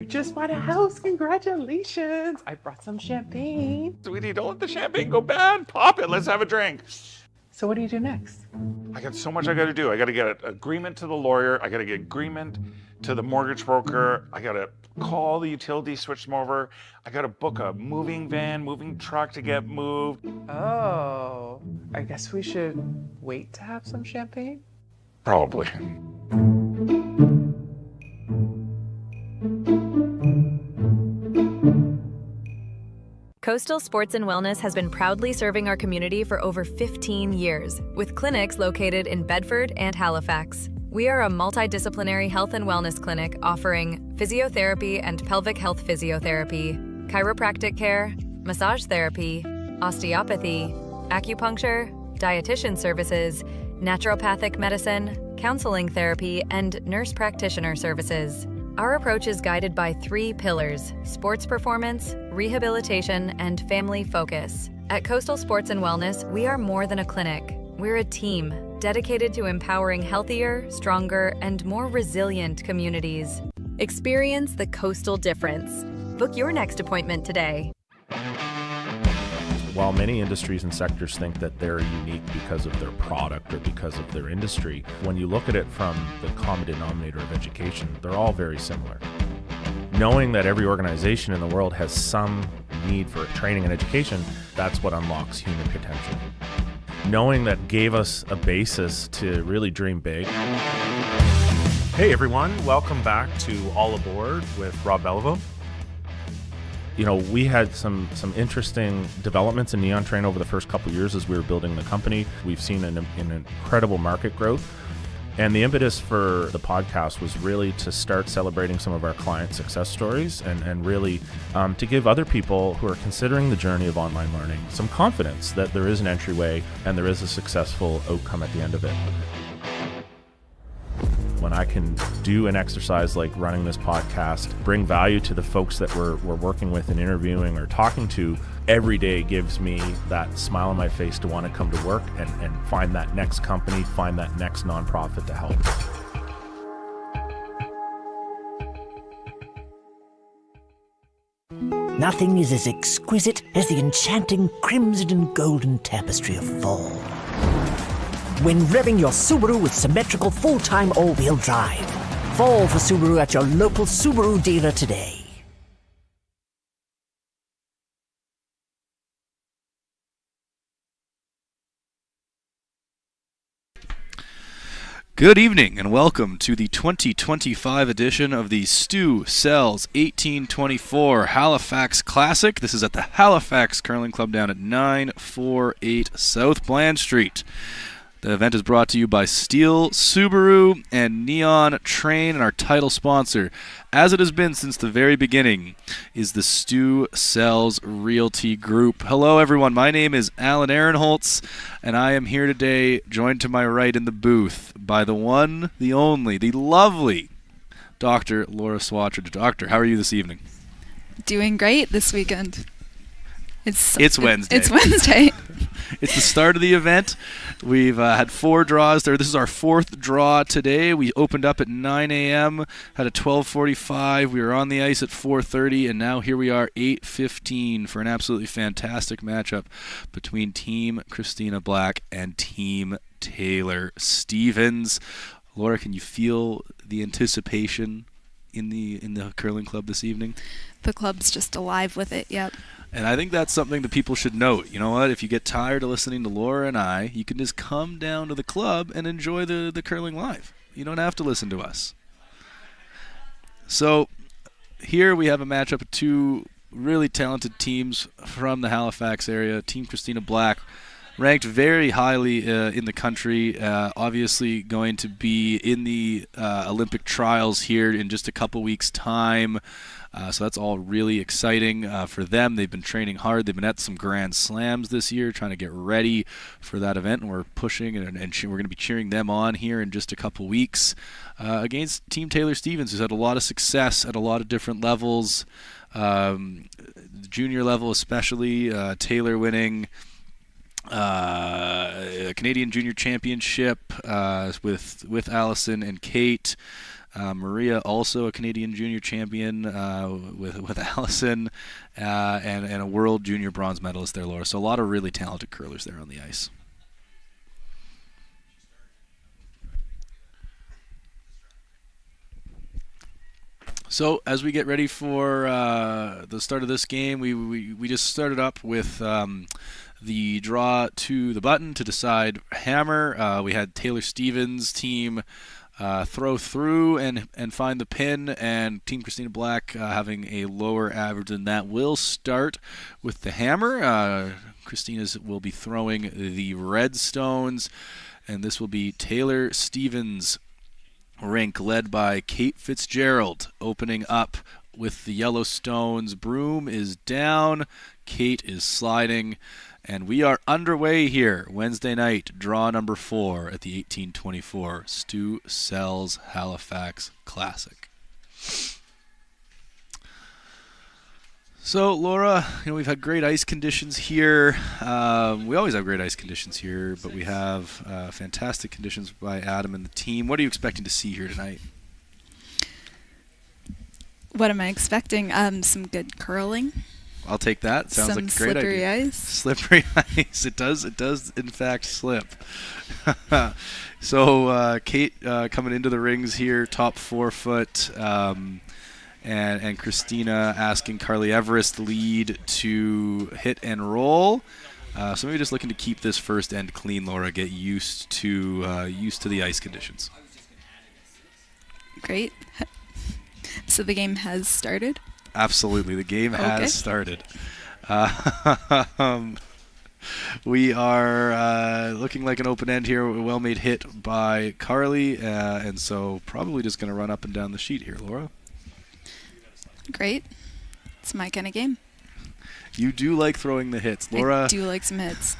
You just bought a house. Congratulations. I brought some champagne. Sweetie, don't let the champagne go bad. Pop it. Let's have a drink. So what do you do next? I got so much I got to do. I got to get an agreement to the lawyer. I got to get agreement to the mortgage broker. I got to call the utility, switch them over. I got to book a moving van, moving truck to get moved. Oh, I guess we should wait to have some champagne? Probably. Coastal Sports and Wellness has been proudly serving our community for over 15 years, with clinics located in Bedford and Halifax. We are a multidisciplinary health and wellness clinic offering physiotherapy and pelvic health physiotherapy, chiropractic care, massage therapy, osteopathy, acupuncture, dietitian services, naturopathic medicine, counseling therapy, and nurse practitioner services. Our approach is guided by 3 pillars: sports performance, rehabilitation, and family focus. At Coastal Sports and Wellness, we are more than a clinic. We're a team dedicated to empowering healthier, stronger, and more resilient communities. Experience the coastal difference. Book your next appointment today. While many industries and sectors think that they're unique because of their product or because of their industry, when you look at it from the common denominator of education, they're all very similar. Knowing that every organization in the world has some need for training and education, that's what unlocks human potential. Knowing that gave us a basis to really dream big. Hey everyone, welcome back to All Aboard with Rob Beliveau. You know, we had some interesting developments in Neon Train over the first couple of years as we were building the company. We've seen an incredible market growth. And the impetus for the podcast was really to start celebrating some of our client success stories and really to give other people who are considering the journey of online learning some confidence that there is an entryway and there is a successful outcome at the end of it. When I can do an exercise like running this podcast, bring value to the folks that we're working with and interviewing or talking to, every day gives me that smile on my face to want to come to work and find that next company, find that next nonprofit to help. Nothing is as exquisite as the enchanting crimson and golden tapestry of fall. When revving your Subaru with symmetrical full-time all-wheel drive. Fall for Subaru at your local Subaru dealer today. Good evening and welcome to the 2025 edition of the Stu Sells 1824 Halifax Classic. This is at the Halifax Curling Club down at 948 South Bland Street. The event is brought to you by Steel Subaru and Neon Train, and our title sponsor, as it has been since the very beginning, is the Stu Sells Realty Group. Hello, everyone. My name is Alan Ehrenholtz, and I am here today, joined to my right in the booth by the one, the only, the lovely Dr. Laura Swatridge. Doctor, how are you this evening? Doing great this weekend. It's Wednesday. It's Wednesday. It's the start of the event. We've had 4 draws there. This is our 4th draw today. We opened up at 9 a.m., had a 12:45. We were on the ice at 4:30, and now here we are 8:15 for an absolutely fantastic matchup between Team Christina Black and Team Taylour Stevens. Laura, can you feel the anticipation in the curling club this evening? The club's just alive with it, yep. And I think that's something that people should note. You know what? If you get tired of listening to Laura and I, you can just come down to the club and enjoy the curling live. You don't have to listen to us. So here we have a matchup of 2 really talented teams from the Halifax area. Team Christina Black, ranked very highly in the country, obviously going to be in the Olympic trials here in just a couple weeks' time. So that's all really exciting for them. They've been training hard. They've been at some Grand Slams this year trying to get ready for that event, and we're pushing and we're going to be cheering them on here in just a couple weeks against Team Taylour Stevens, who's had a lot of success at a lot of different levels, junior level especially, Taylour winning a Canadian Junior Championship with Allison and Kate. Maria, also a Canadian junior champion with Allison, and a world junior bronze medalist there, Laura. So a lot of really talented curlers there on the ice. So as we get ready for the start of this game, we just started up with the draw to the button to decide hammer. We had Taylour Stevens' team throw through and find the pin, and Team Christina Black having a lower average than that will start with the hammer. Christina's will be throwing the red stones, and this will be Taylour Stevens' rink led by Kate Fitzgerald opening up with the yellow stones. Broom is down, Kate is sliding, and we are underway here Wednesday night, draw number 4 at the 1824 Stu Sells Halifax Classic. So, Laura, we've had great ice conditions here. We always have great ice conditions here, but we have fantastic conditions by Adam and the team. What are you expecting to see here tonight? What am I expecting? Some good curling. I'll take that. Sounds like a great slippery idea. ice. Slippery ice. It does in fact slip. So Kate coming into the rings here, top 4 foot. And Christina asking Carly Everest lead to hit and roll. So maybe just looking to keep this first end clean, Laura. Get used to the ice conditions. Great. So the game has started? Absolutely, the game has started. We are looking like an open end here. A well-made hit by Carly, and so probably just going to run up and down the sheet here, Laura. Great. It's my kind of game. You do like throwing the hits, Laura. I do like some hits.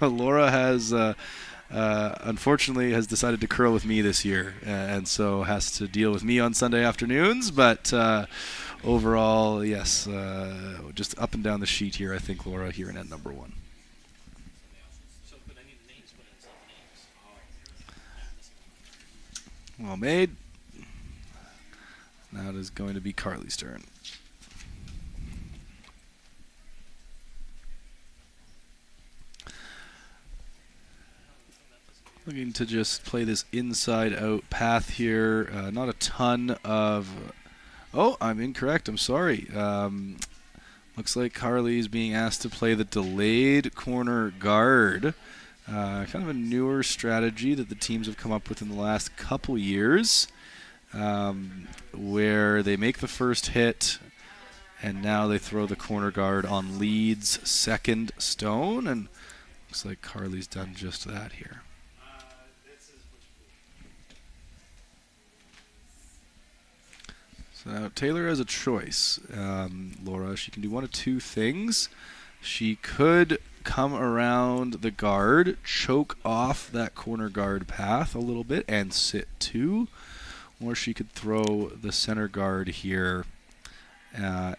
Laura has, unfortunately, has decided to curl with me this year, and so has to deal with me on Sunday afternoons. But overall, yes, just up and down the sheet here. I think Laura here in at number 1. Well made. Now it is going to be Carly's turn. Looking to just play this inside-out path here. Not a ton of... Oh, I'm incorrect. I'm sorry. Looks like Carly is being asked to play the delayed corner guard. Kind of a newer strategy that the teams have come up with in the last couple years, where they make the first hit, and now they throw the corner guard on lead's second stone, and looks like Carly's done just that here. So now Taylour has a choice, Laura. She can do one of two things. She could come around the guard, choke off that corner guard path a little bit, and sit 2. Or she could throw the center guard here and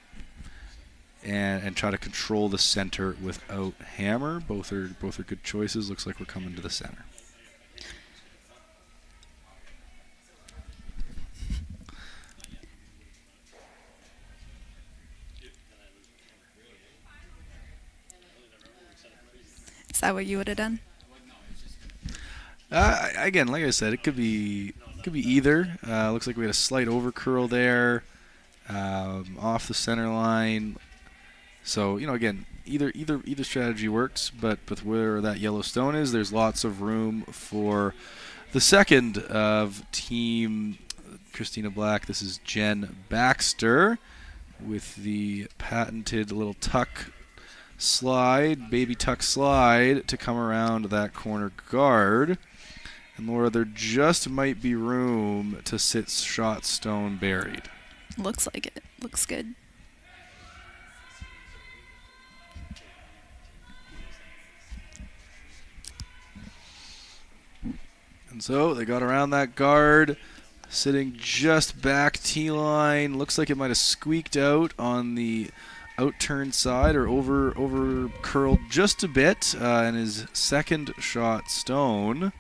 try to control the center without hammer. Both are good choices. Looks like we're coming to the center. Is that what you would have done? Again, like I said, it could be either. Looks like we had a slight over curl there, off the center line. So again, either strategy works. But with where that yellow stone is, there's lots of room for the second of Team Christina Black. This is Jen Baxter with the patented little tuck slide, baby tuck slide to come around that corner guard. And Laura, there just might be room to sit shot stone buried. Looks like it. Looks good. And so they got around that guard, sitting just back T-line. Looks like it might have squeaked out on the out-turned side or over curled just a bit, and his second shot stone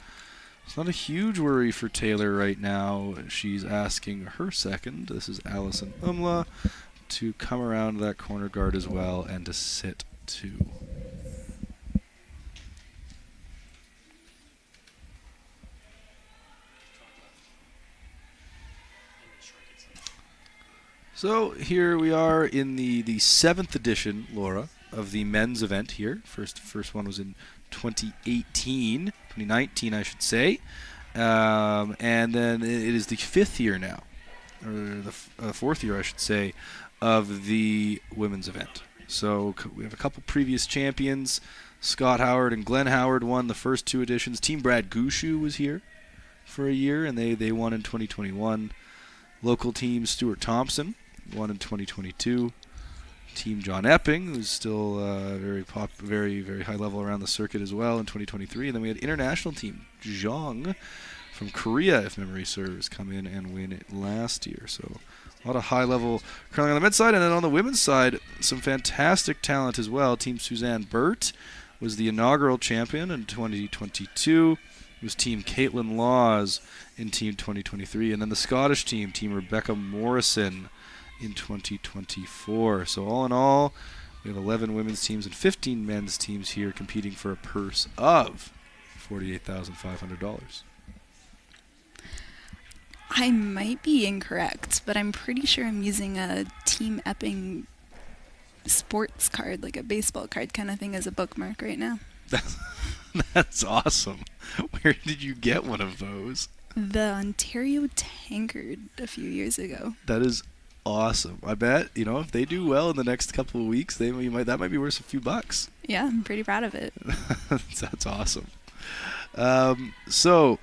It's not a huge worry for Taylour right now. She's asking her second. This is Allison Umla to come around that corner guard as well and to sit 2. So here we are in the 7th edition, Laura, of the men's event here. First one was in 2019 I should say. And then it is the 5th year now, or the 4th year I should say, of the women's event. So we have a couple previous champions. Scott Howard and Glenn Howard won the first 2 editions. Team Brad Gushu was here for a year, and they won in 2021. Local team Stuart Thompson won in 2022. Team John Epping, who's still very, very high level around the circuit as well, in 2023. And then we had international team Zhang from Korea, if memory serves, come in and win it last year. So a lot of high level curling on the men's side. And then on the women's side, some fantastic talent as well. Team Suzanne Burt was the inaugural champion in 2022. It was Team Caitlin Laws in Team 2023. And then the Scottish team, Team Rebecca Morrison, in 2024. So all in all, we have 11 women's teams and 15 men's teams here competing for a purse of $48,500. I might be incorrect, but I'm pretty sure I'm using a Team Epping sports card, like a baseball card kind of thing, as a bookmark right now. That's awesome. Where did you get one of those? The Ontario Tankard a few years ago. That is awesome. I bet, if they do well in the next couple of weeks, that might be worth a few bucks. Yeah, I'm pretty proud of it. That's awesome. So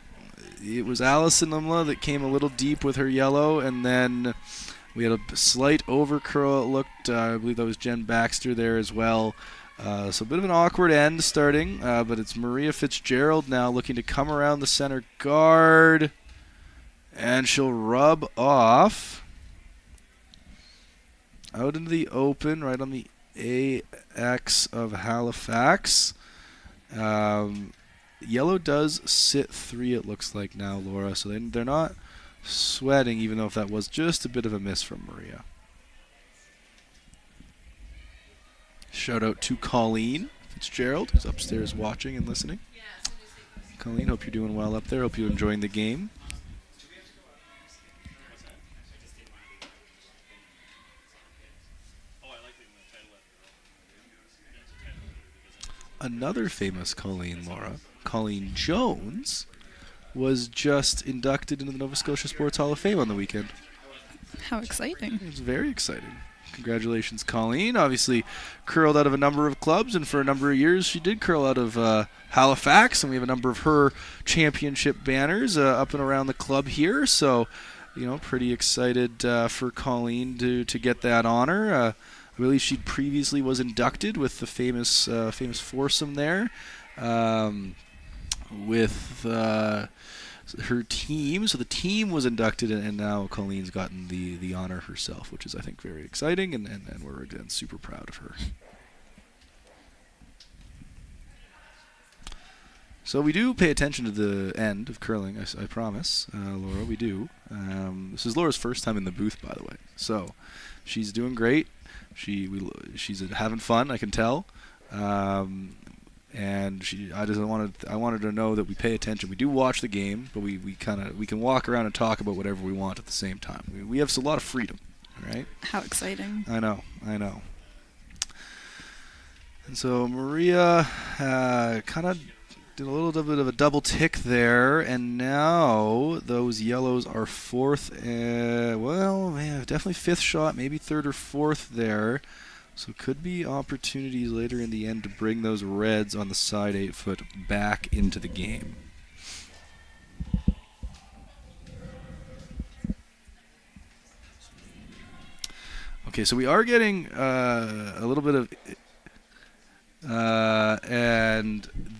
it was Allison Umla that came a little deep with her yellow, and then we had a slight overcurl. It looked, I believe that was Jen Baxter there as well. So a bit of an awkward end starting, but it's Maria Fitzgerald now looking to come around the center guard, and she'll rub off out into the open, right on the AX of Halifax. Yellow does sit 3, it looks like now, Laura. So they're not sweating, even though if that was just a bit of a miss from Maria. Shout out to Colleen Fitzgerald, who's upstairs watching and listening. Colleen, hope you're doing well up there. Hope you're enjoying the game. Another famous Colleen, Laura, Colleen Jones, was just inducted into the Nova Scotia Sports Hall of Fame on the weekend. How exciting. It was very exciting. Congratulations, Colleen. Obviously curled out of a number of clubs, and for a number of years she did curl out of Halifax, and we have a number of her championship banners up and around the club here. So, pretty excited for Colleen to get that honor. I believe she previously was inducted with the famous foursome there with her team. So the team was inducted, and now Colleen's gotten the honor herself, which is, I think, very exciting, and we're, again, super proud of her. So we do pay attention to the end of curling, I promise, Laura, we do. This is Laura's first time in the booth, by the way. So she's doing great. She's having fun, I can tell, and I wanted to know that we pay attention. We do watch the game, but we can walk around and talk about whatever we want at the same time. We have a lot of freedom, all right? How exciting! I know. And so Maria kind of did a little bit of a double tick there, and now those yellows are 4th, definitely 5th shot, maybe 3rd or 4th there. So could be opportunities later in the end to bring those reds on the side 8-foot back into the game. Okay, so we are getting a little bit of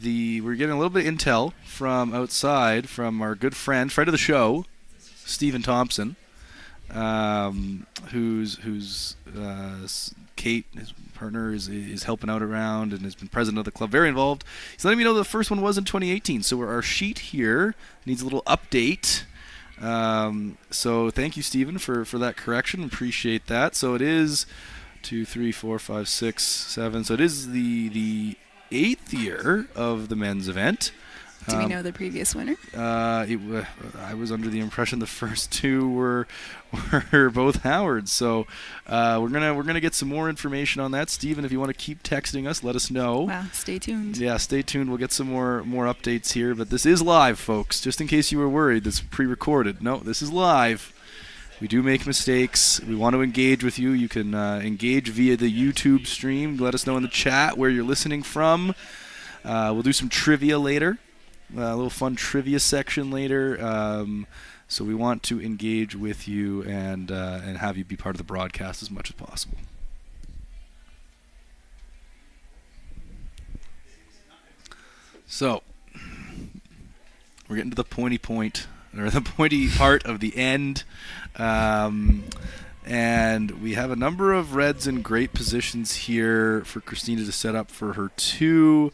we're getting a little bit of intel from outside from our good friend of the show, Stephen Thompson, who's Kate, his partner, is helping out around and has been president of the club, very involved. He's letting me know the first one was in 2018. So our sheet here needs a little update. So thank you, Stephen, for that correction. Appreciate that. So it is 2, 3, 4, 5, 6, 7. So it is the 8th year of the men's event. Do we know the previous winner? I was under the impression the first 2 were both Howards. So we're gonna get some more information on that. Stephen, if you want to keep texting us, let us know. Wow, stay tuned. Yeah, stay tuned. We'll get some more updates here. But this is live, folks. Just in case you were worried, this is pre-recorded. No, this is live. We do make mistakes. We want to engage with you. You can engage via the YouTube stream. Let us know in the chat where you're listening from. We'll do some trivia later. A little fun trivia section later. So we want to engage with you and have you be part of the broadcast as much as possible. So we're getting to the pointy part of the end. And we have a number of reds in great positions here for Christina to set up for her 2.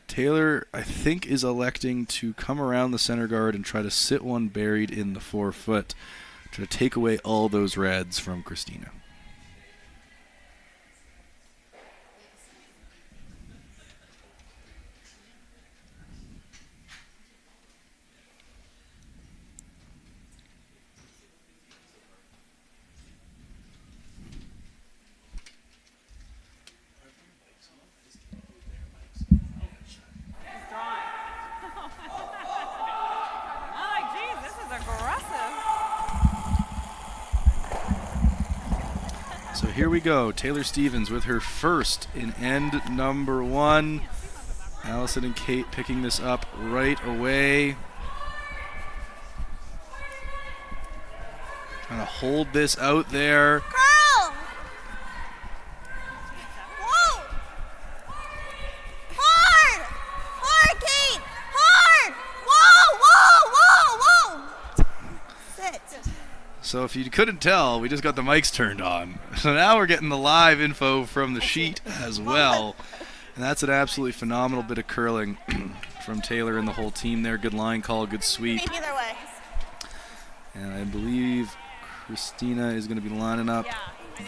Taylour, I think, is electing to come around the center guard and try to sit one buried in the 4-foot, try to take away all those reds from Christina. So here we go. Taylour Stevens with her first in end number 1. Allison and Kate picking this up right away. Trying to hold this out there. Girl! Whoa! Hard! Hard, Kate! Hard! Whoa, whoa, whoa, whoa! Sit. So if you couldn't tell, we just got the mics turned on. So now we're getting the live info from the sheet as well. And that's an absolutely phenomenal bit of curling from Taylour and the whole team there. Good line call, good sweep. Either way. And I believe Christina is going to be lining up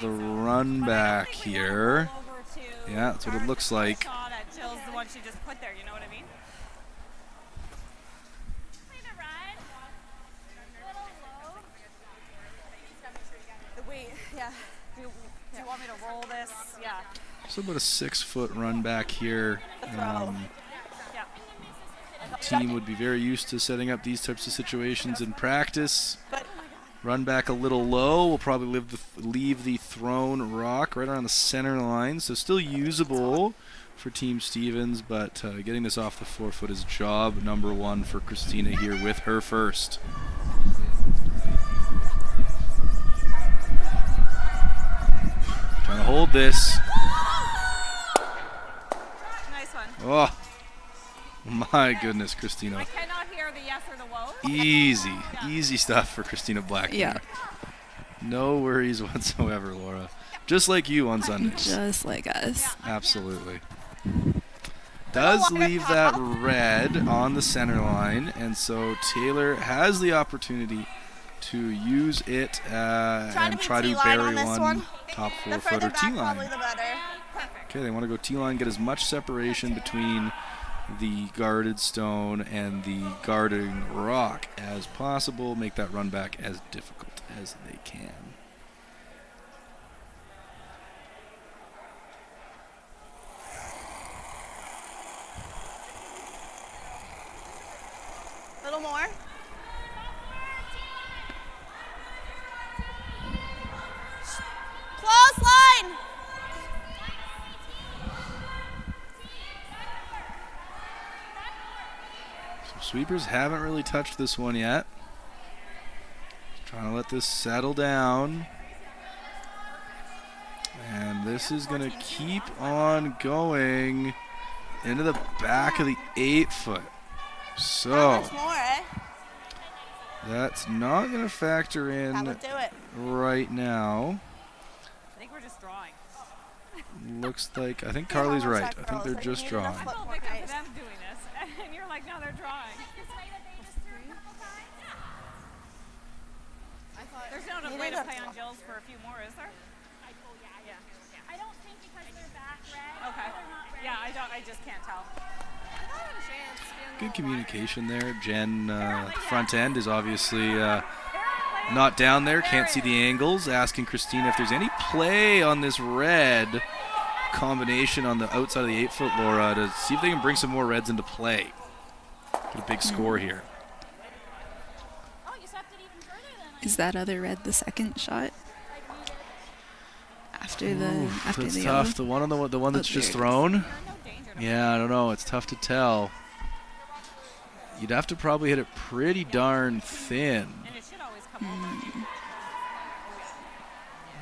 the run back here. Yeah, that's what it looks like. The one she just put there, you know what I mean? Wait, yeah. Do you want me to roll this? Yeah. So about a 6-foot run back here. The team would be very used to setting up these types of situations in practice. Run back a little low. We'll probably leave the thrown rock right around the center line. So still usable for Team Stevens, but getting this off the 4-foot is job number 1 for Christina here with her first. Trying to hold this. Nice one. Oh, my goodness, Christina. I cannot hear the yes or the whoa. Easy stuff for Christina Black. Yeah. No worries whatsoever, Laura. Just like you on Sundays. Just like us. Absolutely. Does leave that red on the center line, and so Taylour has the opportunity to use it and try to bury one top 4-foot or T-line. Okay, they want to go T-line, get as much separation between the guarded stone and the guarding rock as possible, make that run back as difficult as they can. A little more. Close line. So sweepers haven't really touched this one yet. Trying to let this settle down. And this is going to keep on going into the back of the 8-foot. So that's not going to factor in right now. I think we're just drawing. Looks like, I think Carly's right. I think they're just drawing. I feel victim for them doing this, and you're like, no, they're drawing. There's no way to play on Jill's for a few more, is there? Yeah. I don't think because they're back red. Okay. They're not red. Yeah, I just can't tell. Good communication there. Jen, front end is obviously not down there. Can't see the angles. Asking Christina if there's any play on this red combination on the outside of the 8-foot, Laura, to see if they can bring some more reds into play. Get a big score here. Is that other red the second shot? After the That's the tough. yellow? The one that's just thrown. Yeah, I don't know. It's tough to tell. You'd have to probably hit it pretty darn thin.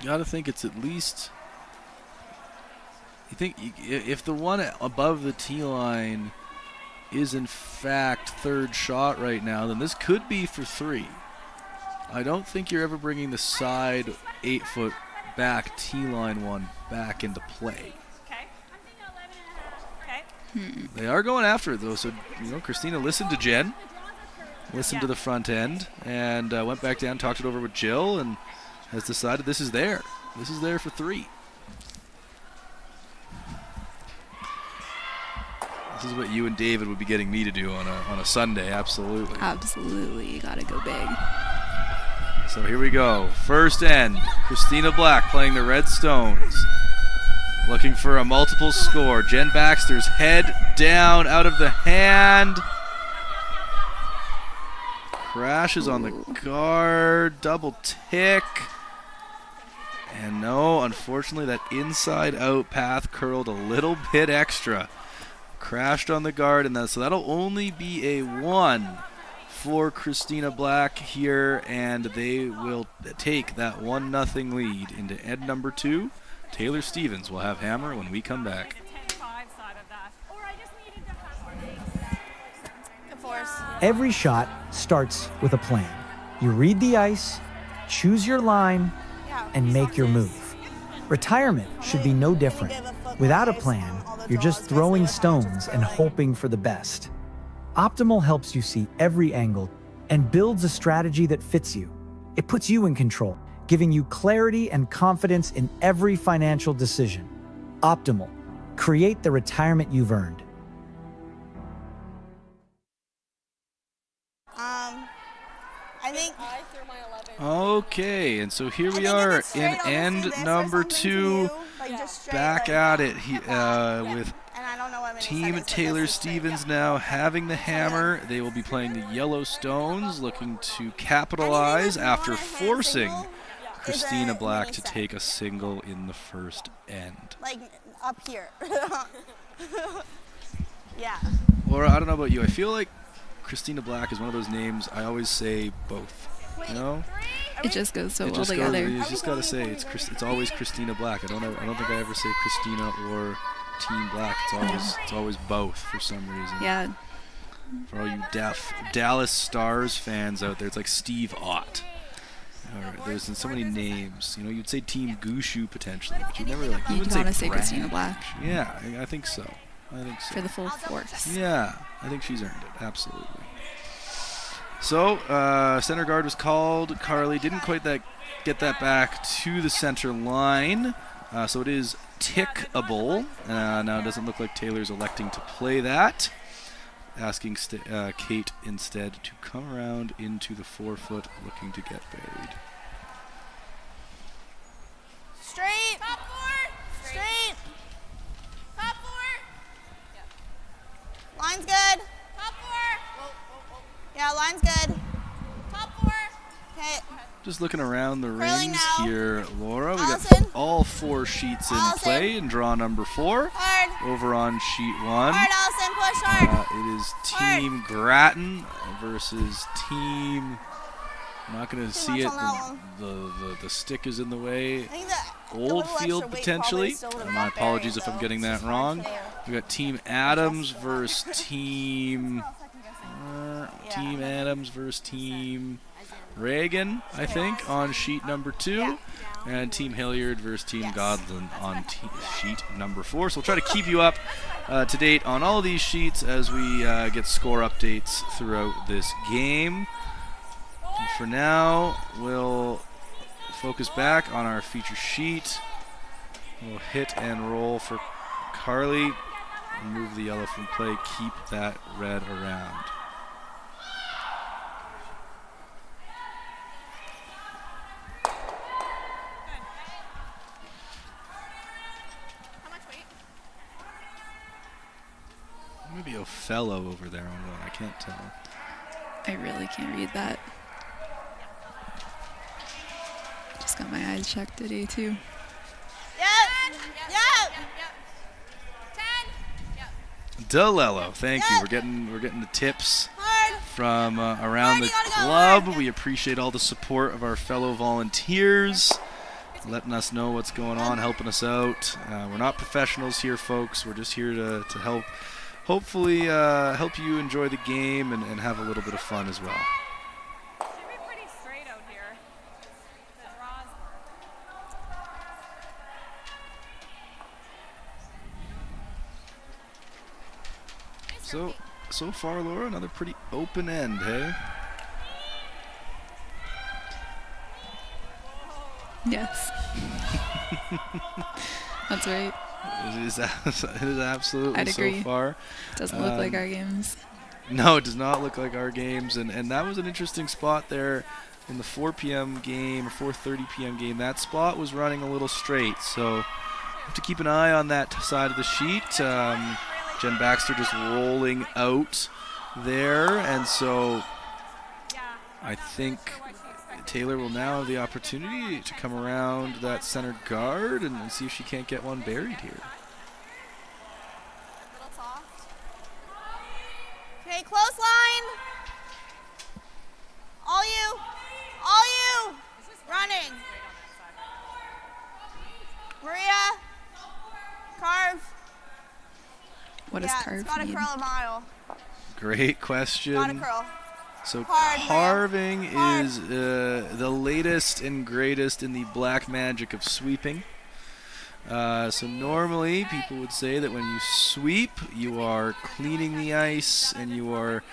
You got to think it's at least. You think if the one above the tee line is in fact third shot right now, then this could be for 3. I don't think you're ever bringing the side 8-foot back tee line one back into play. They are going after it though, so Christina listened to Jen, listened to the front end, and went back down, talked it over with Jill, and has decided this is there. This is there for 3. This is what you and David would be getting me to do on a Sunday, absolutely. Absolutely, you gotta go big. So here we go. First end, Christina Black playing the Red Stones. Looking for a multiple score. Jen Baxter's head down out of the hand. Crashes on the guard. Double tick. And no, unfortunately that inside out path curled a little bit extra. Crashed on the guard, and so that'll only be a 1 for Christina Black here, and they will take that 1-0 lead into end number 2. Taylour Stevens will have hammer when we come back. Every shot starts with a plan. You read the ice, choose your line, and make your move. Retirement should be no different. Without a plan, you're just throwing stones and hoping for the best. Optimal helps you see every angle and builds a strategy that fits you. It puts you in control, giving you clarity and confidence in every financial decision. Optimal. Create the retirement you've earned. I think. Okay, and so here we are in end number 2. Back at it with Team Taylour Stevens now having the hammer. They will be playing the Yellow Stones, looking to capitalize after forcing Christina Black to take a single in the first end. Like up here. Yeah. Laura, I don't know about you. I feel like Christina Black is one of those names I always say both. You know? It just goes so well together. You just gotta say it's always Christina Black. I don't think I ever say Christina or Team Black. It's always both for some reason. Yeah. For all you deaf Dallas Stars fans out there, it's like Steve Ott. There's so many names. You'd say Team Gushu potentially, but you never like. You want to say Christina Black. Yeah, I think so. For the full force. Yeah, I think she's earned it. Absolutely. So, center guard was called. Carly didn't quite get that back to the center line. So it is tickable. Now it doesn't look like Taylor's electing to play that. Asking Kate instead to come around into the 4-foot, looking to get buried. Straight. Top 4. Straight. Top 4. Line's good. Top 4. Yeah, line's good. Top 4. Okay. Just looking around the Curling rings now. here, Laura. We Allison. got all 4 sheets in Allison. play in draw number 4. Hard. Over on sheet 1. Hard, Allison. Push hard. It is Team Grattan versus Team. I'm not going to see it. much on The stick is in the way. I think the Oldfield extra weight potentially. probably still My would've apologies buried, if I'm though. getting that wrong. We got Team Adams versus Team. Team Adams versus Team. Reagan, I think, on sheet number 2. And Team Hilliard versus Team Godlin on sheet number 4. So we'll try to keep you up to date on all of these sheets as we get score updates throughout this game. And for now, we'll focus back on our feature sheet. We'll hit and roll for Carly. Remove the yellow from play. Keep that red around. Maybe Othello over there on one. I can't tell. I really can't read that. Just got my eyes checked today too. Yep. DeLello, thank you. We're getting the tips from around the club. We appreciate all the support of our fellow volunteers, letting us know what's going on, helping us out. We're not professionals here, folks. We're just here to help. Hopefully help you enjoy the game and have a little bit of fun as well. Should be pretty straight out here. The draws were. So far, Laura, another pretty open end, hey? Yes. That's right. It is absolutely I'd agree. So far. Doesn't look like our games. No, it does not look like our games, and that was an interesting spot there in the 4 p.m. game or 4:30 p.m. game. That spot was running a little straight, so have to keep an eye on that side of the sheet. Jen Baxter just rolling out there, and so I think Taylour will now have the opportunity to come around that center guard and see if she can't get one buried here. Okay, close line. All you. Running. Maria, carve. What does carve it's gotta mean? curl a mile. Great question. Gotta curl. So Hard, carving is the latest and greatest in the black magic of sweeping. So normally people would say that when you sweep, you are cleaning the ice and you are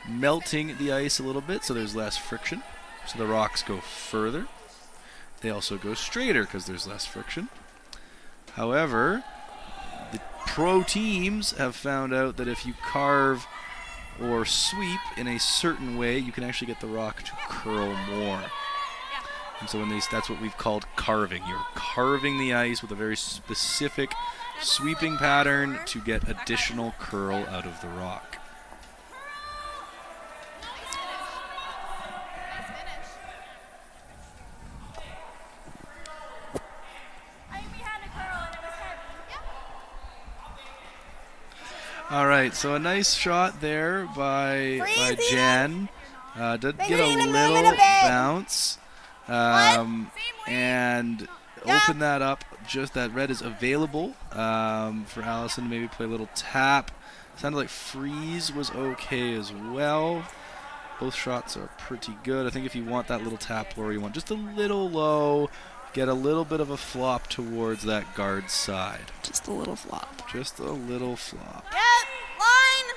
melting the ice a little bit so there's less friction. So the rocks go further. They also go straighter because there's less friction. However, the pro teams have found out that if you carve or sweep in a certain way, you can actually get the rock to curl more. And so that's what we've called carving. You're carving the ice with a very specific sweeping pattern to get additional curl out of the rock. All right, so a nice shot there by Jen. Did get a little bounce and open that up. Just that red is available for Allison to maybe play a little tap. Sounded like freeze was okay as well. Both shots are pretty good. I think if you want that little tap, Laura, you want just a little low, get a little bit of a flop towards that guard side. Just a little flop. Just a little flop. Yep, line.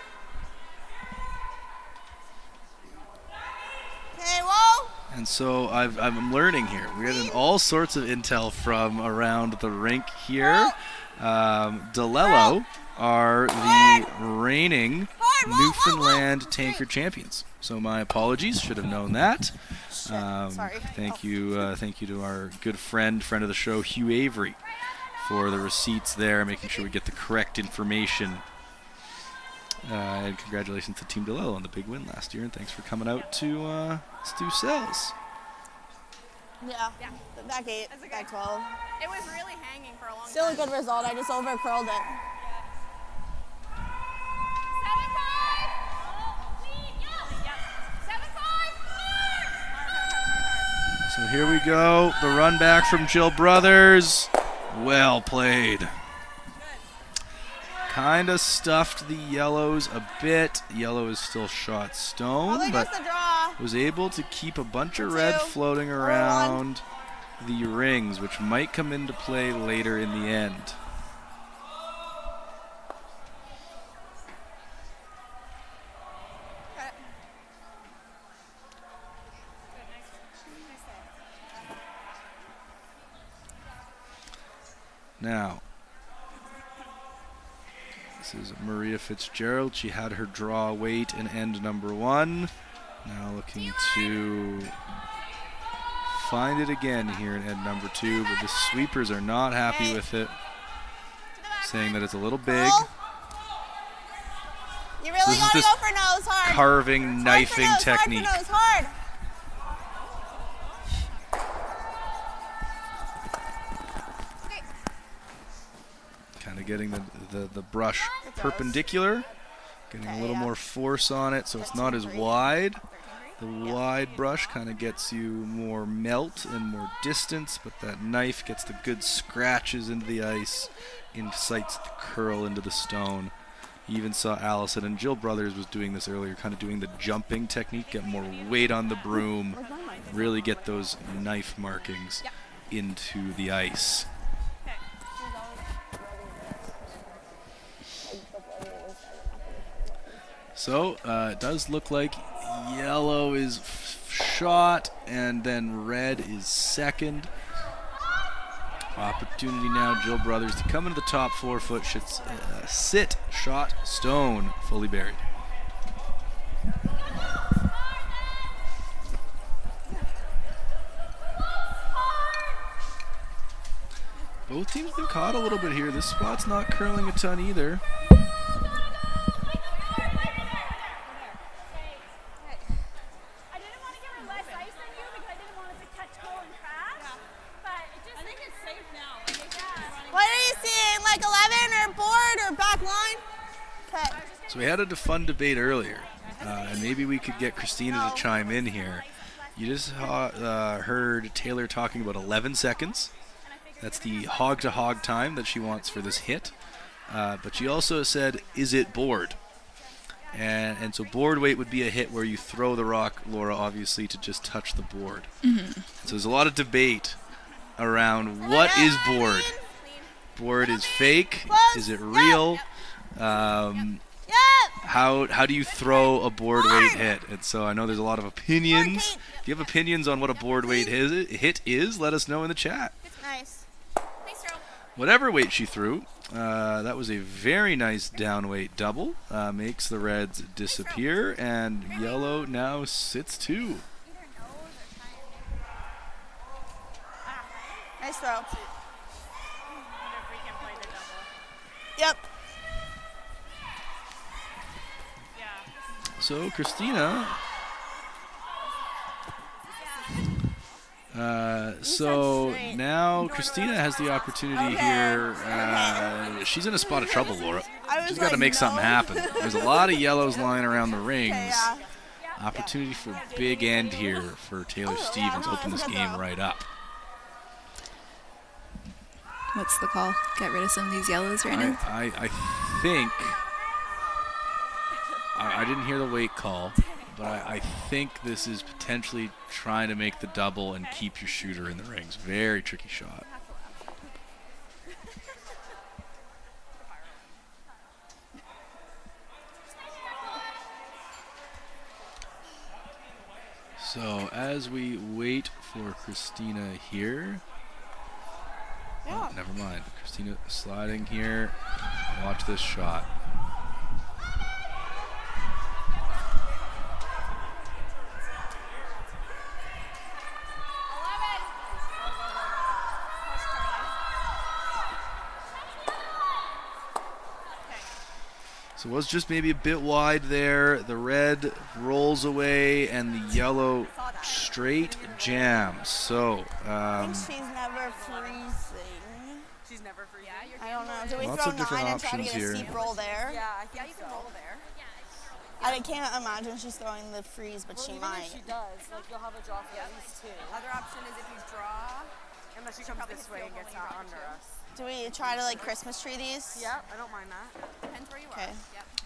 Okay, whoa. And so I'm learning here. We're getting all sorts of intel from around the rink here. DeLello are the reigning Newfoundland Tankard champions. So my apologies, should have known that. Sorry. Thank you to our good friend of the show, Hugh Avery, for the receipts there, making sure we get the correct information. And congratulations to Team DeLello on the big win last year, and thanks for coming out to Stu Sells. Yeah. Back 8, back 12. It was really hanging for a long time. Still a good result. I just over curled it. 7-5. So here we go, the run back from Jill Brothers. Well played. kind of stuffed the yellows a bit. Yellow is still shot stone, Probably but just a draw. was able to keep a bunch of For red two. floating For around the rings, which might come into play later in the end. Now, this is Maria Fitzgerald. She had her draw weight in end number 1. Now looking to find it again here in end number 2, but the sweepers are not happy with it, saying that it's a little big. You really This is gotta just go for nose hard. carving, knifing hard for nose, technique. Hard for nose, hard. Kind of getting the brush perpendicular, getting a little more force on it so it's not as wide. The wide brush kind of gets you more melt and more distance, but that knife gets the good scratches into the ice, incites the curl into the stone. You even saw Allison and Jill Brothers was doing this earlier, kind of doing the jumping technique, get more weight on the broom, really get those knife markings into the ice. So it does look like yellow is shot and then red is second. Opportunity now, Jill Brothers, to come into the top 4 foot. Sit, shot, stone, fully buried. Both teams been caught a little bit here. This spot's not curling a ton either. So we had a fun debate earlier, and maybe we could get Christina to chime in here. You just heard Taylour talking about 11 seconds. That's the hog-to-hog time that she wants for this hit. But she also said, is it board? And so board weight would be a hit where you throw the rock, Laura, obviously, to just touch the board. So there's a lot of debate around what is board. Board is fake. Is it real? How do you throw a board weight hit? And so I know there's a lot of opinions. If you have opinions on what a board weight hit is, let us know in the chat. Nice. Whatever weight she threw, that was a very nice down weight double. Makes the reds disappear, and yellow now sits 2. Nice throw. Yep. So Christina, now Christina has the opportunity here. She's in a spot of trouble, Laura. She's got to make something happen. There's a lot of yellows lying around the rings. Opportunity for a big end here for Taylour Stevens. Open this game right up. What's the call? Get rid of some of these yellows right now? I think, I didn't hear the weight call, but I think this is potentially trying to make the double and keep your shooter in the rings. Very tricky shot. So as we wait for Christina here, oh, never mind. Christina sliding here. Watch this shot. So it was just maybe a bit wide there. The red rolls away and the yellow straight jams. So I think she's never freezing. She's never freezing. I don't know. Do we Lots throw of different 9 and try to options get here. a steep roll there? Yeah, I think you can roll there. I can't imagine she's throwing the freeze, but she might. If she does, like you'll have a draw for at least 2. Other option is if you draw, unless she comes this way and gets out under us. Do we try to like Christmas tree these? Yeah, I don't mind that. Depends where you Okay.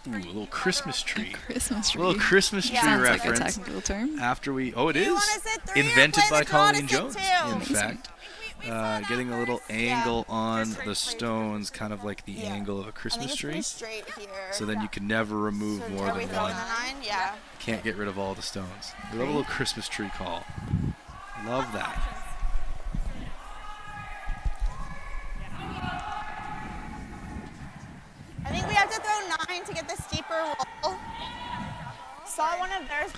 Ooh, a little Christmas tree. Christmas tree. A little Christmas tree Sounds like a reference. technical term. After we, oh, it You is wanna sit through or invented play by the draw to Colleen sit Jones. too? In Amazing. fact, getting a little angle on the stones, kind of like the Yeah. angle of a I think Christmas it's tree. pretty straight here. So then you can never remove more Are we than throwing one. a 9? Yeah. Can't get rid of all the stones. We love a little Christmas tree call. Love that. I think we have to throw 9 to get the steeper roll. Saw one of theirs.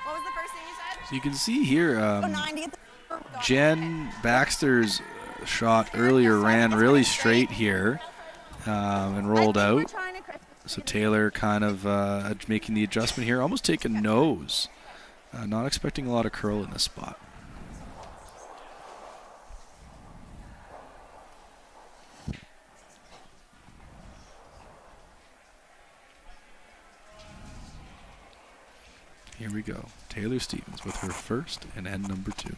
What was the first thing you said? So you can see here, 9 to get the Jen Baxter's shot earlier ran really straight here and rolled out. So Taylour kind of making the adjustment here, almost taking nose. Not expecting a lot of curl in this spot. Here we go. Taylour Stevens with her first and end number 2.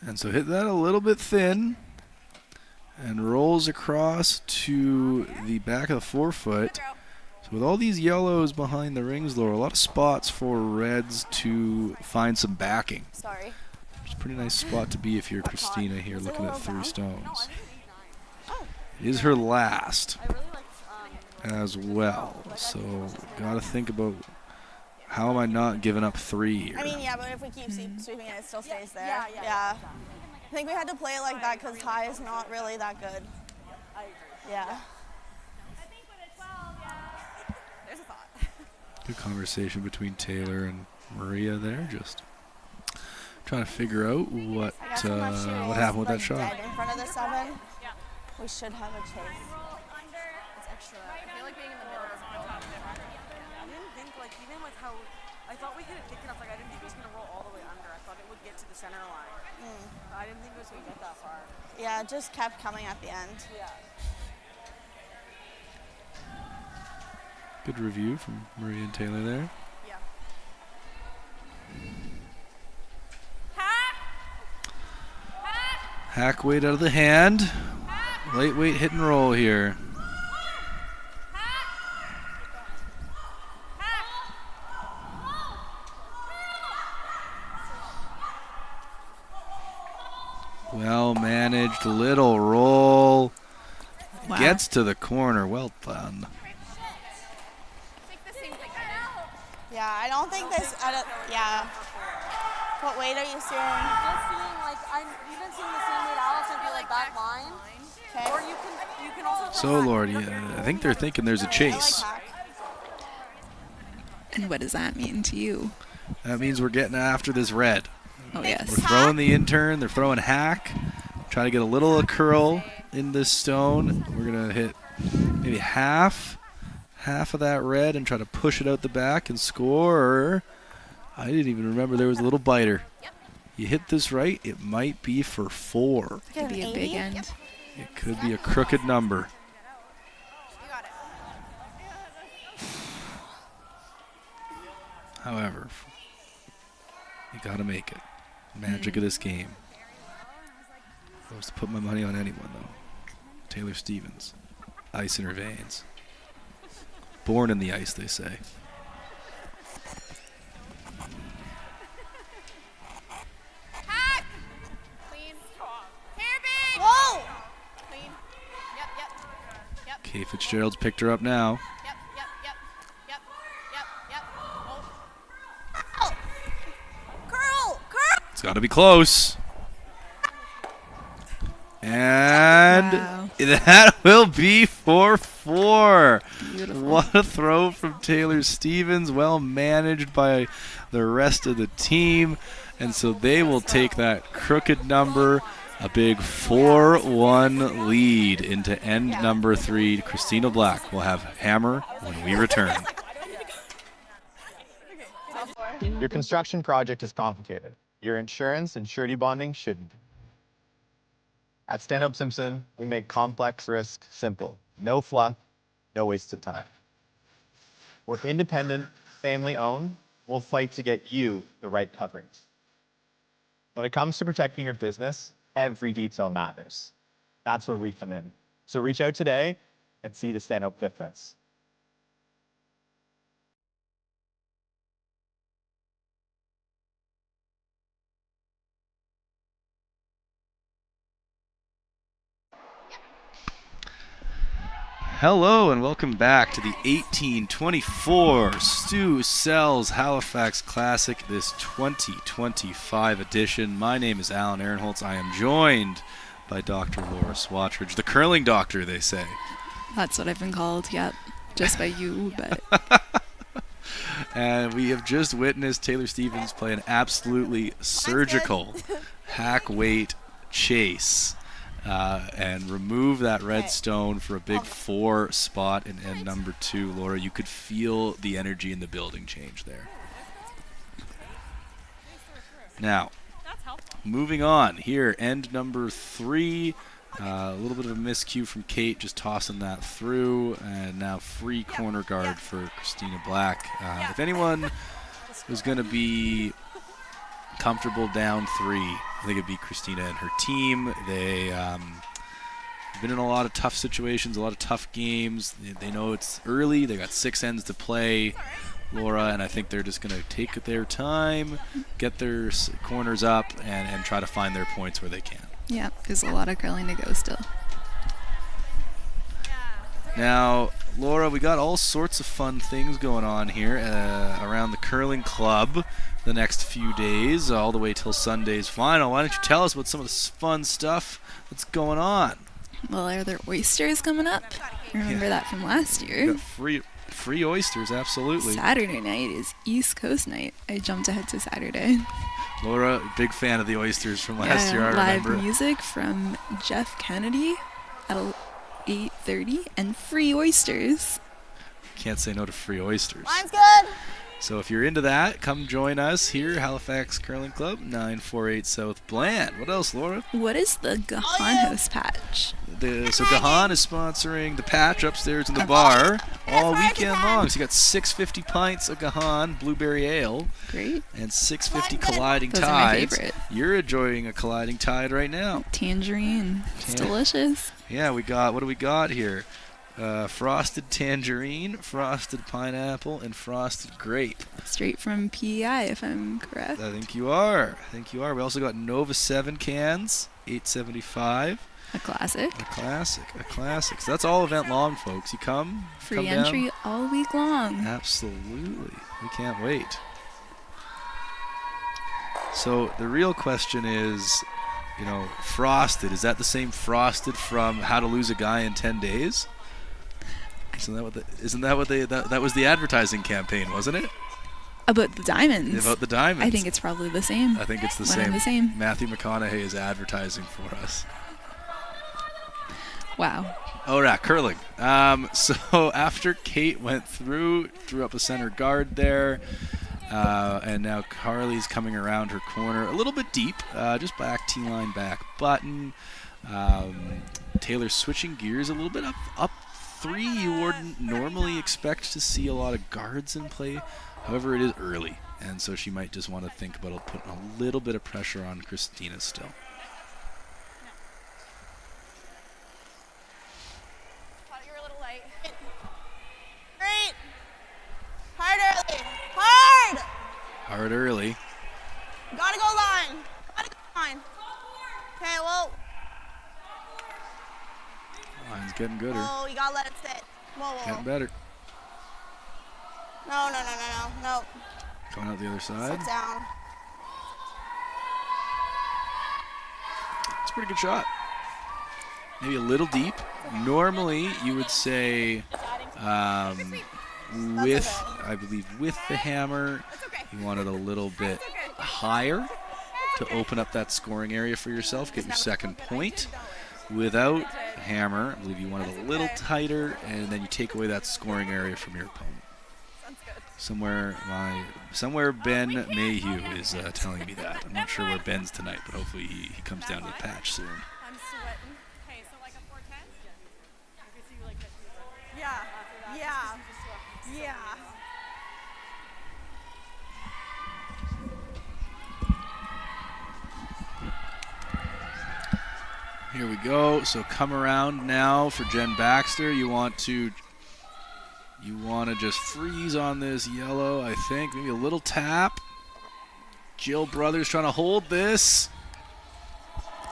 And so hit that a little bit thin and rolls across to the back of the forefoot. So with all these yellows behind the rings, Laura, a lot of spots for reds to find some backing. Sorry. It's a pretty nice spot to be if you're Christina here looking at 3 stones. It is her last as well. So got to think about how am I not giving up 3 here. I mean, yeah, but if we keep sweeping it, it still stays there. Yeah. I think we had to play it like that because tie is not really that good. Yeah. There's a thought. Good conversation between Taylour and Maria there, just trying to figure out what happened with that shot. Dead in front of the 7. We should have a chase. It's extra. I feel like being in the middle is on top of it. I didn't think, like, even with how I thought we hit it thick enough, like I didn't think it was gonna roll all the way under. I thought it would get to the center line. I didn't think it was gonna get that far. Yeah, it just kept coming at the end. Yeah. Good review from Maria and Taylour there. Yeah. Hack weight out of the hand. Lightweight hit and roll here. Well managed little roll. Wow. Gets to the corner. Well done. Yeah, I don't think this. Yeah. What weight are you seeing? Just seeing, like, I'm even seeing the same weight Allison be like back line. Okay. Or you can also. So, Lord, yeah, I think they're thinking there's a chase. And what does that mean to you? That means we're getting after this red. Oh, yes. We're throwing the intern. They're throwing hack. Trying to get a little curl in this stone. We're going to hit maybe half of that red and try to push it out the back and score. I didn't even remember there was a little biter. You hit this right, it might be for 4. Could be a big end. It could be a crooked number. However, you got to make it. Magic of this game. I was to put my money on anyone, though. Taylour Stevens. Ice in her veins. Born in the ice, they say. Hack! Clean. Whoa! Clean. Yep. Kay Fitzgerald's picked her up now. Yep. Oh. Curl! It's got to be close. And Wow. that will be for 4. Beautiful. What a throw from Taylour Stevens. Well managed by the rest of the team. And so they will take that crooked number. A big 4-1 lead into end number 3. Christina Black will have hammer when we return. Your construction project is complicated. Your insurance and surety bonding shouldn't. At Stanhope Simpson, we make complex risk simple. No fluff, no waste of time. We're independent, family-owned. We'll fight to get you the right coverage. When it comes to protecting your business, every detail matters. That's where we come in. So reach out today and see the Stanhope difference. Hello and welcome back to the 1824 Stu Sells Halifax Classic, this 2025 edition. My name is Alan Ehrenholtz. I am joined by Dr. Laura Swatridge, the curling doctor, they say. That's what I've been called, yep. Just by you, but... And we have just witnessed Taylour Stevens play an absolutely surgical hack weight chase. And remove that red stone for a big 4 spot in end number 2. Laura, you could feel the energy in the building change there. Now, moving on here, end number 3. A little bit of a miscue from Kate, just tossing that through. And now free corner guard for Christina Black. If anyone was going to be comfortable down 3, I think it'd be Christina and her team. They have been in a lot of tough situations, a lot of tough games. They know it's early. They got 6 ends to play, Laura, and I think they're just going to take their time, get their corners up, and try to find their points where they can. Yeah, there's a lot of curling to go still. Now, Laura, we got all sorts of fun things going on here around the curling club the next few days, all the way till Sunday's final. Why don't you tell us about some of the fun stuff that's going on? Well, are there oysters coming up? Remember that from last year? Got free oysters, absolutely. Saturday night is East Coast night. I jumped ahead to Saturday. Laura, big fan of the oysters from last year, I remember. Live music from Jeff Kennedy at 8:30 and free oysters. Can't say no to free oysters. Mine's good. So if you're into that, come join us here, Halifax Curling Club, 948 South Bland. What else, Laura? What is the Gahan House patch? So Gahan is sponsoring the patch upstairs in the bar all weekend long. So you got 650 pints of Gahan Blueberry Ale. Great. And 650 Colliding Those are my Tides. favorite. You're enjoying a Colliding Tide right now. Tangerine. It's delicious. Yeah, what do we got here? Frosted tangerine, frosted pineapple, and frosted grape. Straight from PEI, if I'm correct. I think you are. We also got Nova 7 cans, $8.75. A classic. A classic. So that's all event long, folks. You come. Free entry down. all week long. Absolutely. We can't wait. So the real question is, frosted. Is that the same frosted from How to Lose a Guy in 10 Days? Isn't that what that was the advertising campaign, wasn't it? About the diamonds. About the diamonds. I think it's probably the same. I think it's the same. Matthew McConaughey is advertising for us. Wow. All right, curling. So after Kate went threw up a center guard there, and now Carly's coming around her corner a little bit deep, just back T-line back button. Taylour switching gears a little bit up 3. You wouldn't normally expect to see a lot of guards in play. However, it is early, and so she might just want to think about putting a little bit of pressure on Christina still. Thought you were a little light. Great. Hard early. Hard. Hard early. Gotta go line. Okay, well. Line's getting gooder. Oh, you gotta let it sit. Whoa. Getting better. No. Going out the other side. Sit down. It's a pretty good shot. Maybe a little deep. Normally, you would say with the hammer, you want it a little bit higher to open up that scoring area for yourself, get your second point. Without hammer, I believe you want it a little tighter, and then you take away that scoring area from your opponent. Somewhere Ben Mayhew is telling me that. I'm not sure where Ben's tonight, but hopefully he comes down to the patch soon. I'm sweating. Okay, so like a 410? I can see you like catch me. Yeah. Yeah. Yeah. Here we go. So come around now for Jen Baxter. You want to just freeze on this yellow, I think. Maybe a little tap. Jill Brothers trying to hold this.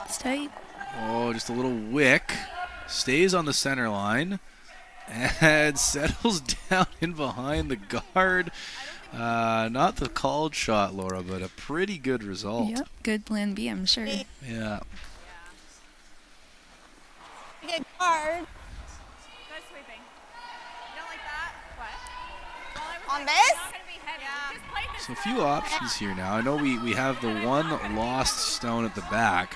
It's tight. Oh, just a little wick. Stays on the center line and settles down in behind the guard. Not the called shot, Laura, but a pretty good result. Yep, good plan B, I'm sure. Yeah. Good guard. Good sweeping. You don't like that? What? Well, I was On like, this? it's not going to be heavy. Yeah. Just play this So a few options here now. I know we have the one lost stone at the back,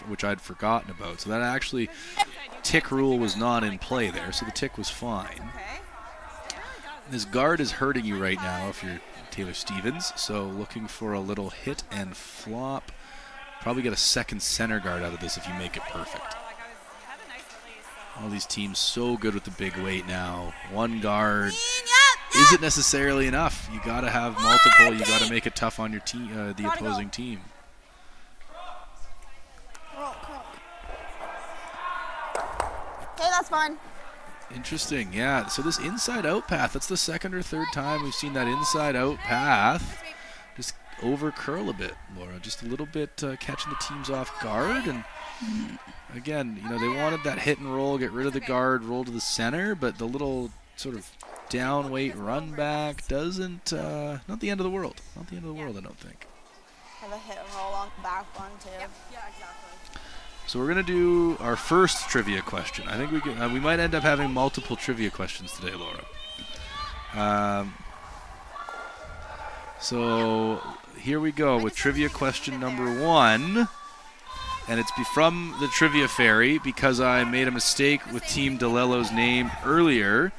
which I'd forgotten about. So that actually, tick rule was not in play there, so the tick was fine. This guard is hurting you right now if you're Taylor Stevens, so looking for a little hit and flop. Probably get a second center guard out of this if you make it perfect. All these teams so good with the big weight now. One guard isn't necessarily enough. You got to have multiple. You got to make it tough on your team, the opposing team. Okay, that's fun. Interesting, yeah. So this inside-out path, that's the second or third time we've seen that inside-out path just over curl a bit, Laura. Just a little bit catching the teams off guard. And again, you know, they wanted that hit and roll, get rid of the guard, roll to the center, but the little sort of down weight run back doesn't, not the end of the world. Not the end of the world, I don't think. Have a hit and roll on the back one, too. Yeah, exactly. So we're going to do our first trivia question. I think we might end up having multiple trivia questions today, Laura. So here we go with trivia question number 1. And it's from the Trivia Fairy because I made a mistake with Team DeLello's name earlier.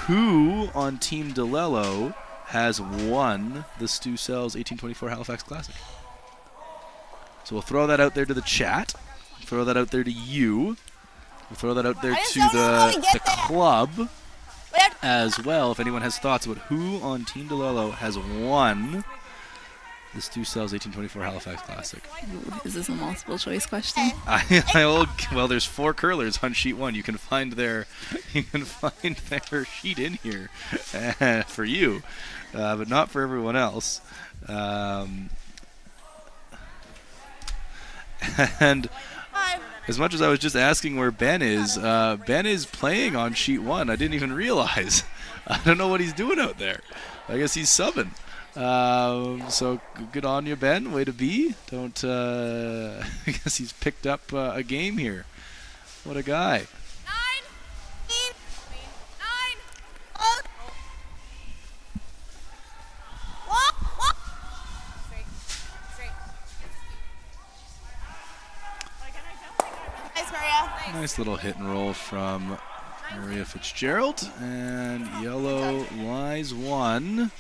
Who on Team DeLello has won the Stu Sells 1824 Halifax Classic? So we'll throw that out there to the chat. Throw that out there to you. We'll throw that out there to the club as well. If anyone has thoughts about who on Team DeLello has won the Stu Sells 1824 Halifax Classic. Ooh, is this a multiple choice question? Well, there's 4 curlers on sheet 1. You can find their sheet in here for you, but not for everyone else. And as much as I was just asking where Ben is playing on sheet 1. I didn't even realize. I don't know what he's doing out there. I guess he's subbing. So good on you, Ben. Way to be. Don't. I guess he's picked up a game here. What a guy. 9. Nice, Maria. Nice little hit and roll from Maria Fitzgerald. And yellow lies 1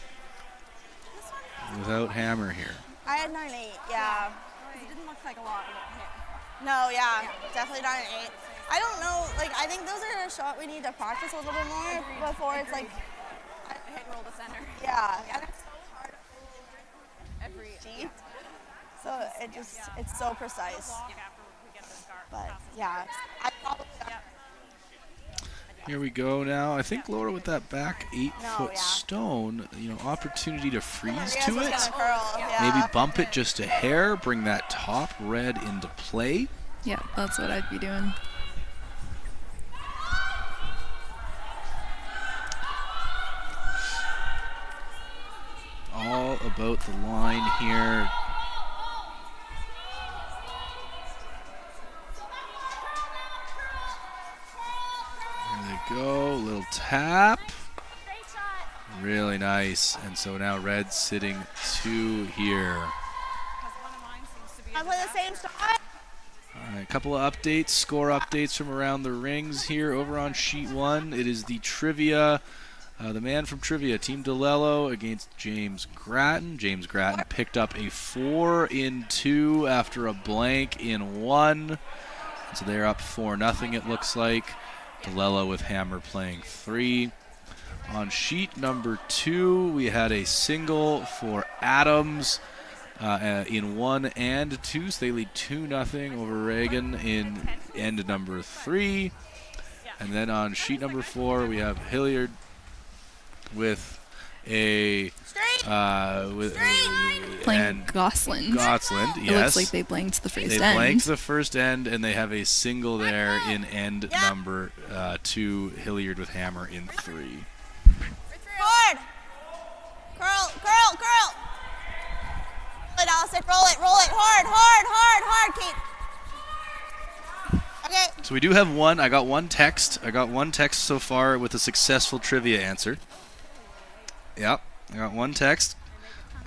without hammer here. I had 9-8, yeah. It didn't look like a lot when it hit. No, yeah, definitely 9-8. I don't know, like, I think those are a shot we need to practice a little bit more before it's like... Hit and roll the center. Yeah, and it's so hard Every sheet. So it just, it's so precise. But, yeah, I probably... Here we go now. I think Laura with that back 8-foot stone, you know, opportunity to freeze to it. Maybe bump it just a hair, bring that top red into play. Yeah, that's what I'd be doing. All about the line here. Go, little tap. Really nice. And so now red sitting 2 here. I play the same shot. All right, a couple of updates, score updates from around the rings here over on sheet 1. It is the trivia, the man from trivia, Team DeLello against James Grattan. James Grattan picked up a 4 in 2 after a blank in 1. So they're up 4-0, it looks like. DeLello with hammer playing 3. On sheet number 2, we had a single for Adams in 1 and 2. So they lead 2-0 over Reagan in end number 3. And then on sheet number 4, we have Hilliard with a playing Gosland. Gosland, yes. It looks like they blanked the first end. They blanked the first end, and they have a single there in end number 2. Hilliard with hammer in 3. Forward! Curl! Roll it, Allison, roll it. Hard, Kate. Okay. So we do have one. I got one text. So far with a successful trivia answer. Yep, I got one text.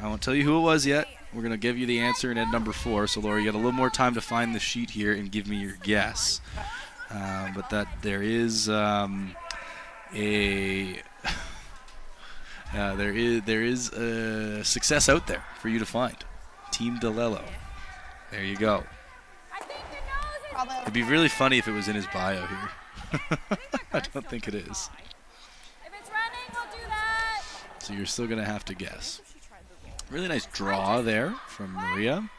I won't tell you who it was yet. We're going to give you the answer in end number 4. So, Laura, you got a little more time to find the sheet here and give me your guess. But that there is there is a success out there for you to find. Team DeLello. There you go. It'd be really funny if it was in his bio here. I don't think it is. So you're still going to have to guess. Really nice draw there from Maria.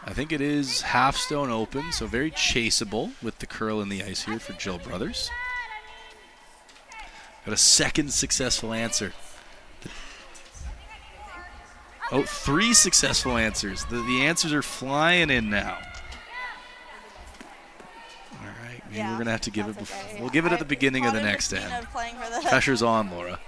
I think it is half stone open, so very chaseable with the curl in the ice here for Jill Brothers. Got a second successful answer. Oh, 3 successful answers. The answers are flying in now. All right, maybe we're going to have to give it before. We'll give it at the beginning of the next end. Pressure's on, Laura.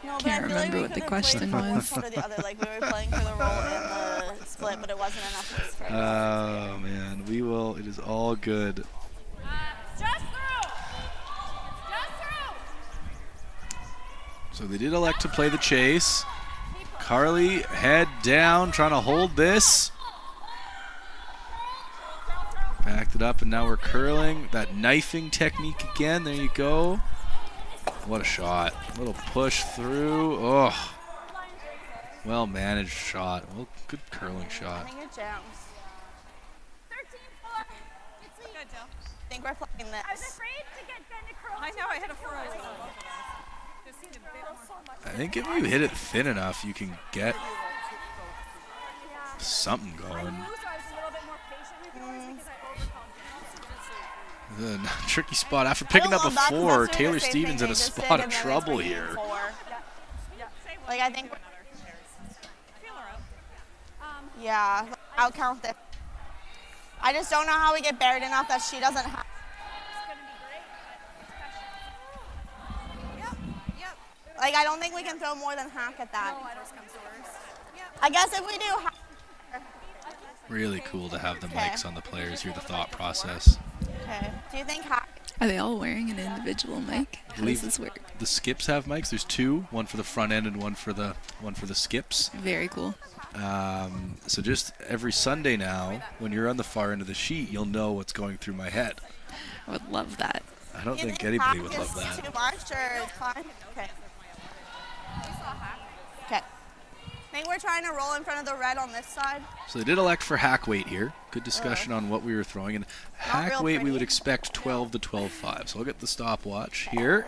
No, Can't remember what the question was. For the other, like we were playing for the roll in the split, but it wasn't enough for Oh man, we will. It is all good. So they did elect to play the chase. Carly head down, trying to hold this. Backed it up, and now we're curling. That knifing technique again. There you go. What a shot. Little push through. Oh. Well managed shot. Well, good curling shot. I think we're playing this. I was afraid to get Ben to curl. I know, I had a 4. I think if you hit it thin enough, you can get something going. The tricky spot. After picking up a 4, Taylour Stevens in a spot of trouble here. Like, I think. Yeah, I'll count this. I just don't know how we get buried enough that she doesn't have. Like, I don't think we can throw more than hack at that. I guess if we do hack. Really cool to have the mics on the players, hear the thought process. Okay. Do you think hack? Are they all wearing an individual mic? How does this work? The skips have mics. There's 2, one for the front end and one for the skips. Very cool. So just every Sunday now, when you're on the far end of the sheet, you'll know what's going through my head. I would love that. I don't think anybody would love that. Too much or fine? Okay. Okay. I think we're trying to roll in front of the red on this side. So they did elect for hack weight here. Good discussion on what we were throwing. And hack weight, we would expect 12 to 12.5. So I'll get the stopwatch here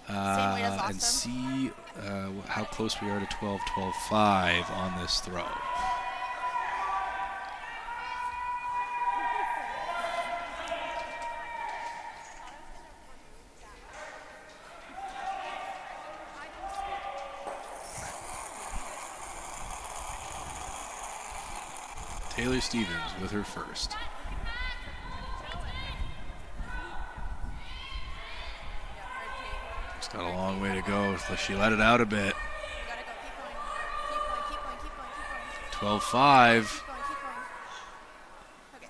and see how close we are to 12.5 on this throw. Taylour Stevens with her first. She's got a long way to go. She let it out a bit. 12.5.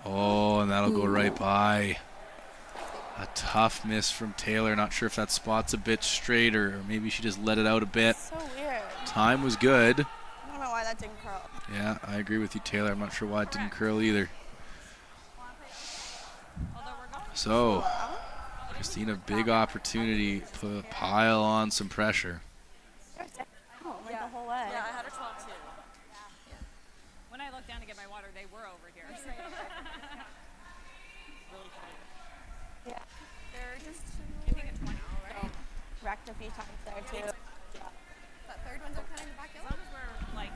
Oh, and that'll go right by. A tough miss from Taylour. Not sure if that spot's a bit straight or maybe she just let it out a bit. So weird. Time was good. I don't know why that didn't curl. Yeah, I agree with you, Taylour. I'm not sure why it didn't curl either. So, Christina, big opportunity to pile on some pressure. Like the whole way. Yeah, I had a 12 too. When I looked down to get my water, they were a few times there too. That third one's okay in the back. As long as we're like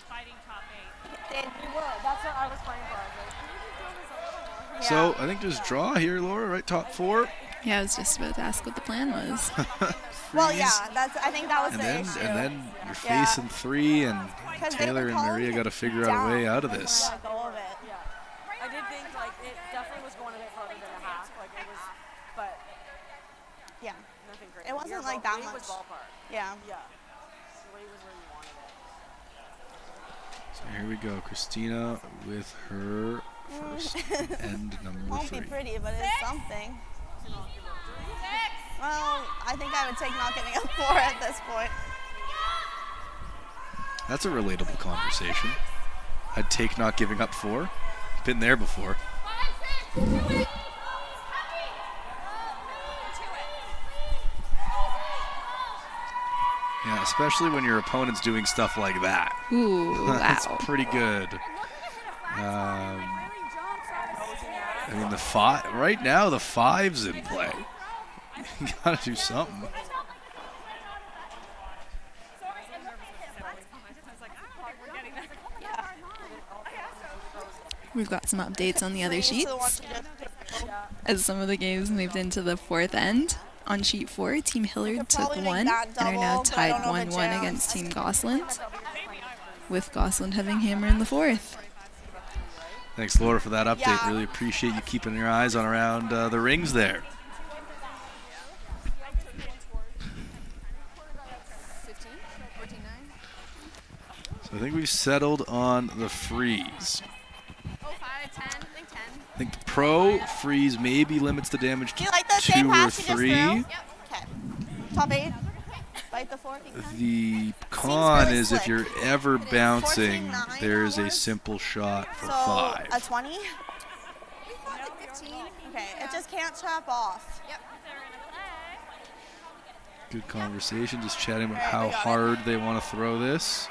fighting top 8. We were. That's what I was playing for. I was like, can we keep doing this a little more? Yeah. So I think there's draw here, Laura, right? Top 4. Yeah, I was just about to ask what the plan was. Well, yeah, I think that was And the then, issue. and then you're facing 3, and 'Cause they Taylor were and Maria calling got to it figure out a way down. out of this. Let go of it. Yeah. I did think like it definitely was going a bit further than a half. Like it was, but Yeah. nothing great. It wasn't Your like ball- that weight was much. ballpark. Yeah. Yeah. The weight was where you wanted it. So here we go. Christina with her first end number Won't 3. be pretty, but it's something. Well, I think I would take not giving up 4 at this point. That's a relatable conversation. I'd take not giving up 4. Been there before. Yeah, especially when your opponent's doing stuff like that. Ooh, That's wow. pretty good. I mean, right now the 5's in play. You gotta do something. We've got some updates on the other sheets. As some of the games moved into the 4th end. On sheet 4, Team Hillard took probably make 1 that and are now double, but I tied don't know if it 1-1 jams. against Team Gosland, with Gosland having hammer in the 4th. Thanks, Laura, for that update. Yeah. Really appreciate you keeping your eyes on around the rings there. 15, 14, 9. So I think we've settled on the freeze. Oh, 5, 10. I think 10. I think the pro freeze maybe limits the damage Do to you like the 2 same or pass you just 3. threw? Okay. Top 8. Bite the 4. The con really is if slick. you're ever bouncing, 14-9 there is a almost. simple shot for So 5. a 20. We thought like 15. Okay, it just can't chop off. Yep. Good conversation, just chatting about Alright, how we got it. hard they want to throw this.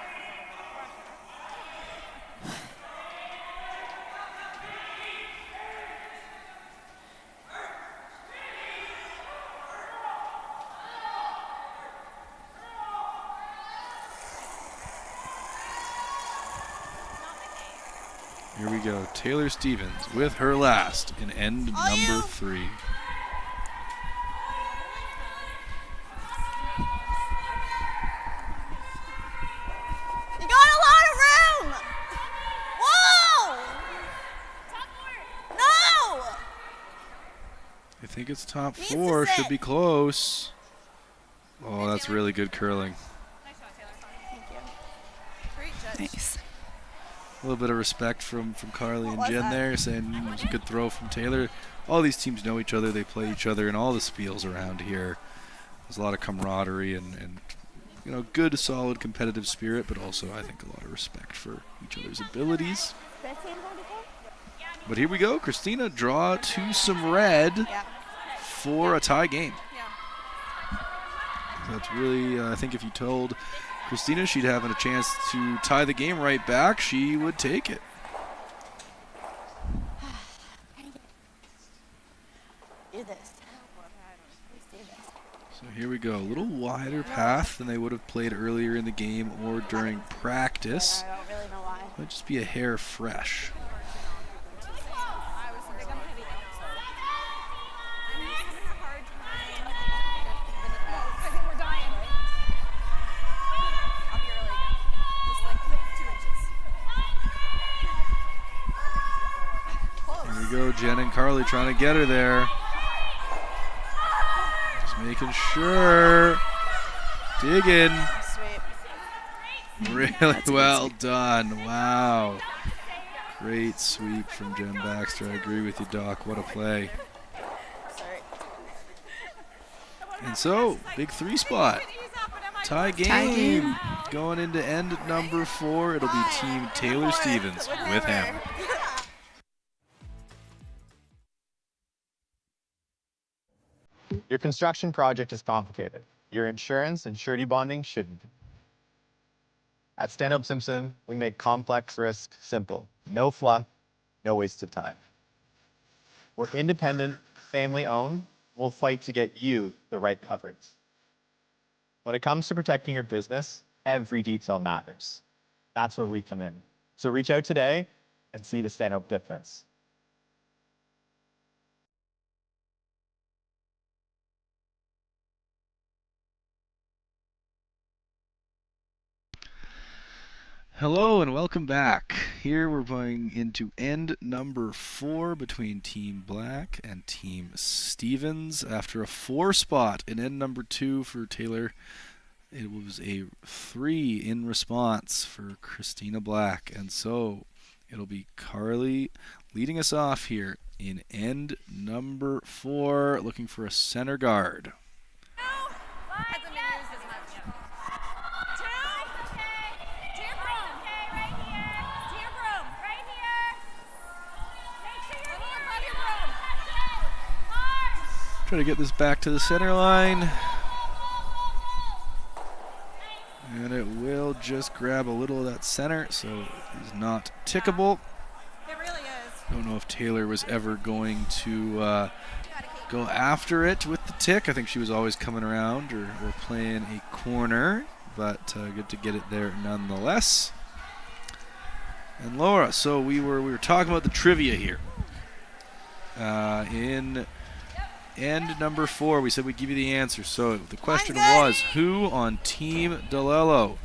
Here we go. Taylour Stevens with her last in end number 3. You got a lot of room! Whoa! No! I think it's top Needs to 4. Should sit. be close. Oh, that's really good curling. Thank you. Great judge. Nice. A little bit of respect from Carly and was Jen that? there, saying it was a good throw from Taylour. All these teams know each other. They play each other in all the spiels around here. There's a lot of camaraderie and good, solid, competitive spirit, but also I think a lot of respect for each other's abilities. 15, 44? But here we go. Christina draw to some red Yeah. for a tie game. Yeah. That's really, I think if you told Christina she'd have a chance to tie the game right back, she would take it. Do this. Let's do this. So here we go. A little wider path than they would have played earlier in the game or during practice. I don't really know why. Might just be a hair fresh. I was a big heavy. I'm just having a hard time. I think we're dying. I'll be early again. Just like 2 inches. Close. Here we go. Jen and Carly trying to get her there. Just making sure. Digging. Sweet. Really well done. Wow. Great sweep from Jen Baxter. I agree with you, Doc. What a play. Sorry. And so, big 3 spot. Tie game. Tie game. Going into end number 4. It'll be Team Taylour Stevens with hammer. Your construction project is complicated. Your insurance and surety bonding shouldn't. At Stanhope Simpson, we make complex risk simple. No fluff, no waste of time. We're independent, family owned. We'll fight to get you the right coverage. When it comes to protecting your business, every detail matters. That's where we come in. So reach out today and see the standout difference. Hello and welcome back. Here we're going into end number 4 between Team Black and Team Stevens. After a 4 spot in end number 2 for Taylour, it was a 3 in response for Christina Black. And so it'll be Carly leading us off here in end number 4, looking for a center guard. Try to get this back to the center line. And it will just grab a little of that center, so it's not tickable. It really is. Don't know if Taylour was ever going to go after it with the tick. I think she was always coming around or playing a corner, but good to get it there nonetheless. And Laura, so we were talking about the trivia here. In end number 4, we said we'd give you the answer. So the question was, who on Team DeLello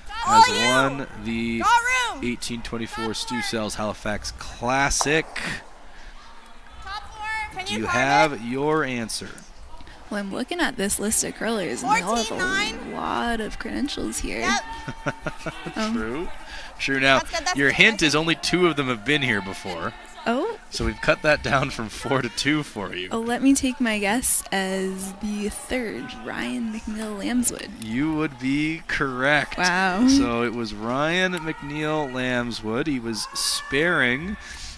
has won the 1824 Stu Sells Halifax Classic? Do you have your answer? Well, I'm looking at this list of curlers, and they all have a lot of credentials here. True. Now, your hint is only 2 of them have been here before. Oh. So we've cut that down from 4 to 2 for you. Oh, let me take my guess as the 3rd, Ryan McNeil Lambswood. You would be correct. Wow. So it was Ryan McNeil Lambswood. He was sparing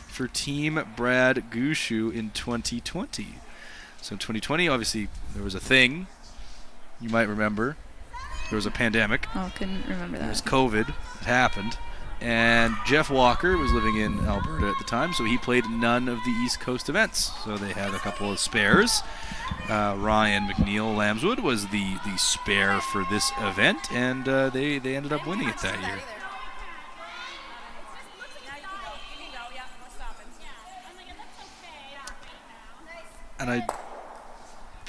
for Team Brad Gushu in 2020. So in 2020, obviously, there was a thing. You might remember. There was a pandemic. Oh, couldn't remember that. There was COVID. It happened. And Jeff Walker was living in Alberta at the time, so he played none of the East Coast events. So they had a couple of spares. Ryan McNeil Lambswood was the spare for this event, and they ended up winning it that year. And I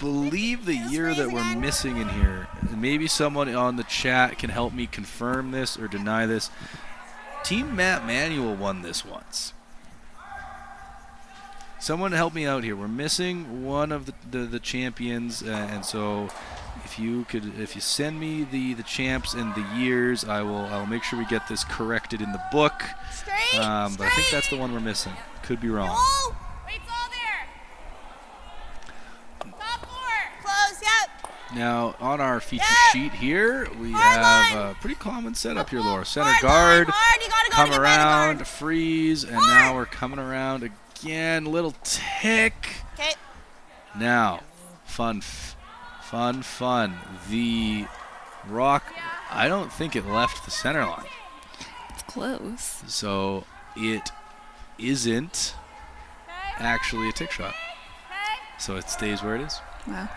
believe the year that we're missing in here, maybe someone on the chat can help me confirm this or deny this. Team Matt Manuel won this once. Someone help me out here. We're missing one of the champions, and so if you send me the champs and the years, I'll make sure we get this corrected in the book. But I think that's the one we're missing. Could be wrong. Now, on our feature sheet here, we have a pretty common setup here, Laura. Center guard, come around, freeze, and now we're coming around again. Little tick. Okay. Now, fun. The rock, I don't think it left the center line. It's close. So it isn't actually a tick shot. So it stays where it is. Wow.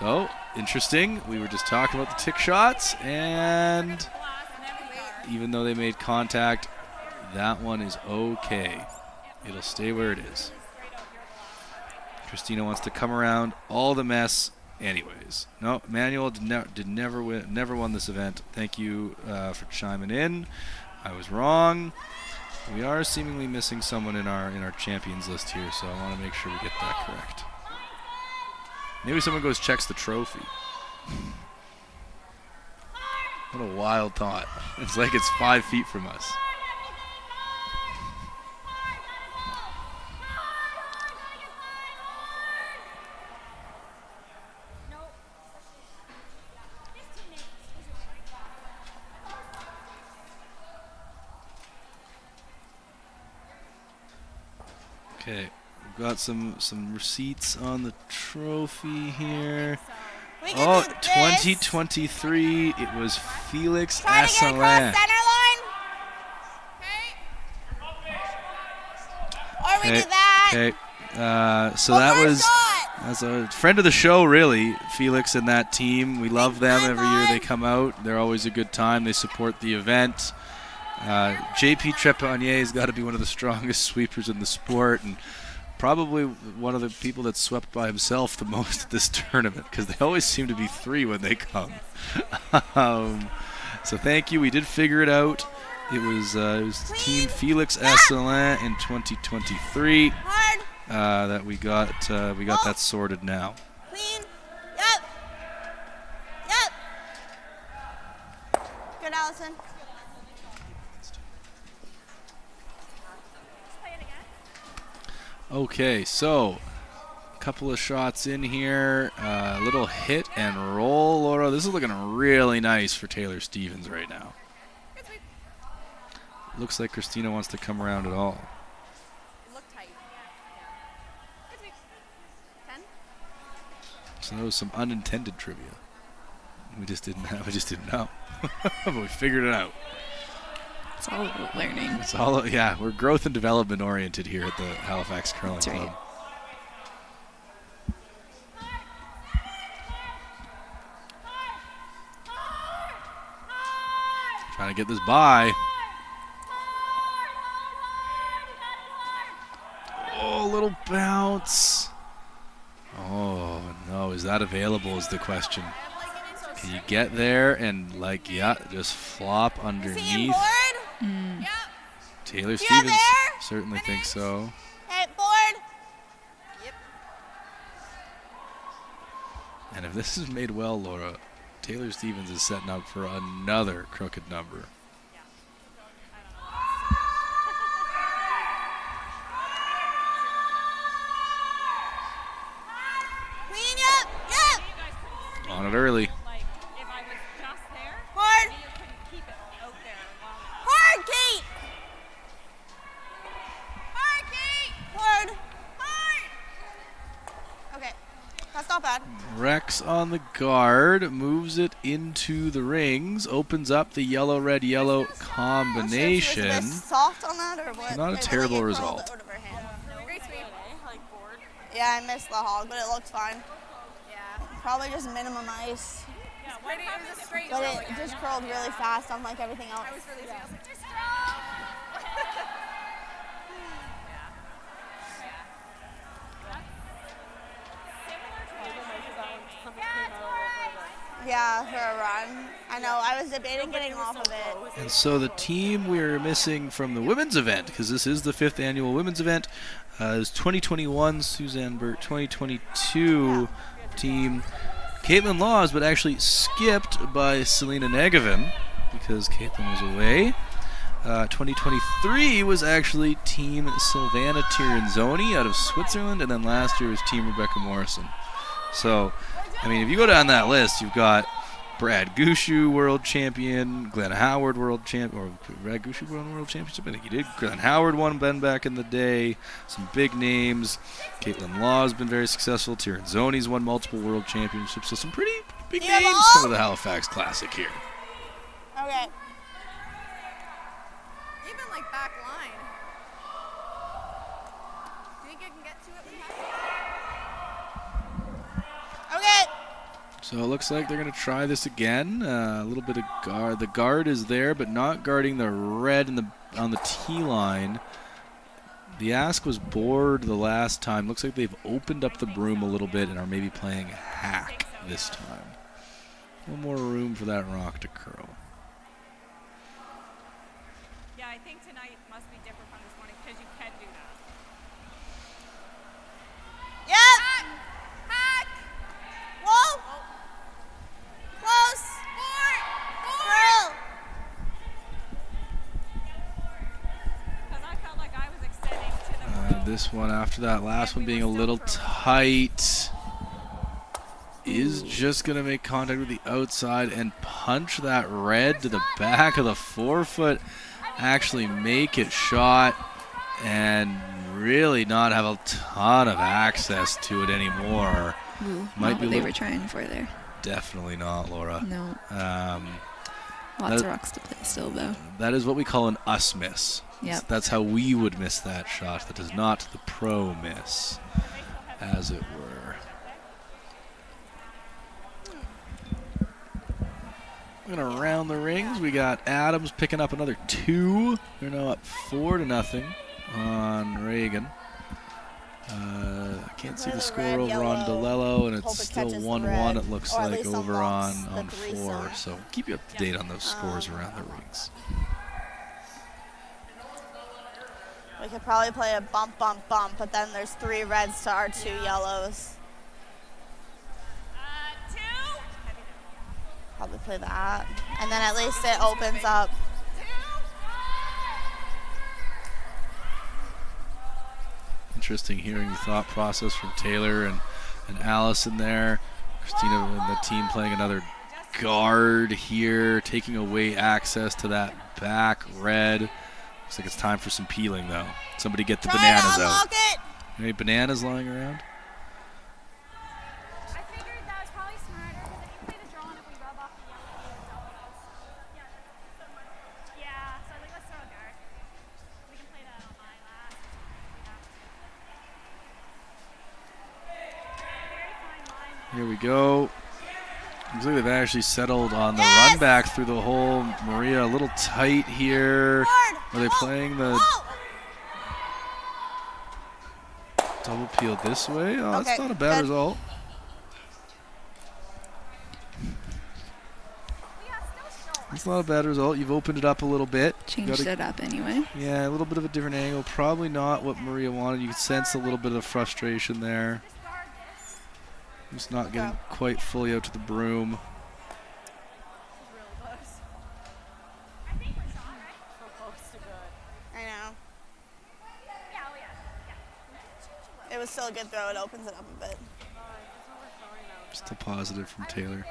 So, interesting. We were just talking about the tick shots, and even though they made contact, that one is okay. It'll stay where it is. Christina wants to come around all the mess anyways. No, Manuel never won this event. Thank you for chiming in. I was wrong. We are seemingly missing someone in our champions list here, so I want to make sure we get that correct. Maybe someone goes checks the trophy. What a wild thought. It's like it's 5 feet from us. Okay. Got some receipts on the trophy here. Oh, 2023. It was Felix Asselin. Or we do that. Okay. So that was as a friend of the show, really, Felix and that team. We love them every year they come out. They're always a good time. They support the event. JP Trepanier has got to be one of the strongest sweepers in the sport, and probably one of the people that's swept by himself the most at this tournament, because they always seem to be 3 when they come. So thank you. We did figure it out. It was Team Felix Esselin in 2023 that we got that sorted now. Clean. Yep. Yep. Good, Allison. Okay, so a couple of shots in here. A little hit and roll, Laura. This is looking really nice for Taylour Stevens right now. Looks like Christina wants to come around at all. Look tight. Good sweep. 10. So that was some unintended trivia. We just didn't know. But we figured it out. It's all about learning. It's all, yeah, we're growth and development oriented here at the Halifax Curling Club. Right. Trying to get this by. Oh, little bounce. Oh, no. Is that available is the question. Can you get there and, like, yeah, just flop underneath? Mm. Yep. Taylour Yeah, Stevens there. certainly thinks so. Hey, board. Yep. And if this is made well, Laura, Taylour Stevens is setting up for another crooked number. Clean. Yep. Yep. On it early. Like, if I was just there, Hard. you couldn't keep it out there long enough. Hard, Kate. Hard, Kate. Hard. Hard. Okay. That's not bad. Rex on the guard, moves it into the rings, opens up the yellow-red-yellow Was combination. it soft on that or what? Not a Or did it terrible get curled result. out of her hand? Great sweep. Like board. Yeah, I missed the hog, but it looked fine. Yeah. Probably just minimum ice. Yeah, what happened? It was a straight But roll it again. just curled really fast unlike everything else. I was really I was like, just throw. Yeah, for a run. I know, I was debating getting off of it. And so the team we're missing from the women's event, because this is the 5th annual women's event, is 2021 Suzanne Burt, 2022 team Caitlin Laws, but actually skipped by Selena Negevin because Caitlin was away. 2023 was actually Team Silvana Tirinzoni out of Switzerland, and then last year was Team Rebecca Morrison. So, I mean, if you go down that list, you've got Brad Gushu, world champion, Glenn Howard, world champ, or Brad Gushu won world championship. I think he did. Glenn Howard won Ben back in the day. Some big names. Caitlin Law has been very successful. Tirinzoni's won multiple world championships. So some pretty big Yeah, names ball. come to the Halifax Classic here. Okay. Even like back line. Do you think you can get to it when you have to? Okay. So it looks like they're going to try this again. A little bit of guard. The guard is there, but not guarding the red on the tee line. The ask was board the last time. Looks like they've opened up the broom a little bit and are maybe playing hack this time. A little more room for that rock to curl. Yeah, I think tonight must be different from this morning because you can do that. Yep. Hack. Whoa. Close. Girl. Because I felt like I was extending to the This one after that last one being a little tight is just going to make contact with the outside and punch that red to the back of the forefoot. Actually make it shot and really not have a ton of access to it anymore. Ooh, Might not be what they a were trying for there. Definitely not, Laura. No. That- Lots of rocks to play still, though. That is what we call an us miss. Yep. That's how we would miss that shot. That is not the pro miss, as it were. And around the rings, we got Adams picking up another 2. They're now up 4-0 on Reagan. I can't see the score over on DeLello, and it's still 1-1, it looks like, over on 4. So keep you up to date on those scores around the rings. We could probably play a bump, bump, bump, but then there's 3 reds to our 2 yellows. Probably play that. And then at least it opens up. Interesting hearing the thought process from Taylour and Allison there. Christina and the team playing another guard here, taking away access to that back red. Looks like it's time for some peeling, though. Somebody get the bananas out. Any bananas lying around? Here we go. Looks like they've actually settled on the run back through the hole. Maria a little tight here. Are they playing the double peel this way? Oh, that's not a bad result. It's not a bad result. You've opened it up a little bit. Changed it up anyway. Yeah, a little bit of a different angle. Probably not what Maria wanted. You could sense a little bit of frustration there. Just not getting quite fully out to the broom. I know. It was still a good throw. It opens it up a bit. Just a positive from Taylour.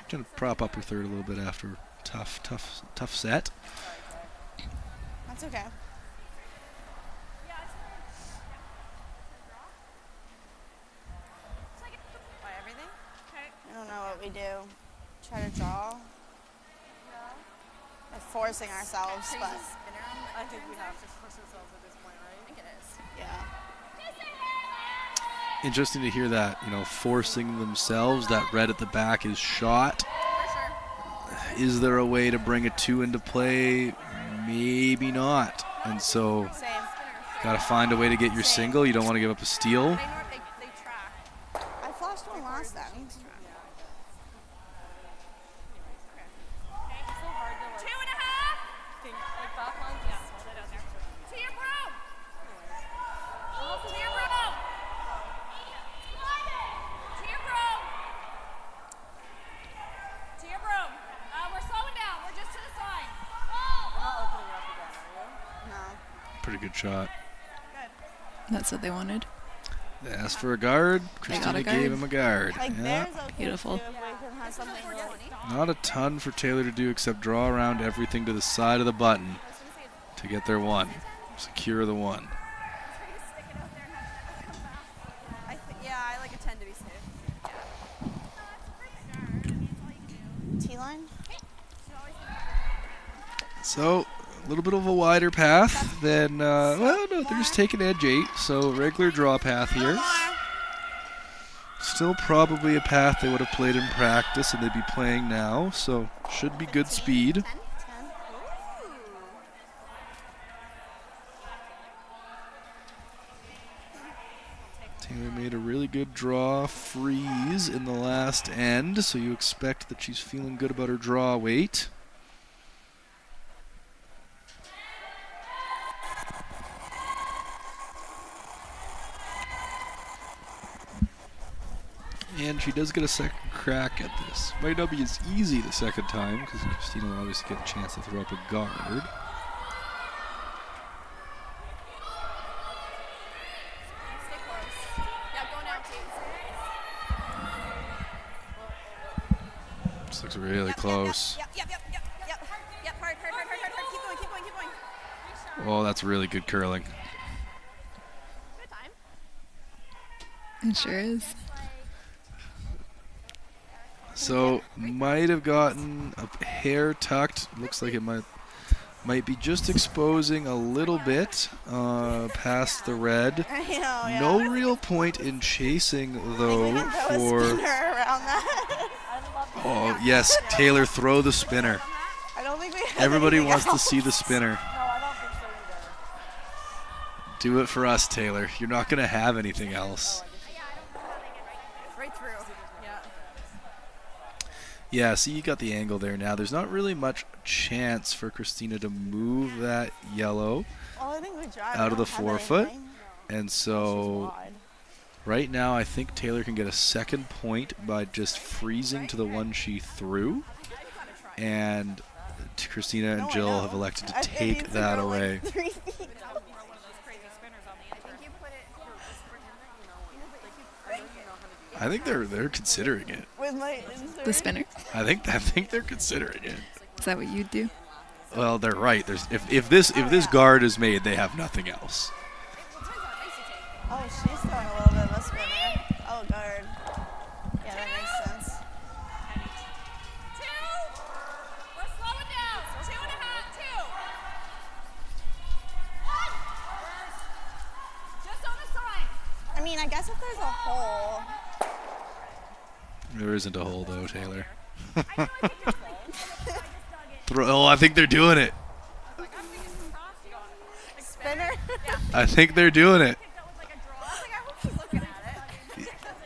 Trying to prop up her third a little bit after a tough set. That's okay. I don't know what we do. Try to draw. We're forcing ourselves, but I think we have to force ourselves at this point, right? I think it is. Yeah. Interesting to hear that, forcing themselves. That red at the back is shot. Is there a way to bring a 2 into play? Maybe not. And so, got to find a way to get your single. You don't want to give up a steal. I flashed one last time. Pretty good shot. That's what they wanted. They asked for a guard. Christina gave him a guard. Yeah. Beautiful. Not a ton for Taylour to do except draw around everything to the side of the button to get their 1. Secure the 1. Yeah, I like a 10 to be safe. T-line? So, a little bit of a wider path than, well, no, they're just taking edge 8, so regular draw path here. Still probably a path they would have played in practice and they'd be playing now, so should be good speed. Taylour made a really good draw freeze in the last end, so you expect that she's feeling good about her draw weight. And she does get a second crack at this. Might not be as easy the second time, because Christina will obviously get a chance to throw up a guard. This looks really close. Yep. Hard. Keep going. Oh, that's really good curling. Good time. It sure is. So might have gotten a hair tucked. Looks like it might be just exposing a little bit past the red. No real point in chasing though for Oh, yes, Taylour, throw the spinner. I don't think we have Everybody anything wants to else. see the spinner. No, I don't think so either. Do it for us, Taylour. You're not going to have anything else. Right through. Yeah. Yeah, see, you got the angle there now. There's not really much chance for Christina to move that yellow Well, I think we tried. out of the We don't have 4-foot. anything. And She's so wide. right now I think Taylour can get a second point by just freezing to the one she threw. And Christina and No, I Jill know. have elected to It take needs to that go, like, away. 3 feet. I think they're considering it. With my The spinner. I think they're considering it. Is that what you'd do? Well, they're right. There's if this guard is made, they have nothing else. Oh, she's throwing a little bit of a spinner. Oh, guard. Yeah, that makes sense. 2. We're slowing down. 2.5. 2. Just on the side. I mean, I guess if there's a hole. There isn't a hole though, Taylour. Oh, I think they're doing it. Spinner? I think they're doing it.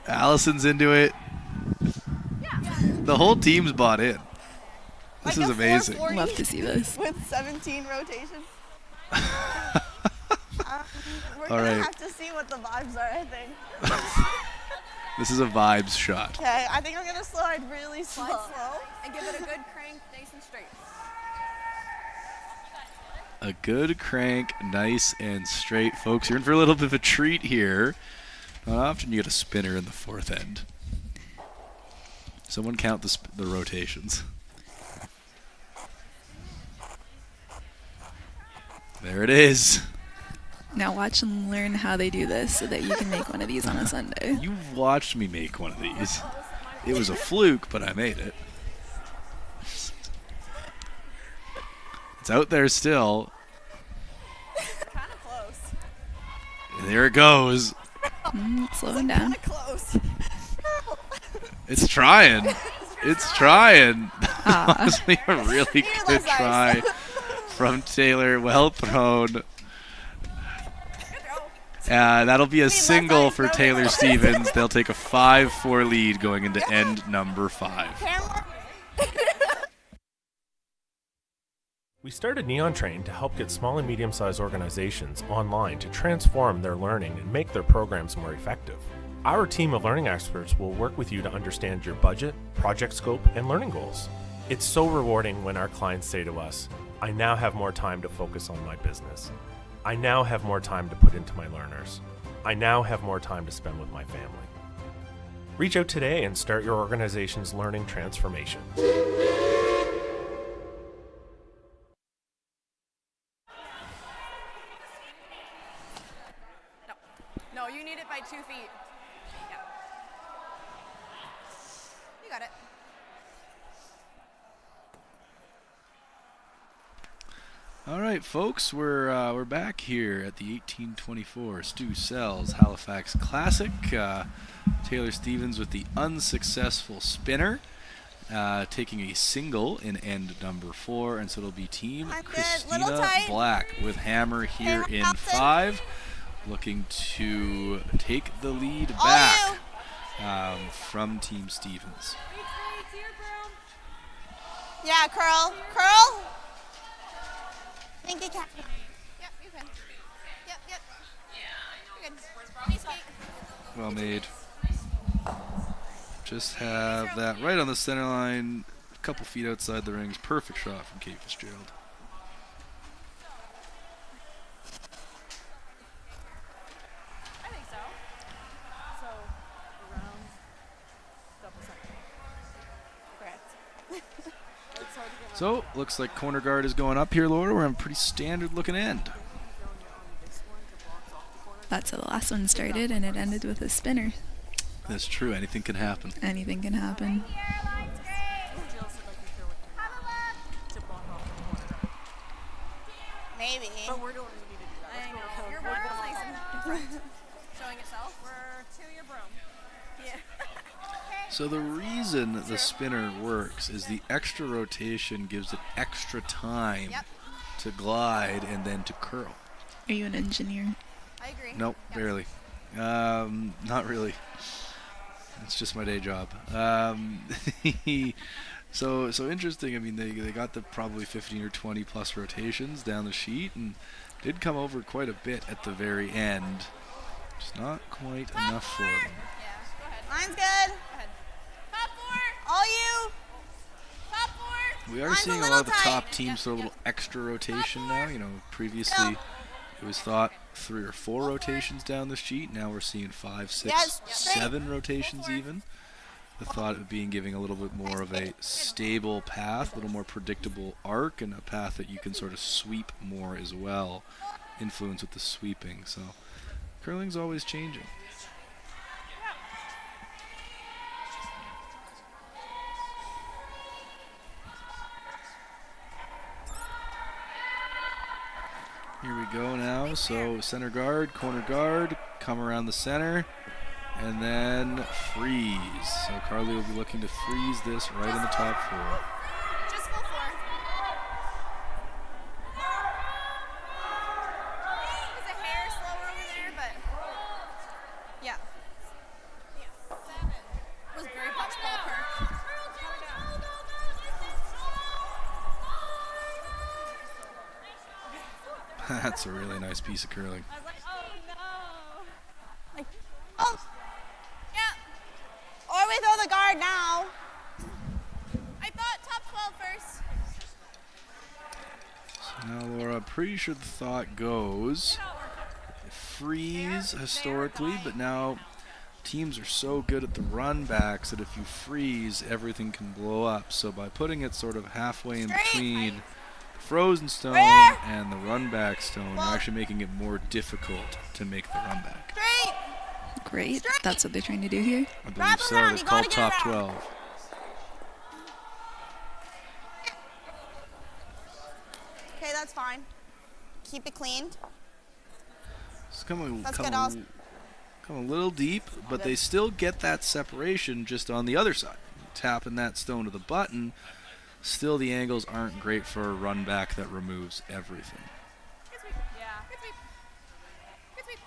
Allison's into it. The whole team's bought in. This Like is a amazing. 440 Love to see this. With 17 rotations. We're All gonna right. have to see what the vibes are, I think. This is a vibes shot. Okay, I think I'm gonna slide really slow. And give it a good crank, nice and straight. A good crank, nice and straight. Folks, you're in for a little bit of a treat here. Not often you get a spinner in the fourth end. Someone count the rotations. There it is. Now watch and learn how they do this so that you can make one of these on a Sunday. You watched me make one of these. It was a fluke, but I made it. It's out there still. Kind of close. And there it goes. It's slowing down. Close. It's trying. It's trying. Ah. Honestly, a really good try from Taylour. Well thrown. That'll be a single for Taylour Stevens. They'll take a 5-4 lead going into end number 5. We started Neon Train to help get small and medium-sized organizations online to transform their learning and make their programs more effective. Our team of learning experts will work with you to understand your budget, project scope, and learning goals. It's so rewarding when our clients say to us, "I now have more time to focus on my business. I now have more time to put into my learners. I now have more time to spend with my family." Reach out today and start your organization's learning transformation. No, you need it by 2 feet. Yeah. You got it. All right, folks, we're back here at the 1824 Stu Sells Halifax Classic. Taylour Stevens with the unsuccessful spinner, taking a single in end number 4, and so it'll be Team Christina Black with hammer here in 5, looking to take the lead back from Team Stevens. Yeah, curl. Curl. Thank you, Captain. Yep, you can. Yep. You're good. Nice kick. Well made. Just have that right on the center line, a couple feet outside the rings. Perfect shot from Kate Fitzgerald. I think so. So, around double second. Correct. So, looks like corner guard is going up here, Laura. We're on a pretty standard looking end. That's how the last one started, and it ended with a spinner. That's true. Anything can happen. Anything can happen. Maybe. But we're doing what we need to do that. I know. Your broom is nice and showing itself. We're to your broom. Yeah. So the reason that the spinner works is the extra rotation gives it extra time to glide and then to curl. Are you an engineer? I agree. Nope, barely. Not really. It's just my day job. So interesting. I mean, they got the probably 15 or 20 plus rotations down the sheet and did come over quite a bit at the very end. Just not quite enough for them. Line's good. Top 4. All you. Top 4. We are Line's seeing a lot of the top teams throw a little extra rotation now. You know, previously it was thought 3 or 4 rotations down the sheet. Now we're seeing 5, 6, 7 rotations even. The thought of being giving a little bit more of a stable path, a little more predictable arc, and a path that you can sort of sweep more as well. Influence with the sweeping. So curling's always changing. Here we go now. So center guard, corner guard, come around the center, and then freeze. So Carly will be looking to freeze this right in the top 4. Just full 4. It's a hair slower over there, but yeah. It was very much ballpark. That's a really nice piece of curling. I was like, oh no. Yeah. Or we throw the guard now. I thought top 12 first. So now, Laura, I'm pretty sure the thought goes freeze historically, but now teams are so good at the run backs that if you freeze, everything can blow up. So by putting it sort of halfway in between frozen stone and the run back stone, you're actually making it more difficult to make the run back. Great. That's what they're trying to do here. I believe so. It's called top 12. Okay, that's fine. Keep it cleaned. It's come That's good, a little deep, but they still get that separation just on the other side. Tapping that stone to the button. Still, the angles aren't great for a run back that removes everything. Yeah. Good sweep. Good sweep.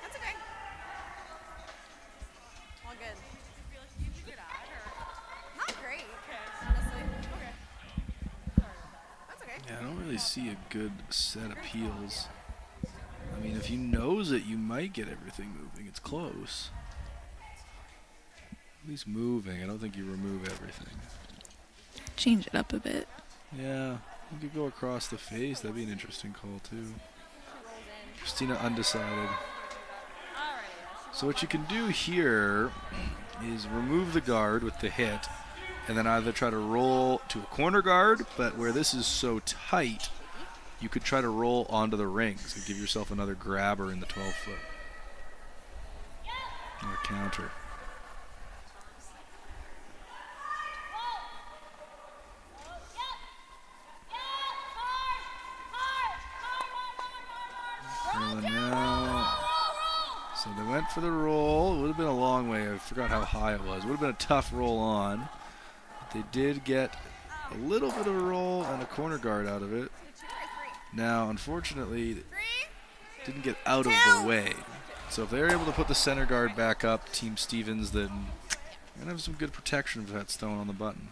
That's okay. All good. Not great, honestly. Okay. That's okay. Yeah, I don't really see a good set of peels. I mean, if you nose it, you might get everything moving. It's close. At least moving. I don't think you remove everything. Change it up a bit. Yeah, you could go across the face. That'd be an interesting call, too. Christina undecided. So what you can do here is remove the guard with the hit, and then either try to roll to a corner guard, but where this is so tight, you could try to roll onto the rings and give yourself another grabber in the 12-foot. Or a counter. So they went for the roll. It would have been a long way. I forgot how high it was. It would have been a tough roll on. But they did get a little bit of a roll and a corner guard out of it. Now, unfortunately, didn't get out of the way. So if they're able to put the center guard back up, Team Stevens, then they're going to have some good protection of that stone on the button.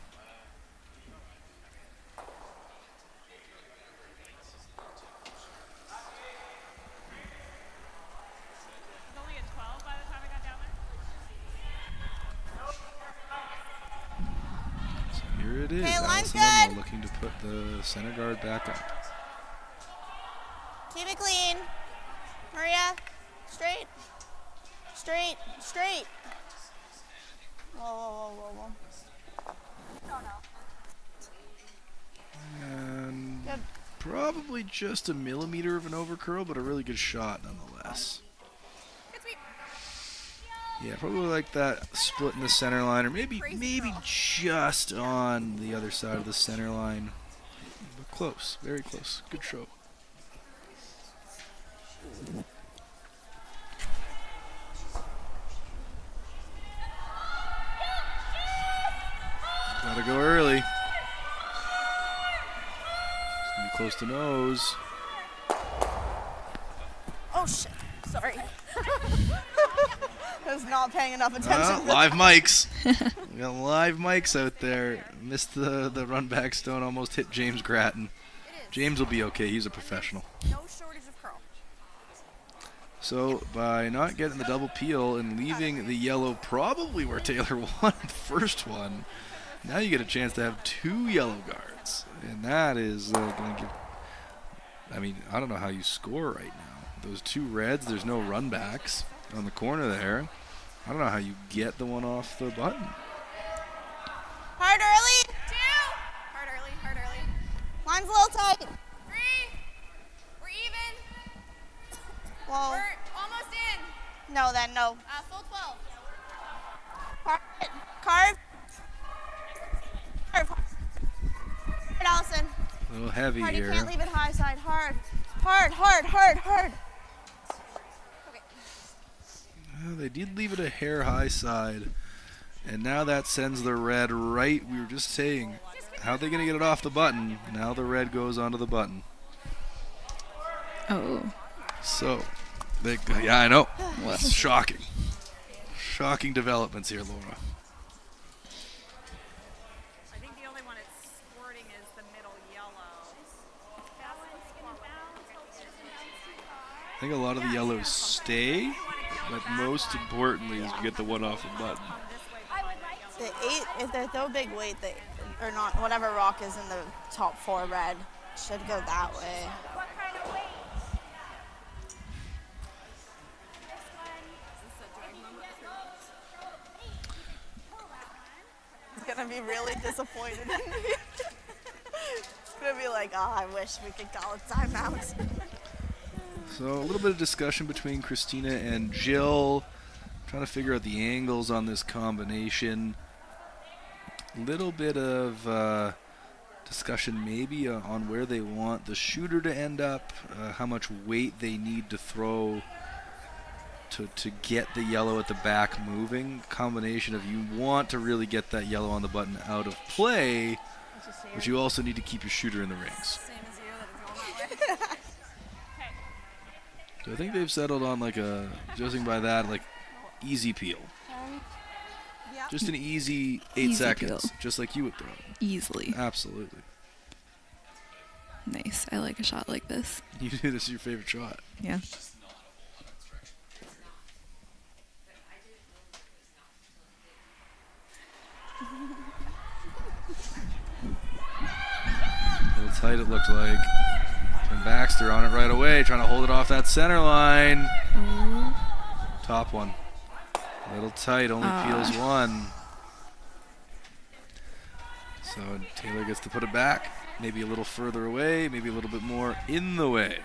Here it is. Allison Elmo looking to put the center guard back up. Keep it clean. Maria, straight. Straight. Straight. Whoa, whoa, whoa, whoa, whoa. And probably just a millimeter of an overcurl, but a really good shot nonetheless. Yeah, probably like that split in the center line, or maybe just on the other side of the center line. But close, very close. Good show. Gotta go early. It's gonna be close to nose. Oh shit! Sorry. I was not paying enough attention. Live mics. We got live mics out there. Missed the run back stone. Almost hit James Grattan. James will be okay. He's a professional. No shortage of curl. So by not getting the double peel and leaving the yellow probably where Taylour won the first one, now you get a chance to have 2 yellow guards. And that is going to give... I mean, I don't know how you score right now. Those 2 reds, there's no run backs on the corner there. I don't know how you get the one off the button. Hard early. 2. Hard early, hard early. Line's a little tight. 3. We're even. Whoa. We're almost in. No, then no. Full 12. Carve. Carve. Carve. Hard, Allison. A little heavy Hard, here. you can't leave it high side. Hard. Hard, hard, hard, hard. They did leave it a hair high side. And now that sends the red right. We were just saying, how are they going to get it off the button? Now the red goes onto the button. Oh. So, yeah, I know. It's shocking. Shocking developments here, Laura. I think the only one it's squirting is the middle yellow. I think a lot of the yellows stay, but most importantly is you get the one off the button. The 8, if they throw big weight, they, or not, whatever rock is in the top 4 red should go that way. What kind of weight? He's gonna be really disappointed in me. It's gonna be like, oh, I wish we could call a timeout. So a little bit of discussion between Christina and Jill, trying to figure out the angles on this combination. Little bit of discussion maybe on where they want the shooter to end up, how much weight they need to throw to get the yellow at the back moving. Combination of you want to really get that yellow on the button out of play, but you also need to keep your shooter in the rings. Same as you, that it's going that way. So I think they've settled on like a, judging by that, like easy peel. Yeah. Just an easy 8 Easy seconds, peel. just like you would throw it. Easily. Absolutely. Nice. I like a shot like this. You do, this is your favorite shot. Yeah. A little tight it looked like. And Baxter on it right away, trying to hold it off that center line. Top one. A little tight, only peels one. So Taylour gets to put it back. Maybe a little further away, maybe a little bit more in the way.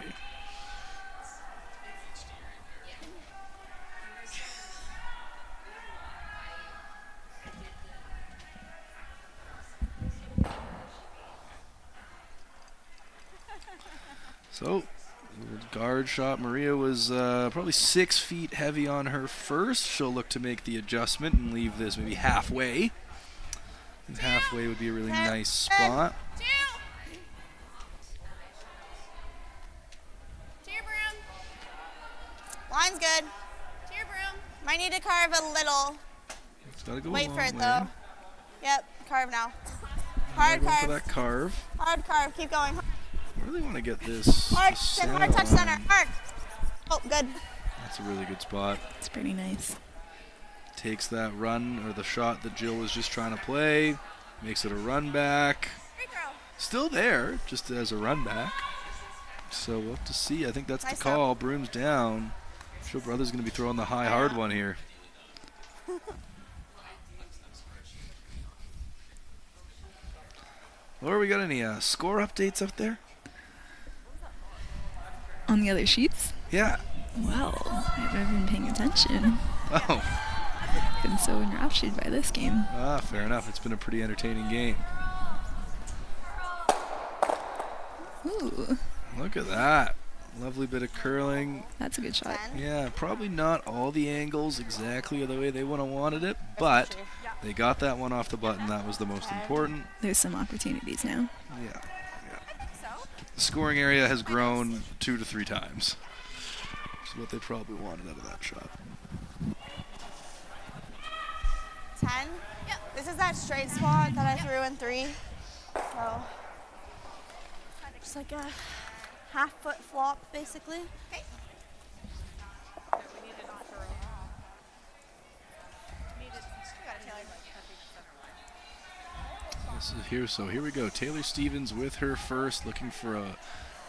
So, guard shot. Maria was probably 6 feet heavy on her first. She'll look to make the adjustment and leave this maybe halfway. And halfway would be a really nice spot. 2. To your broom. Line's good. To your broom. Might need to carve a little. It's gotta go Wait a for long it way. though. Yep, carve now. Hard Going for carve. that carve. Hard carve. Keep going. I really want to get this. Hard, to hard touch center. line. Hard. Oh, good. That's a really good spot. It's pretty nice. Takes that run or the shot that Jill was just trying to play. Makes it a run back. Free throw. Still there, just as a run back. So we'll have to see. I think that's Nice the call. Broom's down. Sure, brother's going to be throwing the high hard one here. Laura, we got any score updates up there? On the other sheets? Yeah. Well, I've never been paying attention. Oh. Been so enraptured by this game. Fair enough. It's been a pretty entertaining game. Ooh, Look at that. Lovely bit of curling. that's a good shot. Yeah, probably not all the angles exactly the way they would have wanted it, but They got that one off the button. That was the most important. There's some opportunities now. Yeah. The scoring area has grown 2 to 3 times. Which is what they probably wanted out of that shot. 10. Yep. This is that straight spot that I threw in 3. So just like a half-foot flop, basically. Okay. This is here, so here we go. Taylour Stevens with her first, looking for a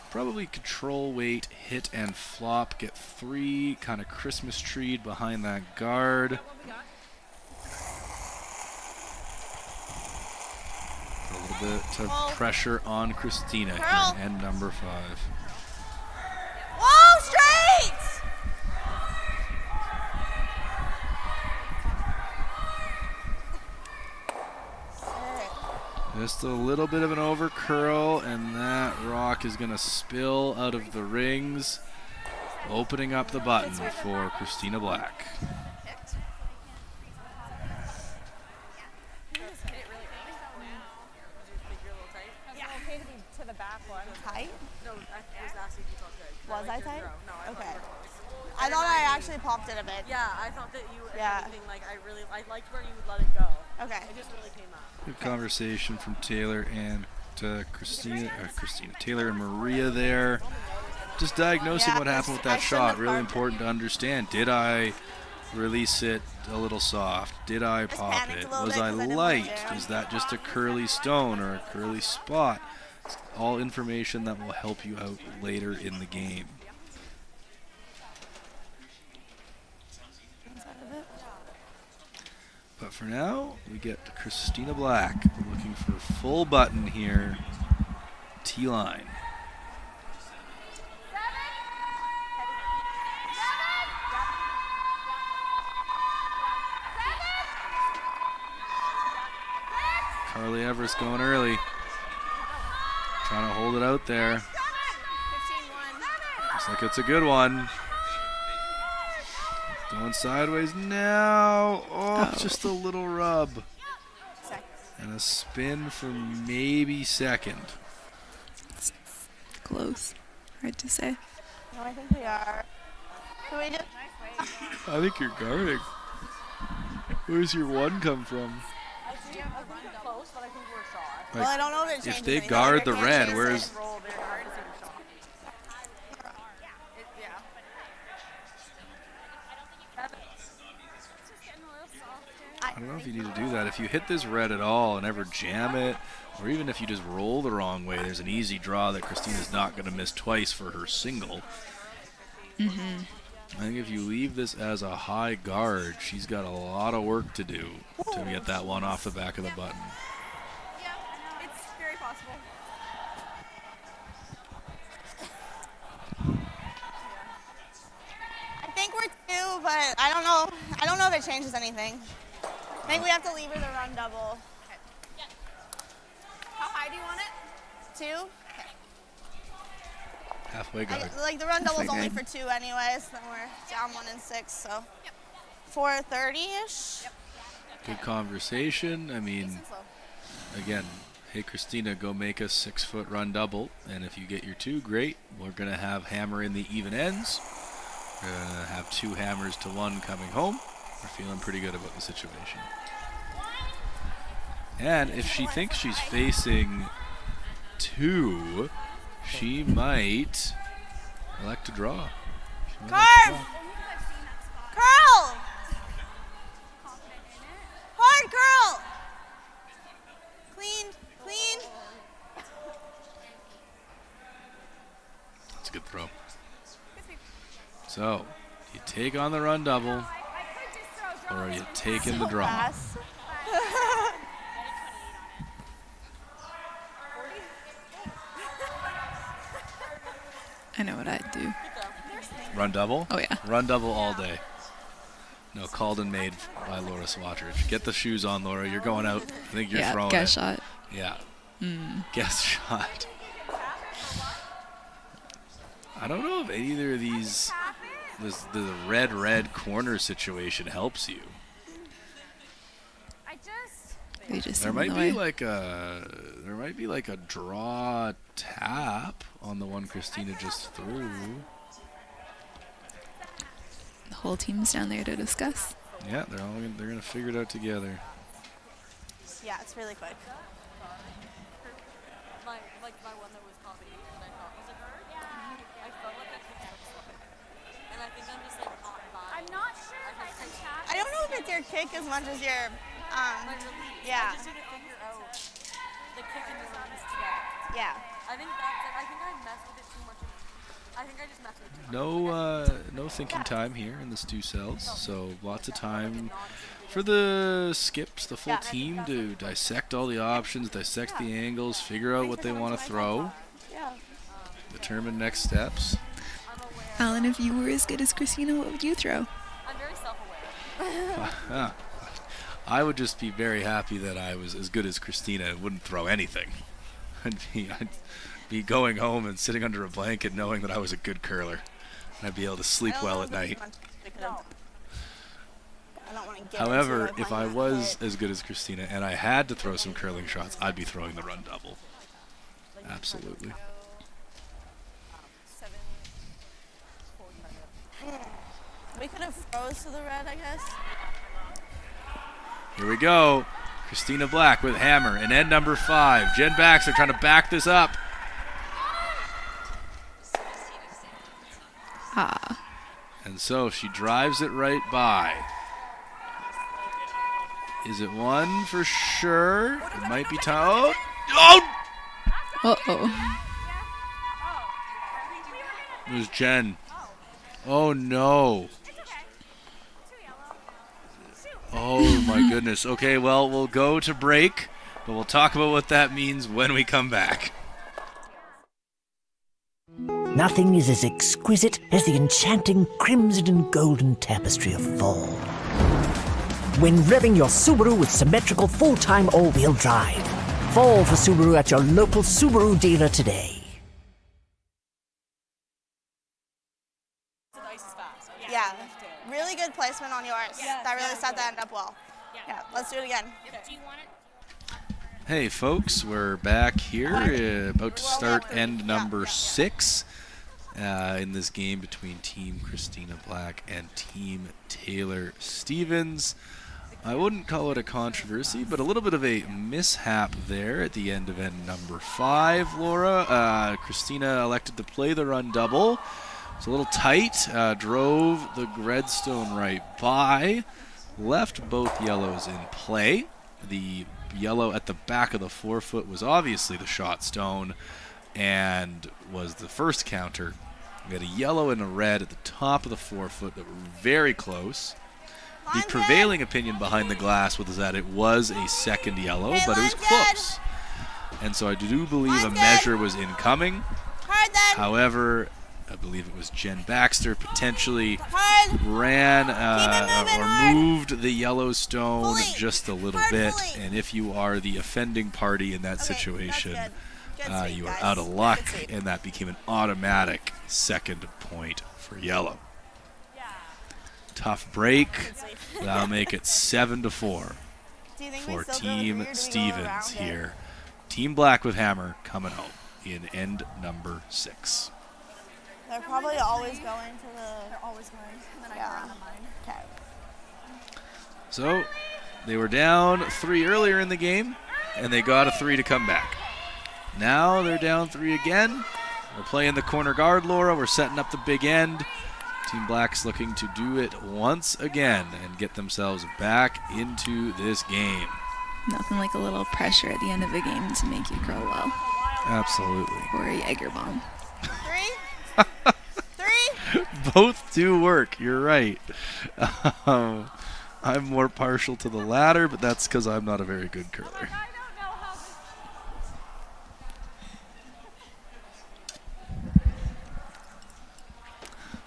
probably control weight hit and flop. Get 3, kind of Christmas treed behind that guard. A little bit of pressure on Christina here, and number 5. Whoa, straight! Just a little bit of an over curl, and that rock is going to spill out of the rings, opening up the button for Christina Black. Tight? No, I was asking if you felt good. Was I tight? No, okay. I thought I actually popped it a bit. Yeah, I thought that you. Yeah. I liked where you would let it go. Okay. It just really came out. Good conversation from Taylour and Christina, Taylour and Maria there. Just diagnosing what happened with that shot. Really important to understand. Did I release it a little soft? Did I pop it? Was I light? Is that just a curly stone or a curly spot? It's all information that will help you out later in the game. But for now, we get Christina Black looking for full button here. T-line. Carly Everest going early. Trying to hold it out there. Looks like it's a good one. Going sideways now. Oh, just a little rub. And a spin for maybe second. It's close. Hard to say. No, I think we are. Can we just... I think you're guarding. Where's your 1 come from? I think we're close, but I think we're shot. Well, I don't know if it changes If they anything. guard the Can't red, chase where's... it. I don't know if you need to do that. If you hit this red at all and ever jam it, or even if you just roll the wrong way, there's an easy draw that Christina's not going to miss twice for her single. Mm-hmm. I think if you leave this as a high guard, she's got a lot of work to do to get that one off the back of the button. Yeah, it's very possible. I think we're 2, but I don't know. I don't know if it changes anything. I think we have to leave her the run double. Okay. How high do you want it? 2? Okay. Halfway guard. Like the run double's only for 2 anyways. Then we're down 1 and 6, so 430-ish. Yep. Good conversation. I mean, again, hey Christina, go make a 6-foot run double, and if you get your 2, great. We're gonna have hammer in the even ends. We're gonna have 2 hammers to 1 coming home. We're feeling pretty good about the situation. And if she thinks she's facing 2, she might elect to draw. Carve! Curl! Hard curl! Clean, clean. That's a good throw. So, you take on the run double, or are you taking the draw? Pass. I know what I'd do. Run double? Oh, yeah. Run double all day. No, called and made by Laura Swatridge. Get the shoes on, Laura. You're going out. I think you're throwing guess it. shot. Yeah. Mm. Guess shot. I don't know if either of these, the red corner situation helps you. They just There seem in might the be way. like a draw tap on the one Christina just threw. The whole team's down there to discuss. Yeah, they're gonna figure it out together. Yeah, it's really quick. My one that was combination that I thought was a card. Yeah. I felt like I picked up something. And I think I'm just like not vibing. I'm not sure if I can tap. I don't know if it's your kick as much as your, My release. yeah. I just didn't figure out the kick and the release together. Yeah. I think that's it. I think I messed with it too much. I think I just messed with it too much. No thinking time here in the stew cells, so lots of time for the skips, the full team to dissect all the options, dissect the angles, figure out what they want to throw, determine next steps. Alan, if you were as good as Christina, what would you throw? I'm very self-aware. I would just be very happy that I was as good as Christina and wouldn't throw anything. I'd be going home and sitting under a blanket knowing that I was a good curler. And I'd be able to sleep well at night. However, if I was as good as Christina and I had to throw some curling shots, I'd be throwing the run double. Absolutely. We could have froze to the red, I guess. Here we go. Christina Black with hammer and end number 5. Jen Baxter trying to back this up. And so she drives it right by. Is it one for sure? It might be time. Oh! Uh-oh. It was Jen. Oh, no. Oh, my goodness. Okay, well, we'll go to break, but we'll talk about what that means when we come back. Nothing is as exquisite as the enchanting crimson and golden tapestry of fall. When revving your Subaru with symmetrical full-time all-wheel drive. Fall for Subaru at your local Subaru dealer today. Yeah. Really good placement on yours. That really set the end up well. Yeah, let's do it again. Do you want it? Hey, folks, we're back here, about to start end number 6 in this game between Team Christina Black and Team Taylour Stevens. I wouldn't call it a controversy, but a little bit of a mishap there at the end of end number 5, Laura. Christina elected to play the run double. It's a little tight, drove the Redstone right by, left both yellows in play. The yellow at the back of the forefoot was obviously the shot stone and was the first counter. We had a yellow and a red at the top of the forefoot that were very close. The prevailing opinion behind the glass was that it was a second yellow, but it was close. And so I do believe a measure was incoming. However, I believe it was Jen Baxter potentially ran or moved the Yellowstone just a little bit. And if you are the offending party in that situation, you are out of luck, and that became an automatic second point for yellow. Tough break. That'll make it 7-4 for Team Stevens here. Team Black with hammer coming home in end number 6. They're probably always going to the... They're always going, and then I go around the mine. Okay. So they were down 3 earlier in the game, and they got a 3 to come back. Now they're down 3 again. We're playing the corner guard, Laura. We're setting up the big end. Team Black's looking to do it once again and get themselves back into this game. Nothing like a little pressure at the end of a game to make you curl well. Absolutely. Or a Jaeger bomb. 3? Both do work. You're right. I'm more partial to the latter, but that's because I'm not a very good curler.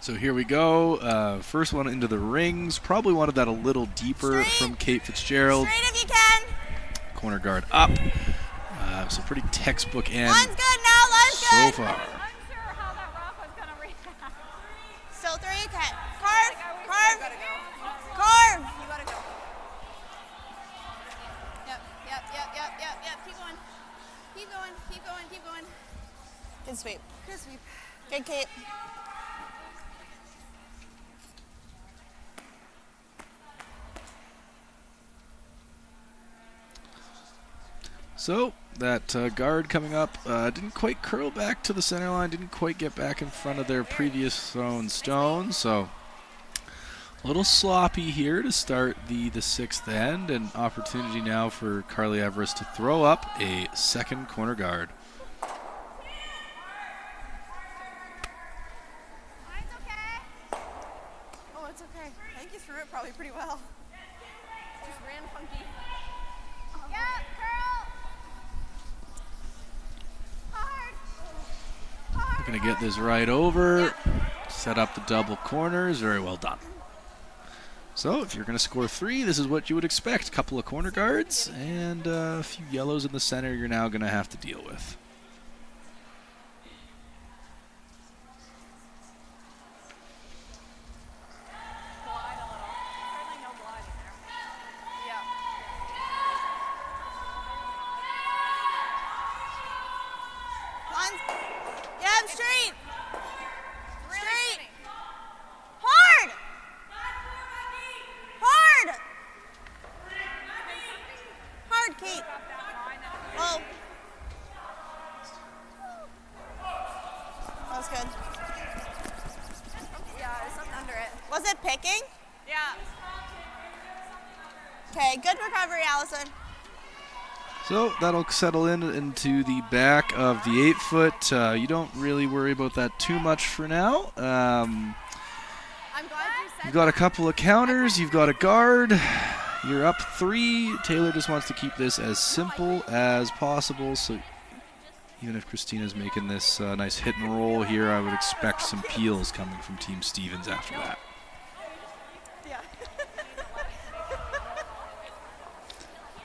So here we go. First one into the rings. Probably wanted that a little deeper from Kate Fitzgerald. Straight if you can. Corner guard up. So pretty textbook end Line's good now. Line's so good. far. Still 3. Okay. Carve. Carve. Carve. You gotta go. Yep, yep. Good sweep. Good sweep. Good, Kate. So that guard coming up didn't quite curl back to the center line, didn't quite get back in front of their previous thrown stone, so a little sloppy here to start the sixth end, and opportunity now for Carly Everest to throw up a second corner guard. Oh, it's okay. I think you threw it probably pretty well. Just ran funky. Yeah, curl. Hard. We're going to get this right over, set up the double corners, very well done. So if you're going to score 3, this is what you would expect. A couple of corner guards and a few yellows in the center you're now going to have to deal with. Yeah, straight. Straight. Hard. Hard. Hard, Kate. Oh. That was good. Yeah, there's something under it. Was it picking? Yeah. Okay, good recovery, Allison. So that'll settle into the back of the 8-foot. You don't really worry about that too much for now. I'm glad you said You've got a couple of counters. You've got a guard. You're up 3. Taylour just wants to keep this as simple as possible. So even if Christina's making this nice hit and roll here, I would expect some peels coming from Team Stevens after that.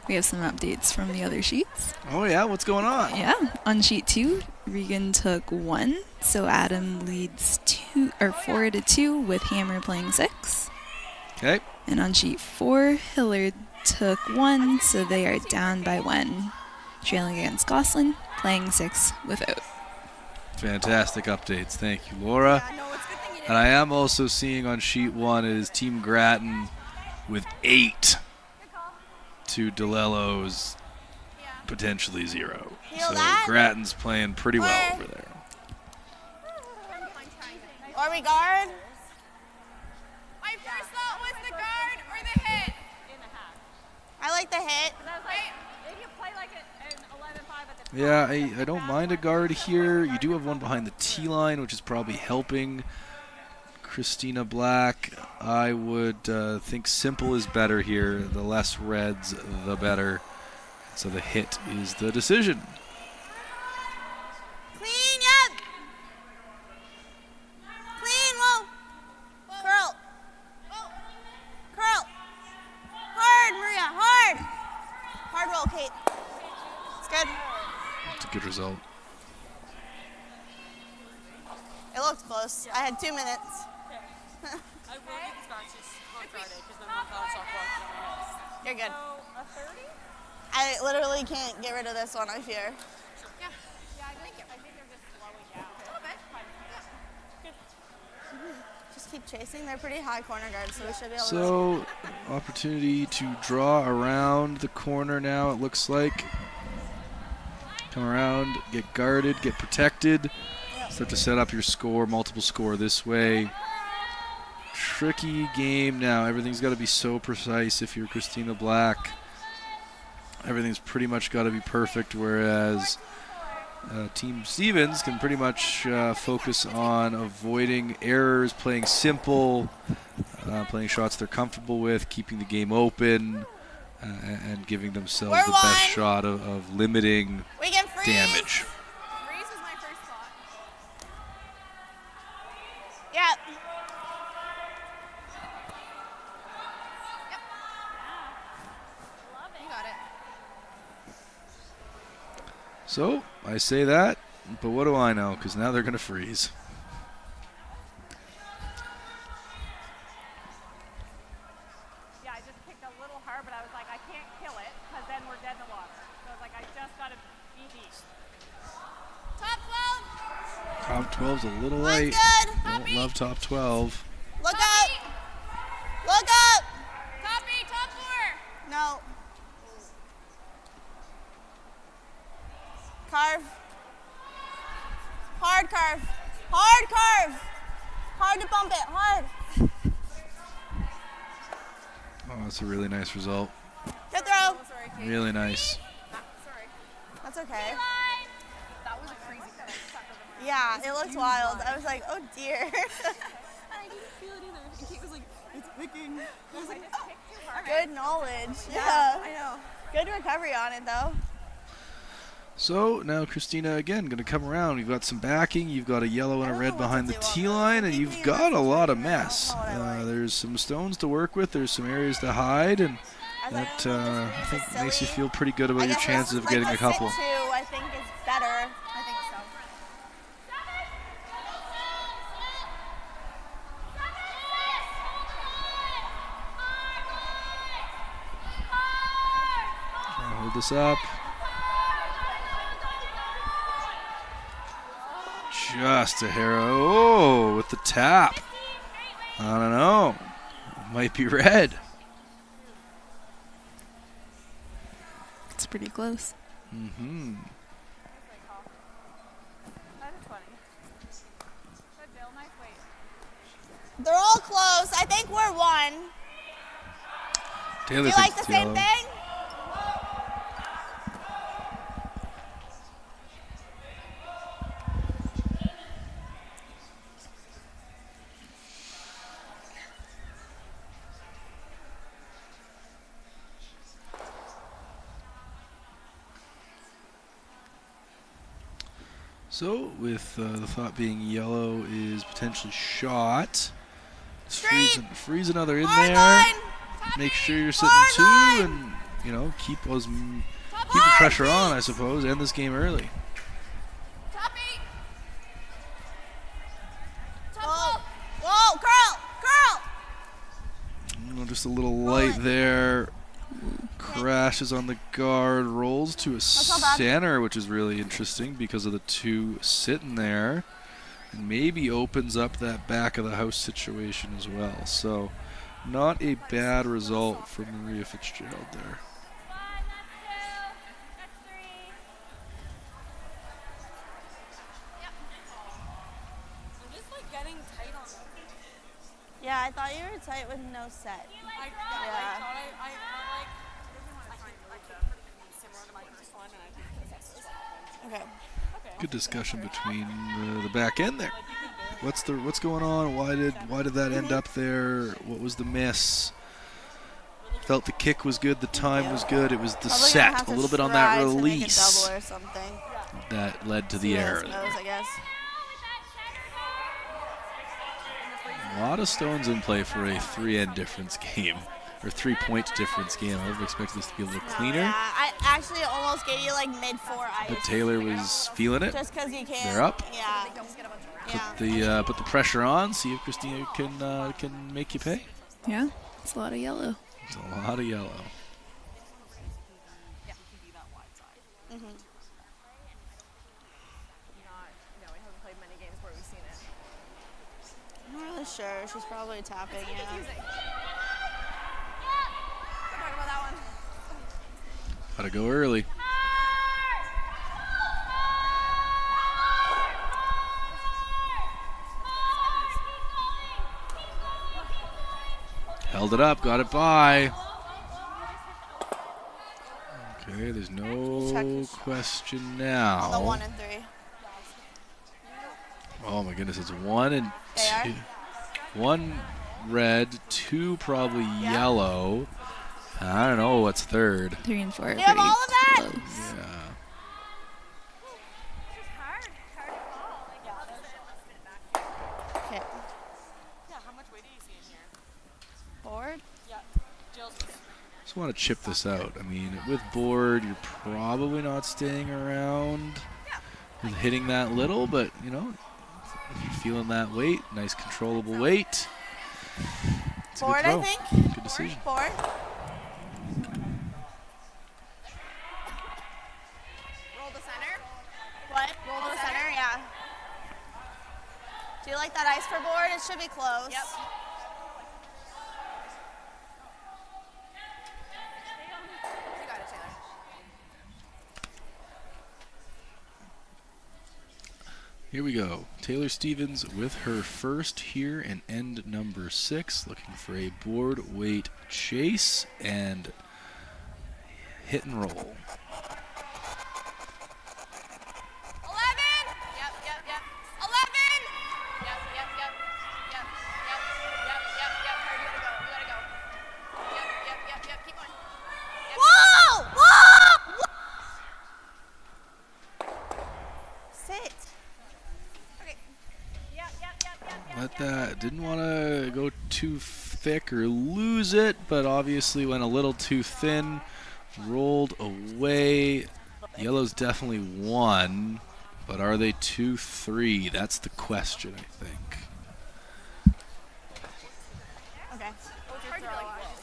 We have some updates from the other sheets. Oh yeah, what's going on? Yeah, on sheet 2, Regan took 1, so Adam leads 4-2 with Hammer playing 6. Okay. And on sheet 4, Hillard took 1, so they are down by 1, trailing against Gosselin, playing 6 without. Fantastic updates, thank you, Laura. And I am also seeing on sheet 1 is Team Grattan with 8. To DeLello's potentially 0. So Grattan's playing pretty well over there. Or we guard? My first thought was the guard or the hit. I like the hit. Maybe you play like an 11-5 at the Yeah, I don't mind a guard here. You do have one behind the T line, which is probably helping Christina Black. I would think simple is better here. The less reds, the better. So the hit is the decision. Clean, yep. Clean, whoa. Curl. Curl. Hard, Maria, hard. Hard roll, Kate. It's good. It's a good result. It looked close. I had 2 minutes. I will get this back to on Friday because then we'll bounce off one. You're good. So, a 30? I literally can't get rid of this one, I fear. Yeah. Yeah, I think they're just slowing down. A little bit. Good. Just keep chasing. They're pretty high corner guards, so we should be able So, opportunity to draw around the corner now, it looks like. Come around, get guarded, get protected. Start to set up your score, multiple score this way. Tricky game now. Everything's got to be so precise if you're Christina Black. Everything's pretty much got to be perfect, whereas Team Stevens can pretty much focus on avoiding errors, playing simple, playing shots they're comfortable with, keeping the game open, and giving themselves the best shot of limiting damage. Freeze was my first thought. Yep. You got it. So, I say that, but what do I know? Because now they're going to freeze. Yeah, I just kicked a little hard, but I was like, I can't kill it because then we're dead in the water. So I was like, I just got to be deep. Top 12's a little Mine's light. good. Don't love top 12. Look up. Look up. Top 4. No. Carve. Hard carve. Hard carve. Hard to bump it. Hard. Oh, that's a really nice result. Good throw. Really nice. That's okay. That was a crazy throw. Yeah, it looked wild. I was like, oh dear. And I didn't feel it either. And Kate was like, it's picking. I was like, oh. Good knowledge. Yeah. I know. Good recovery on it though. So now Christina again going to come around. You've got some backing. You've got a yellow and a red behind the tee line, and you've got a lot of mess. There's some stones to work with. There's some areas to hide, and that I think makes you feel pretty good about your chances of getting a couple. I think is better. I think so. Trying to hold this up. Just a hair. Oh, with the tap. I don't know. Might be red. It's pretty close. Mm-hmm. They're all close. I think we're one. Taylor Do you thinks like the it's same yellow. thing? So, with the thought being yellow is potentially shot. Freeze another in Hard there. line. Make sure you're sitting Hard two, line. and keep the pressure on, I suppose. End this game early. Whoa, whoa, curl, curl. Just a little light there. Crashes on the guard, rolls to a not bad. center, which is really interesting because of the two sitting there. And maybe opens up that back of the house situation as well. So not a bad result for Maria Fitzgerald there. I'm just like getting tight on them. Yeah, I thought you were tight with no set. I similar to my first one, and I think that's just Okay. Good discussion between the back end there. What's going on? Why did that end up there? What was the miss? Felt the kick was good, the time was good. It was the Probably gonna set, have a to little bit on that try to make a release double or something. that led to See the where error. this goes, I guess. A lot of stones in play for a 3-end difference game, or 3-point difference game. I would have expected this to be a little cleaner. Yeah, I actually almost gave you like mid-4 ice. But Taylor was feeling it. Just because you can't. They're up. Yeah. Put the pressure on. See if Christina can make you pay. Yeah, it's a lot of yellow. It's a lot of yellow. Mm-hmm. We haven't played many games where we've seen it. I'm not really sure. She's probably tapping, yeah. Talk about that one. Gotta go early. Held it up, got it by. Okay, there's no question now. On the 1 and 3. Oh my goodness, it's 1 and They are? 2. 1 red, 2 probably yellow. I don't know what's third. 3 and 4 are You have pretty all of that? close. Yeah. Okay. Yeah, how much weight do you see in here? Board? Yeah. Jill's. Just want to chip this out. I mean, with board, you're probably not staying around with hitting that little, but if you're feeling that weight, nice controllable weight. It's a Board, good I throw. think. Good decision. Board. Roll the center. What? What? Roll to the center? Yeah. Do you like that ice for board? It should be close. Yep. You got it, Taylor. Here we go. Taylour Stevens with her first here in end number 6, looking for a board weight chase and hit and roll. 11. Yep, yep, yep. 11. Yep, yep, yep. Yep, yep, yep, yep, yep. Harry, you gotta go. Yep, yep, yep, yep. Keep going. Yep. Whoa! Whoa! Sit. Okay. Yep, yep, yep, yep, yep. But didn't want to go too thick or lose it, but obviously went a little too thin. Rolled away. Yellow's definitely won, but are they 2-3? That's the question, I think. Okay. It's hard to be like, what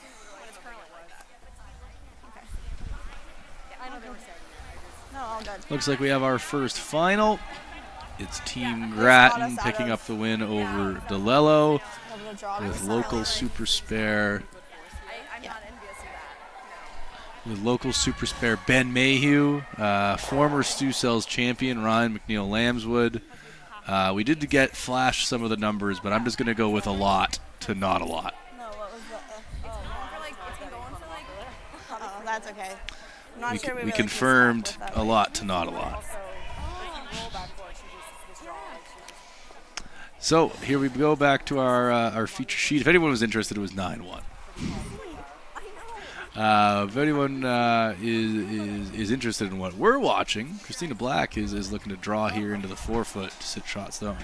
it's currently like that. Okay. Yeah, I know they were saying that. No, all good. Looks like we have our first final. It's Team got Grattan us out picking of- up the win over DeLello Able to draw with this local out. super spare. I'm not envious of that. With local super spare Ben Mayhew, former Stu Cells champion Ryan McNeil Lambswood. We did get flash some of the numbers, but I'm just going to go with a lot to not a lot. No, what was the? It's been going for like. Oh, that's okay. I'm not We, sure we we really can confirmed stop with that a way. lot to not a lot. So here we go back to our feature sheet. If anyone was interested, it was 9-1. If anyone is interested in what we're watching, Christina Black is looking to draw here into the 4-foot to sit shot zone.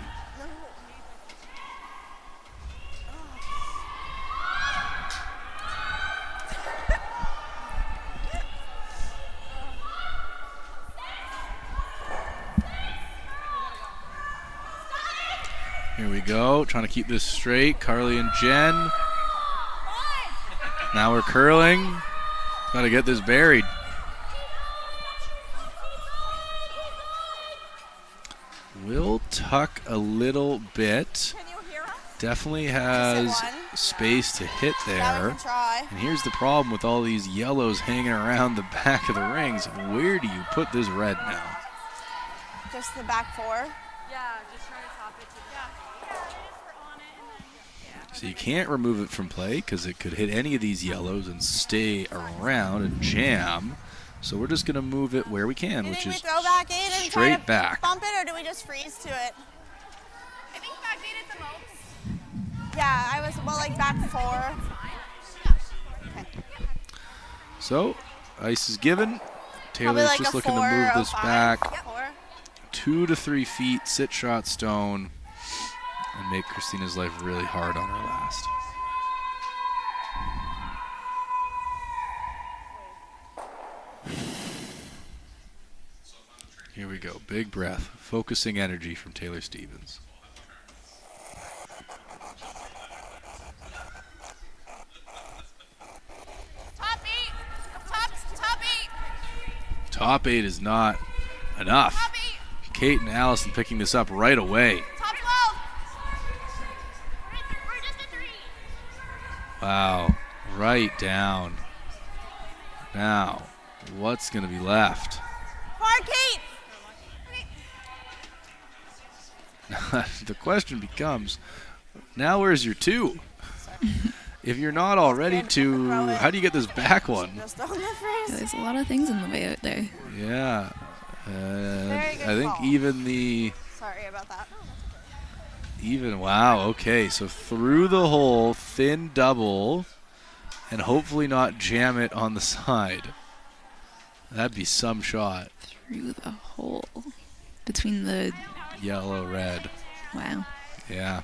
Here we go, trying to keep this straight. Carly and Jen. Now we're curling. Got to get this buried. Will tuck a little bit. Definitely has space to hit Yeah, we there. can try. And here's the problem with all these yellows hanging around the back of the rings. Where do you put this red now? Just the back 4. Yeah, just trying to top it to the. So you can't remove it from play because it could hit any of these yellows and stay around and jam. So we're just going to move it where we can, You which think is we throw back 8 and try straight to back. bump it, or do we just freeze to it? I think back 8 at the most. Yeah, I was like back 4. So ice is given. Probably Taylor's like just a looking 4 to move or this 5. back 4. 2 to 3 feet, sit shot stone, and make Christina's life really hard on her last. Here we go. Big breath. Focusing energy from Taylour Stevens. Top 8. Top 8. Top 8 is not enough. Top 8. Kate and Allison picking this up right away. Top 12. We're just a 3. Wow. Right down. Now, what's going to be left? Hard, Kate! The question becomes, now where's your 2? If you're not already 2, how do you get this back one? Just on the freeze. There's a lot of things in the way out there. Yeah. Very good I think call. even the... Sorry about that. Wow, okay. So through the hole, thin double, and hopefully not jam it on the side. That'd be some shot. Through the hole. Between the... Yellow, red. Wow. Yeah.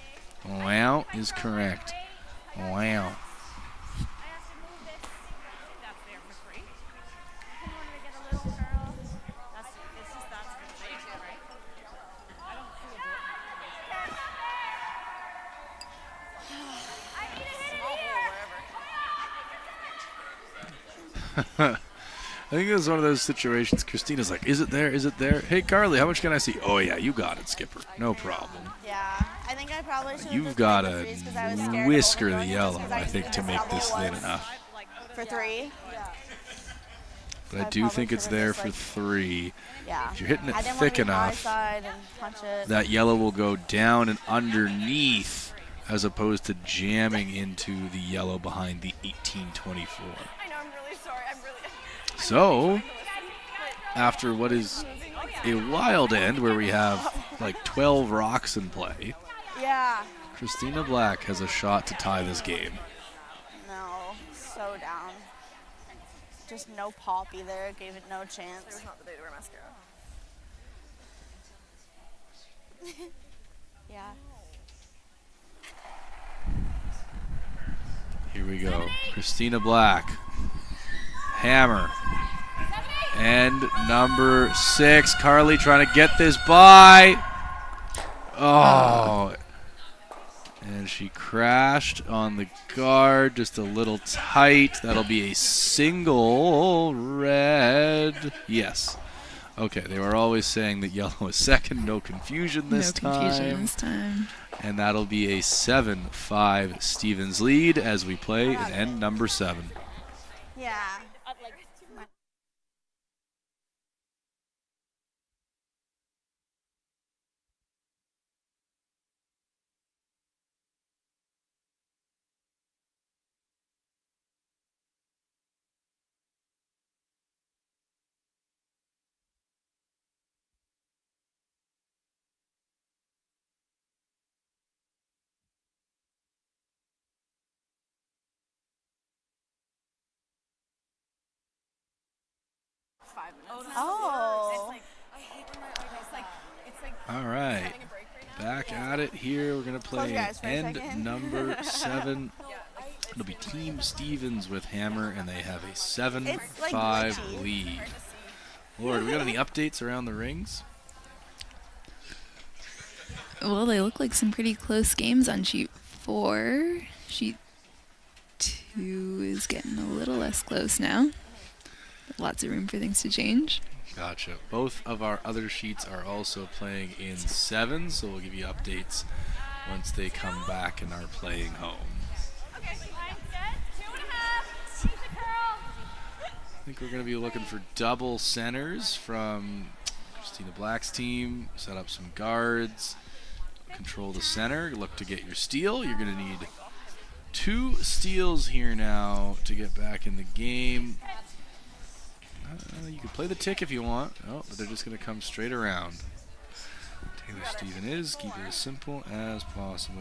Wow is correct. Wow. I think it's one of those situations. Christina's like, is it there? Is it there? Hey, Carly, how much can I see? Oh, yeah, you got it, Skipper. No problem. Yeah, I think I probably should have You've just got played the to threes 'cause I was scared of whisker the overthrowing it yellow, just 'cause I think, knew to how make double this thin was enough. for three. But I I do probably think it's should've there just, for like- 3. Yeah. If you're hitting it I didn't thick want to be high enough, side and punch it. that yellow will go down and underneath as opposed to jamming into the yellow behind the 1824. I know, I'm really sorry. I'm really. So, after what is a wild end where we have like 12 rocks in play, Yeah. Christina Black has a shot to tie this game. No, so down. Just no pop either. Gave it no chance. It was not the day to wear mascara. Yeah. Here we go. Christina Black. Hammer. And number 6, Carly trying to get this by. Oh. And she crashed on the guard just a little tight. That'll be a single red. Yes. Okay, they were always saying that yellow is second. No confusion this time. No confusion this time. And that'll be a 7-5 Stevens lead as we play in end number 7. Yeah. Oh. All right. Back at it here. We're going to Close play your eyes for a end second. number 7. It'll be Team Stevens with Hammer, and they have a 7-5 glitchy. lead. Lord, we got any updates around the rings? Well, they look like some pretty close games on sheet 4. Sheet 2 is getting a little less close now. Lots of room for things to change. Gotcha. Both of our other sheets are also playing in 7, so we'll give you updates once they come back and are playing home. Okay, line set. 2.5. Keep the curl. I think we're going to be looking for double centers from Christina Black's team. Set up some guards. Control the center. Look to get your steal. You're going to need 2 steals here now to get back in the game. You can play the tick if you want. Oh, but they're just going to come straight around. Taylour Steven is. Keep it as simple as possible.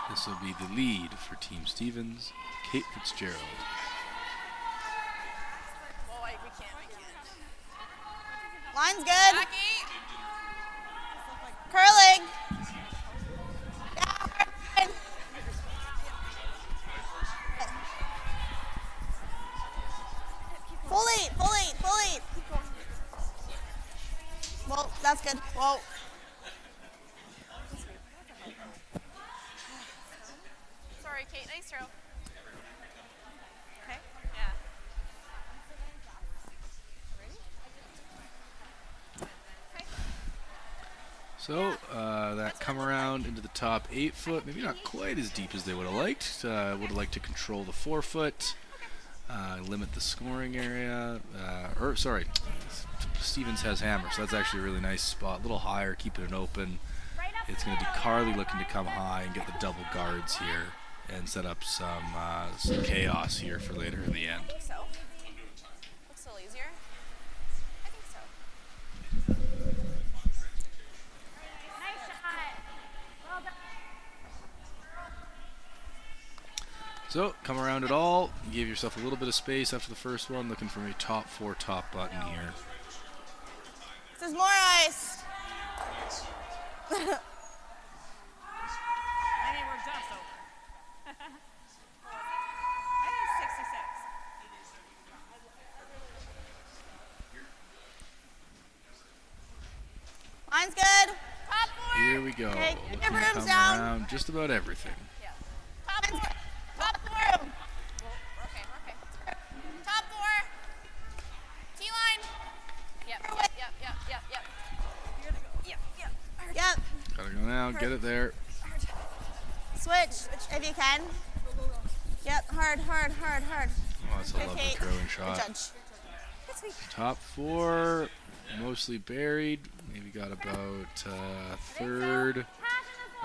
This will be the lead for Team Stevens, Kate Fitzgerald. Well, we can't. Line's good. Curling. Down. Full eight. Well, that's good. Whoa. Sorry, Kate. Nice throw. Okay. Yeah. So that come around into the top 8 foot, maybe not quite as deep as they would have liked. Would have liked to control the 4 foot, limit the scoring area. Stevens has Hammer, so that's actually a really nice spot. A little higher, keeping it open. It's going to be Carly looking to come high and get the double guards here and set up some chaos here for later in the end. I think so. Looks a little easier. I think so. Nice shot. Well done. So come around at all. Give yourself a little bit of space after the first one. Looking for a top 4 top button here. This is more ice. I mean, we're just over. I think 66. around just about everything. Yeah. Top four. Top four. We're okay. Top four. T-line. Yep. Yep. Gotta go now. Get it there. Switch if you can. Yep. Hard. Oh, that's a Good lovely Kate. throwing Good shot. judge. Good sweep. Top four, mostly buried. Maybe got about a third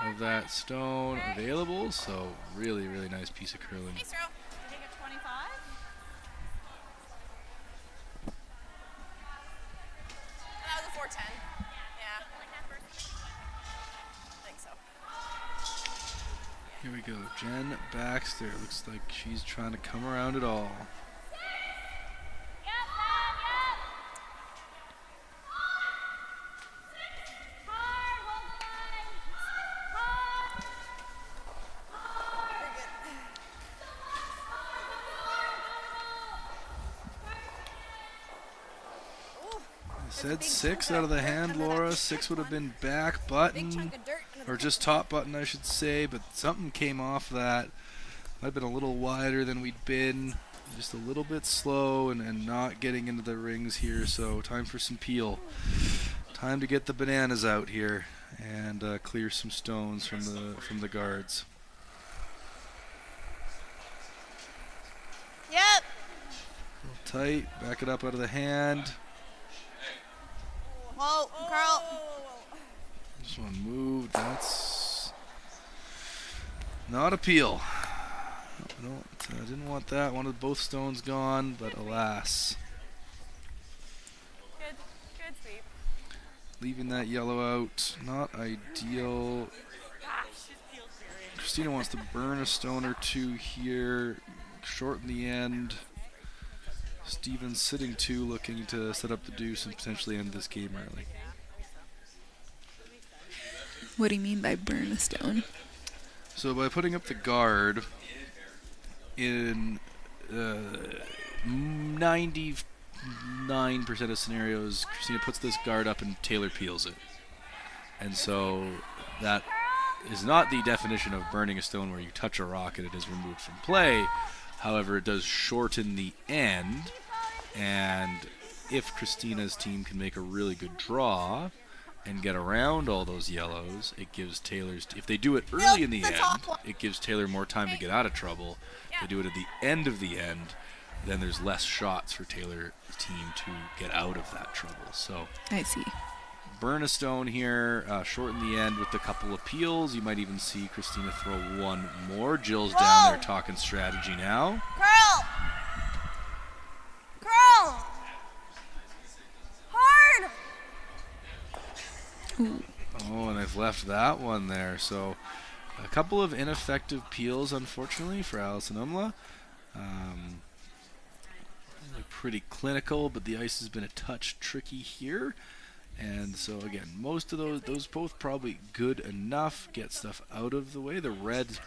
of that stone available. So really, really nice piece of curling. Nice throw. You think it's 25? That was a 410. Yeah. I think so. Here we go. Jen Baxter. Looks like she's trying to come around it all. Said 6 out of the hand, Laura. 6 would have been back button, or just top button, I should say, but something came off that. Might have been a little wider than we'd been. Just a little bit slow and not getting into the rings here, so time for some peel. Time to get the bananas out here and clear some stones from the guards. Yep. A little tight, back it up out of the hand. Whoa, girl. This one moved. That's not a peel. I didn't want that. Wanted both stones gone, but alas. Good sweep. Leaving that yellow out, not ideal. Christina wants to burn a stone or two here, shorten the end. Steven's sitting 2, looking to set up the deuce and potentially end this game early. What do you mean by burn a stone? So by putting up the guard in 99% of scenarios, Christina puts this guard up and Taylour peels it. And so that is not the definition of burning a stone where you touch a rock and it is removed from play. However, it does shorten the end, and if Christina's team can make a really good draw and get around all those yellows, it gives Taylor's, if they do it early in the end, it gives Taylour more time to get out of trouble. If they do it at the end of the end, then there's less shots for Taylor's team to get out of that trouble. So I see. Burn a stone here, shorten the end with a couple of peels. You might even see Christina throw one more. Jill's down there talking strategy now. Curl! Hard! Ooh. Oh, and they've left that one there. So a couple of ineffective peels, unfortunately, for Allison Umla. Pretty clinical, but the ice has been a touch tricky here. And so again, most of those both probably good enough, get stuff out of the way. The red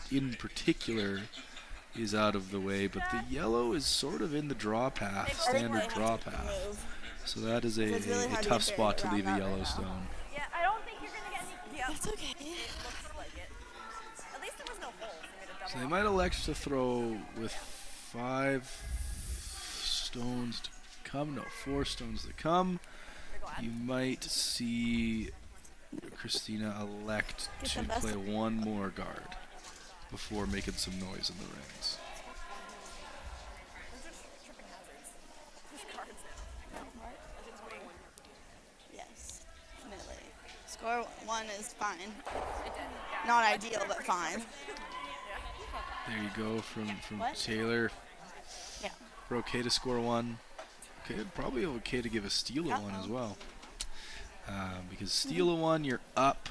in particular is out of the way, but the yellow is sort of in the draw path, standard draw path. So that is a tough spot to leave a yellow stone. Yeah, I don't think you're going to get any. Yeah. That's okay. It looks like it. At least there was no hole for me to double. So they might elect to throw with 5 stones to come. No, 4 stones to come. You might see Christina elect to play one more guard before making some noise in the rings. Yes, definitely. Score 1 is fine. Not ideal, but fine. There you go from What? Taylour. Yeah. We're okay to score 1. Okay, probably okay to give a steal of 1 as well. Because steal of 1, you're up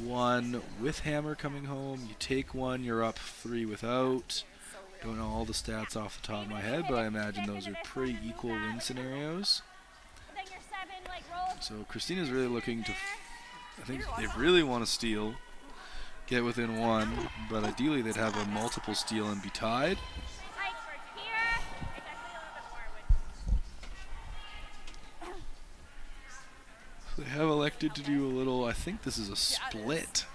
1 with hammer coming home. You take 1, you're up 3 without. Don't know all the stats off the top of my head, but I imagine those are pretty equal win scenarios. So Christina's really looking to, I think they really want to steal, get within 1, but ideally they'd have a multiple steal and be tied. They have elected to do a little, I think this is a split.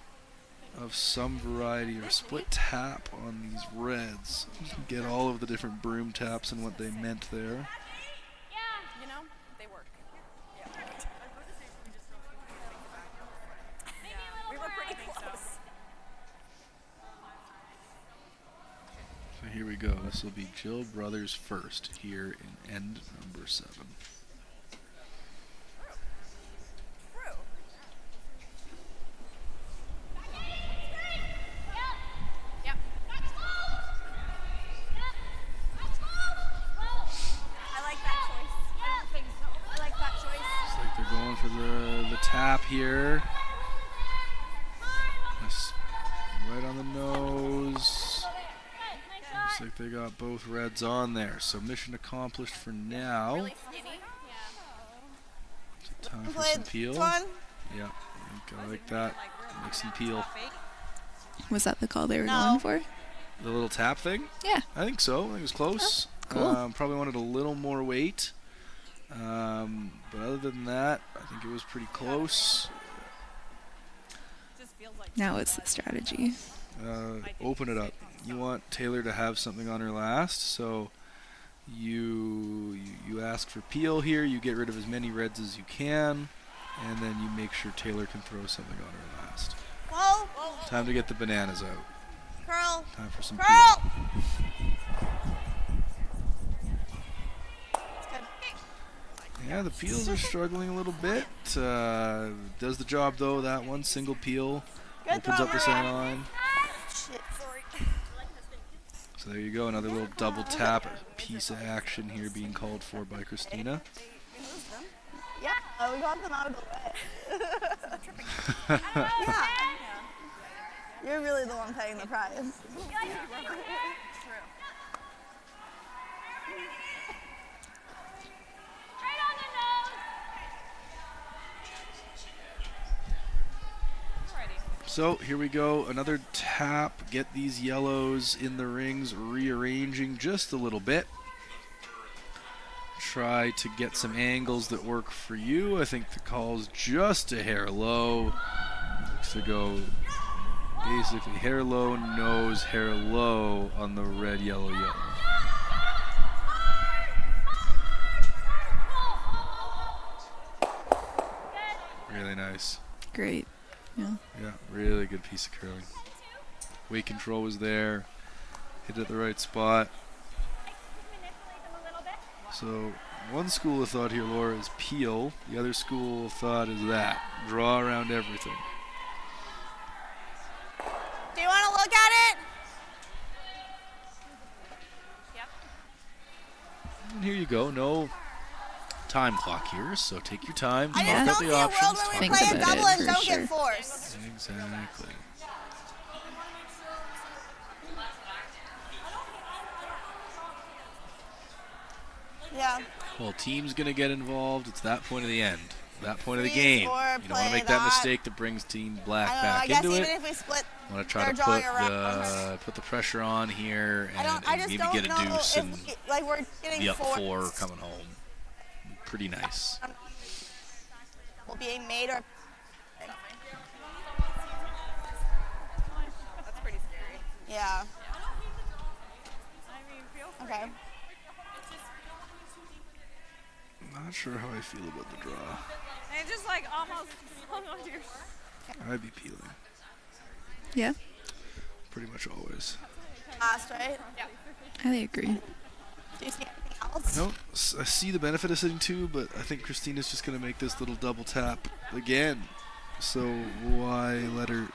of some variety or split tap on these reds. You can get all of the different broom taps and what they meant there. You know, they work. We were pretty close. So here we go. This will be Jill Brothers first here in end number 7. For the tap here. Right on the nose. Looks like they got both reds on there. So mission accomplished for now. So time for some peel. Yeah, I like that. Make some peel. Was that the call they were going for? The little tap thing? Yeah. I think so. I think it was close. Cool. Probably wanted a little more weight. But other than that, I think it was pretty close. Now what's the strategy? Open it up. You want Taylour to have something on her last, so you ask for peel here. You get rid of as many reds as you can, and then you make sure Taylour can throw something on her last. Whoa. Time to get the bananas out. Curl. Time for some Curl. peel. Yeah, the peels are struggling a little bit. Does the job though. That one single peel opens up the center line. Shit, sorry. So there you go, another little double tap piece of action here being called for by Christina. Yeah, we got them out of the way. Yeah. You're really the one paying the price. So here we go, another tap, get these yellows in the rings, rearranging just a little bit. Try to get some angles that work for you. I think the call's just a hair low. Looks to go basically hair low, nose, hair low on the red, yellow, yellow. Really nice. Great. Yeah. Yeah, really good piece of curling. Weight control was there. Hit it at the right spot. So one school of thought here, Laura, is peel. The other school of thought is that. Draw around everything. Do you want to look at it? And here you go. No time clock here, so take your time. I Mark just out don't the see a options. world where we Think play a about double it and for don't sure. get forced. Exactly. Yeah. Well, team's going to get involved. It's that point of the end. That point of the Freeze game. or You don't want play to make that. that mistake that brings Team Black I don't know. I back guess into even it. if we split, Want to try they're to drawing put around. put the pressure on here and, I just maybe don't get a know deuce if and like we're getting be up forced. 4 coming home. Pretty nice. Will being made or. That's pretty scary. Yeah. Okay. Not sure how I feel about the draw. And just like almost hung onto your. I'd be peeling. Yeah, Pretty much always. Last, right? Yeah. I agree. Do you see anything else? No, I see the benefit of sitting 2, but I think Christina's just going to make this little double tap again. So why let her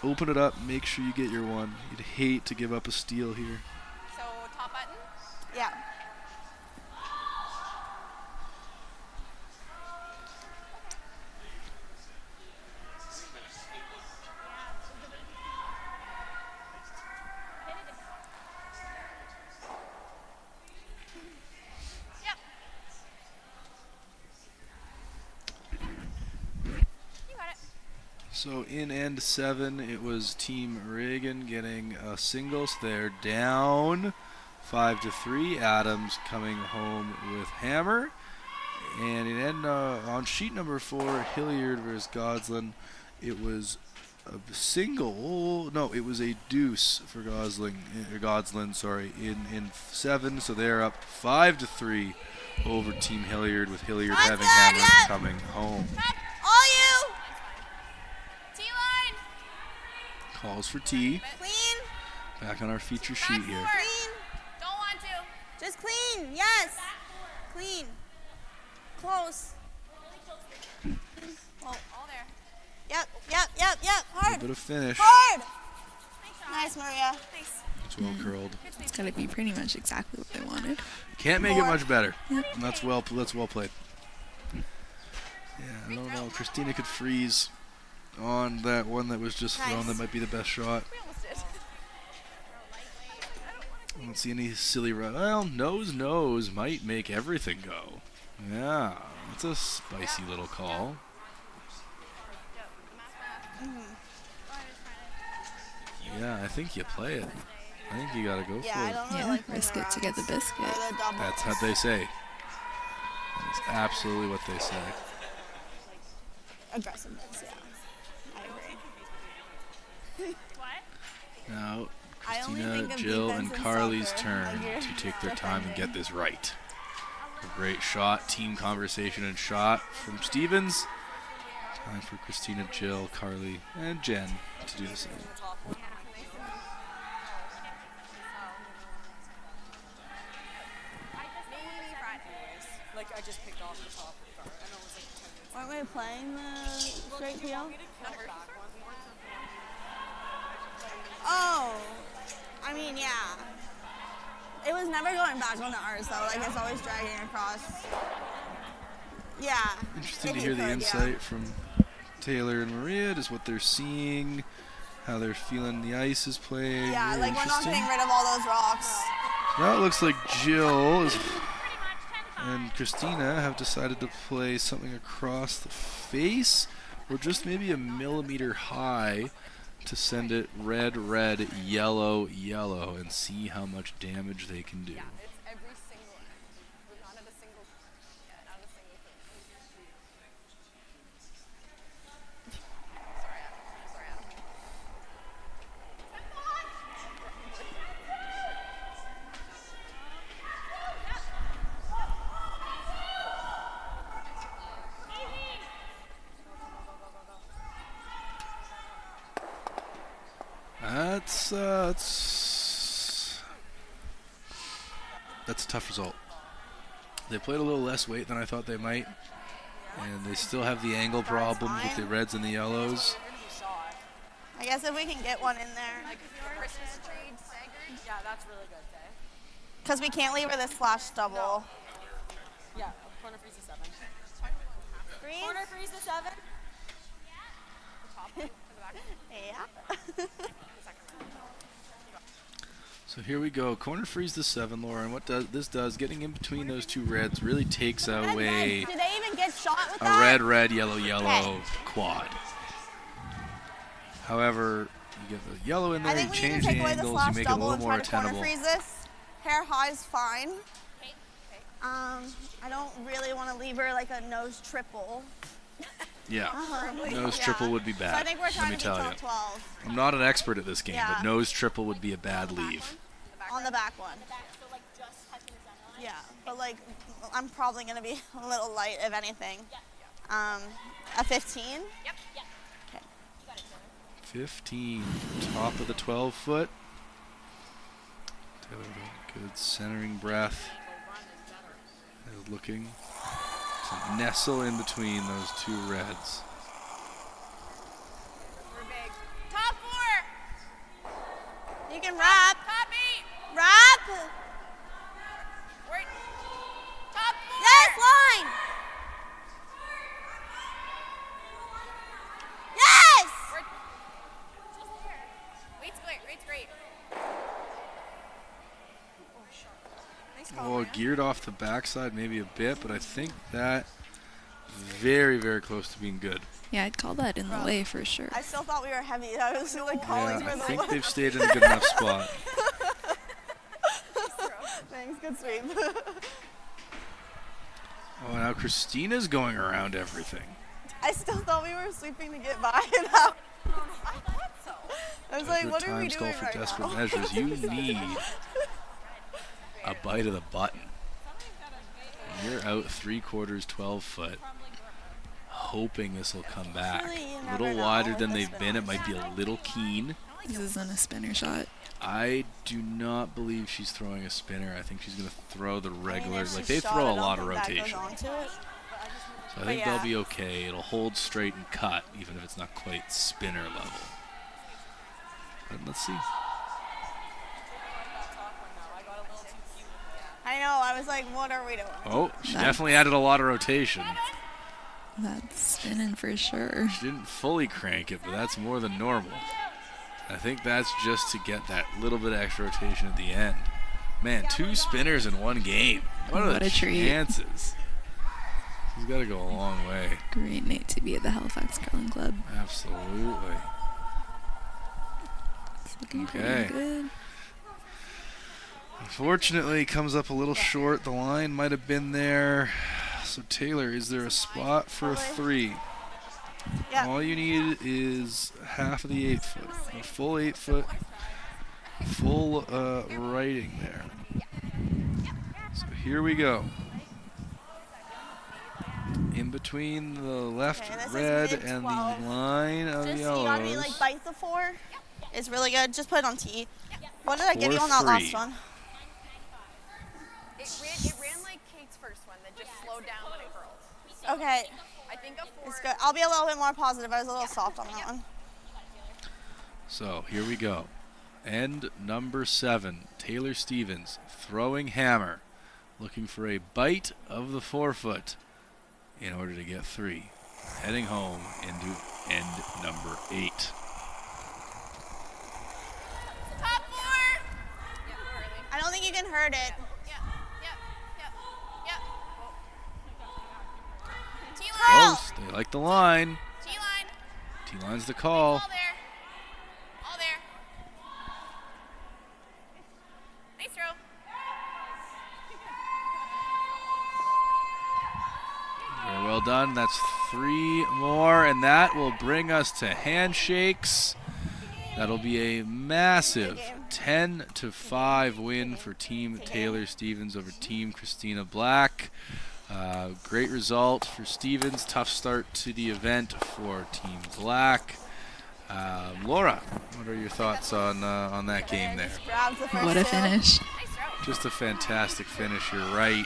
open it up, make sure you get your one. You'd hate to give up a steal here. So top button. Yeah. So in end 7, it was Team Reagan getting a single. So they're down 5-3. Adams coming home with hammer. And in end on sheet number 4, Hilliard versus Godsland, it was a single. Oh, no, it was a deuce for Godsland, sorry, in 7. So they're up 5-3 over Team Hilliard, with Hilliard having hammers coming home. All you. T-line. Calls for T. Clean. Back on our feature sheet here. Clean. Don't want to. Just clean. Yes. Clean. Close. All there. Yep. A Hard. bit of finish. Hard. Nice, Maria. Nice. It's well curled. It's got to be pretty much exactly what they wanted. Can't make it much better. Yep. And that's well played. Yeah, I don't know. Christina could freeze on that one that was just thrown. That might be the best shot. We almost did. I don't see any silly run. Well, nose might make everything go. Yeah, that's a spicy little call. Yeah, I think you play it. I think you gotta go for I it. don't really Yeah, like risk it to get the biscuit. That's what they say. That's absolutely what they say. Aggressiveness, yeah. I agree. Now, I only Christina, think of Jill, defense and in Carly's soccer, turn like to you're take their time and get defending. this right. A great shot, team conversation and shot from Stevens. Time for Christina, Jill, Carly, and Jen to do the same. Like I just picked off the top card. I know it was like 10 minutes. Aren't we playing the straight PL? Oh, I mean, yeah. It was never going back on the ours though. Like it's always dragging across. Yeah. Interesting if to you hear the could, insight from Taylour and Maria, just what they're seeing, how they're feeling the ice is played. Yeah, Very like we're not interesting. getting rid of all those rocks. Now it looks like Jill and Christina have decided to play something across the face, or just maybe a millimeter high, to send it red, yellow, and see how much damage they can do. It's every single end. We're not at a single. Yeah, not at a single thing. Sorry, Adam. That's a tough result. They played a little less weight than I thought they might, and they still have the angle problem with the reds and the yellows. I guess if we can get one in there. Yeah, that's really good, Tay. Because we can't leave her this slash double. Yeah, corner freeze to 7. Freeze? Corner freeze to 7. Yeah. So here we go. Corner freeze to 7, Lauren. What this does, getting in between those two reds really takes away Did they even get shot with a that? red, yellow quad. However, you get the yellow in I there, you think we need change to the take away the angles, you slash make it a double little and more try to corner attainable. freeze this. Hair high's fine. I don't really want to leave her like a nose triple. Yeah, nose Yeah. triple would be bad. So I think we're let trying me to be tell top you. 12 I'm not an expert at this game, Yeah. but nose triple would be a bad leave. on the back one. Yeah, but like I'm probably gonna be a little light if anything. A 15. Yep. 15, top of the 12 foot. Taylour with a good centering breath. Is looking to nestle in between those two reds. We're big. Top 4. You can wrap. Top 8. Wrap. We're top 4. Yes, line. Yes. We're just there. Weight's great. Oh, geared off the backside maybe a bit, but I think that very, very close to being good. Yeah, I'd call that in the way for sure. I still thought we were heavy. I was like calling Yeah, for I the think they've stayed in a good enough spot. Thanks, good sweep. Oh, now Christina's going around everything. I still thought we were sweeping to get by. And I I was like, Desperate what are we times call doing for right desperate now? measures. You need a bite of the button. You're out 3/4, 12 foot, hoping this will come back. Really, you A never little know wider with than the they've spin been. It offs. might be a little keen. This isn't a spinner shot. I do not believe she's throwing a spinner. I think she's going to throw the I mean, regular. if Like, she they shot throw it, a I don't lot of think that goes rotation. onto it. So I think they'll be okay. It'll hold straight and cut, even if it's not quite spinner level. But let's see. I know, I was like, what are we doing? Oh, she definitely added a lot of rotation. That's spinning for sure. She didn't fully crank it, but that's more than normal. I think that's just to get that little bit of extra rotation at the end. Man, 2 spinners in one game. What are What the a treat. chances? She's got to go a long way. Great night to be at the Halifax Curling Club. Absolutely. It's looking Okay. pretty good. Unfortunately, comes up a little short. The line might have been there. So Taylour, is there a spot for a 3? Yeah. All you need is half of the 8 foot. A full 8 foot. Full writing there. So here we go. In between the left Okay, this is red mid and 12. the line of Just, you gotta be yellows. like, bite the 4. It's really good. Just put it on T. What did I give you on 4-3. that last one? It ran like Kate's first one that just slowed down when it curled. Okay. I think a 4. It's good. I'll be a little bit more positive. I was a little soft on that one. So here we go. End number 7. Taylour Stevens throwing hammer, looking for a bite of the 4 foot in order to get 3. Heading home into end number 8. Top 4. I don't think you can hurt it. T-line. Close. They like the line. T-line. T-line's the call. All there. All there. Nice throw. Very well done. That's 3 more, and that will bring us to handshakes. That'll be a massive 10-5 win for Team Taylour Stevens over Team Christina Black. Great result for Stevens. Tough start to the event for Team Black. Laura, what are your thoughts on that game there? What a finish. Just a fantastic finish. You're right.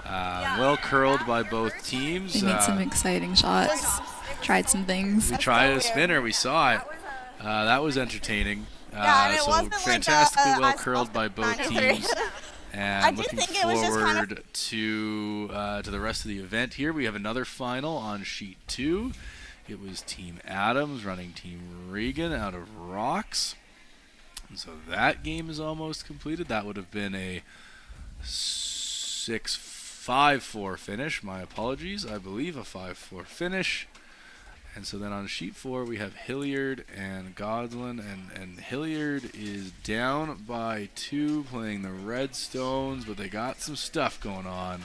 Well curled by both teams. They made some exciting shots. Tried some things. We tried a spinner. We saw it. That was entertaining. Yeah, and it So wasn't like fantastically well I curled by both 93. teams. I And do looking think it was just kind forward of- to the rest of the event here. We have another final on sheet 2. It was Team Adams running Team Regan out of Rocks. And so that game is almost completed. That would have been a 6-5-4 finish. My apologies. I believe a 5-4 finish. And so then on sheet 4 we have Hilliard and Goslin, and Hilliard is down by 2 playing the Redstones, but they got some stuff going on.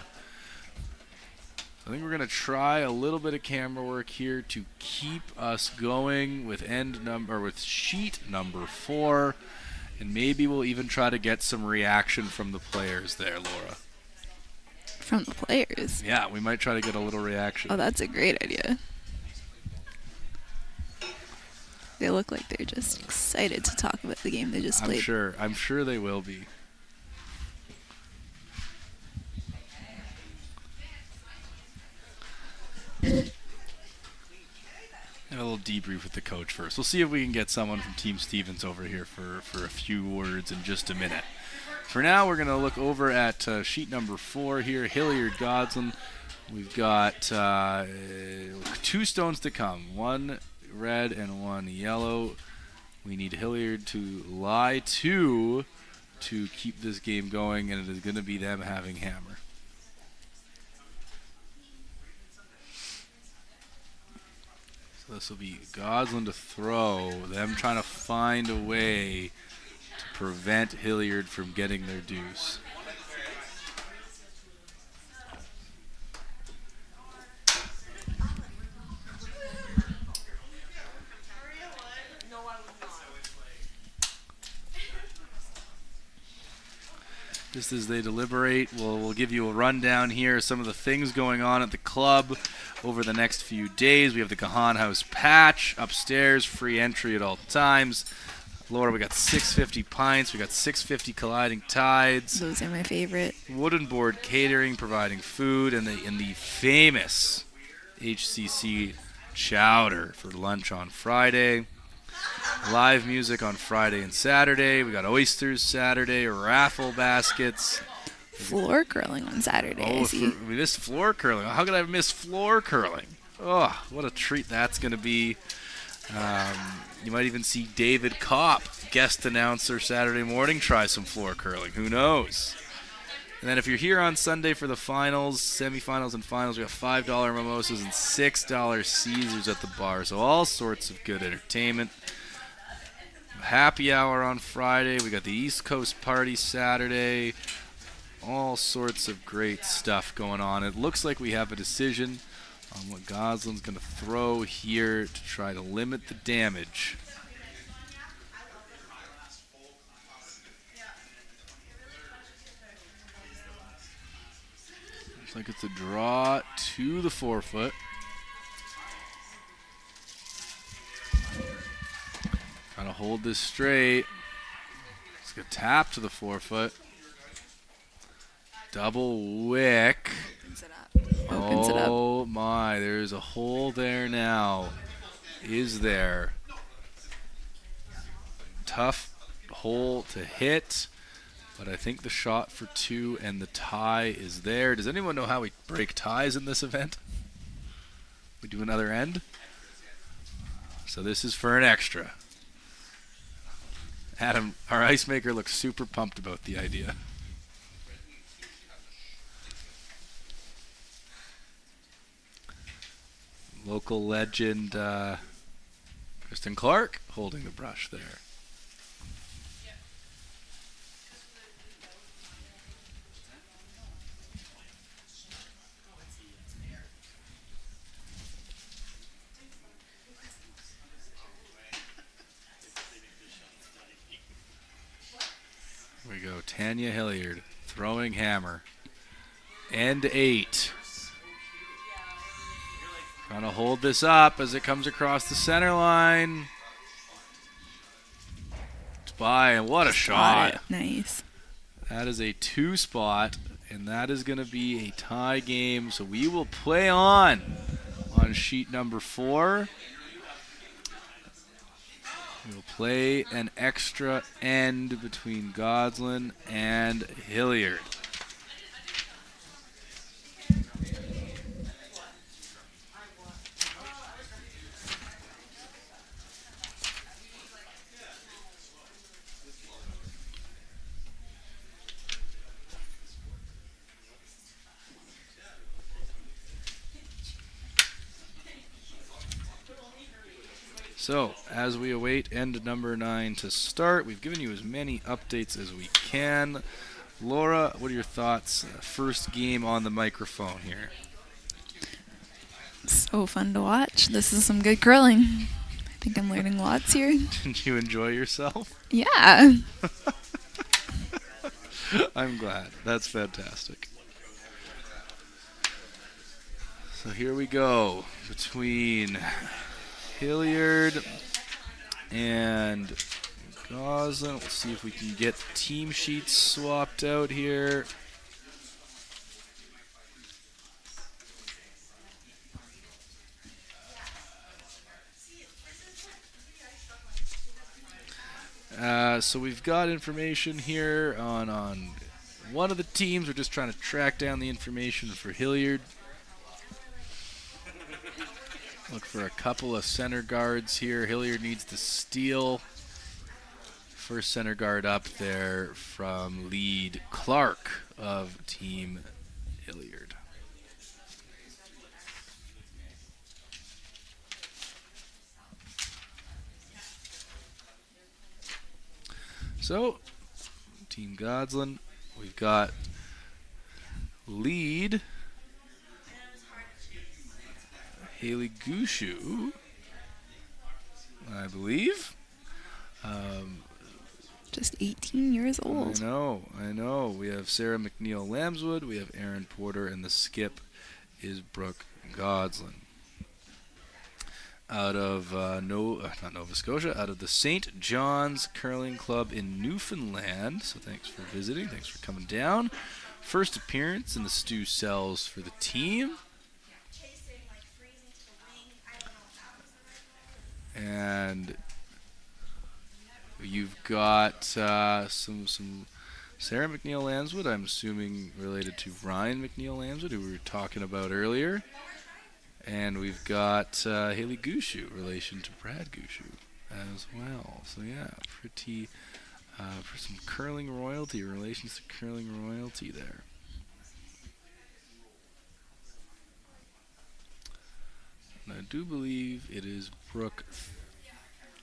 So I think we're going to try a little bit of camera work here to keep us going with sheet number 4, and maybe we'll even try to get some reaction from the players there, Laura. From the players? Yeah, we might try to get a little reaction. Oh, that's a great idea. They look like they're just excited to talk about the game they just played. I'm sure they will be. Have a little debrief with the coach first. We'll see if we can get someone from Team Stevens over here for a few words in just a minute. For now, we're going to look over at sheet number 4 here, Hilliard Goslin. We've got 2 stones to come, 1 red and 1 yellow. We need Hilliard to lie 2 to keep this game going, and it is going to be them having hammer. So this will be Goslin to throw, them trying to find a way to prevent Hilliard from getting their deuce. Just as they deliberate, we'll give you a rundown here of some of the things going on at the club over the next few days. We have the Kahan House patch upstairs, free entry at all times. Laura, we got 650 pints, we got 650 colliding tides. Those are my favorite. Wooden board catering providing food, and the famous HCC chowder for lunch on Friday. Live music on Friday and Saturday. We got oysters Saturday, raffle baskets. Floor curling on Saturday, I see. We missed floor curling. How could I have missed floor curling? Oh, what a treat that's going to be. You might even see David Kopp, guest announcer Saturday morning, try some floor curling. Who knows? And then if you're here on Sunday for the finals, semifinals and finals, we have $5 mimosas and $6 Caesars at the bar. So all sorts of good entertainment. Happy hour on Friday. We got the East Coast party Saturday. All sorts of great stuff going on. It looks like we have a decision on what Goslin's going to throw here to try to limit the damage. Looks like it's a draw to the forefoot. Trying to hold this straight. It's a tap to the forefoot. Double wick. Opens it up. Oh my, there's a hole there now. Is there? Tough hole to hit, but I think the shot for two and the tie is there. Does anyone know how we break ties in this event? We do another end? So this is for an extra. Adam, our ice maker, looks super pumped about the idea. Local legend Kristen Clark holding the brush there. Here we go. Tanya Hilliard throwing hammer. End 8. Trying to hold this up as it comes across the center line. It's by, and what a shot. Nice. That is a 2 spot, and that is going to be a tie game. So we will play on sheet number 4. We'll play an extra end between Goslin and Hilliard. So, as we await end number 9 to start, we've given you as many updates as we can. Laura, what are your thoughts? First game on the microphone here. So fun to watch. This is some good curling. I think I'm learning lots here. Did you enjoy yourself? Yeah. I'm glad. That's fantastic. So here we go between Hilliard and Goslin. We'll see if we can get the team sheets swapped out here. So we've got information here on one of the teams. We're just trying to track down the information for Hilliard. Look for a couple of center guards here. Hilliard needs to steal. First center guard up there from lead Clark of Team Hilliard. So, Team Goslin, we've got lead Haley Gushu, I believe. Just 18 years old. I know. We have Sarah McNeil Lambswood, we have Aaron Porter, and the skip is Brooke Godslin. Out of not Nova Scotia, out of the St. John's Curling Club in Newfoundland. So thanks for visiting. Thanks for coming down. First appearance in the Stu Cells for the team. And you've got some Sarah McNeil Lambswood, I'm assuming related to Ryan McNeil Lambswood, who we were talking about earlier. And we've got Haley Gushu, relation to Brad Gushu as well. So yeah, pretty for some curling royalty, relations to curling royalty there. And I do believe it is Brooke.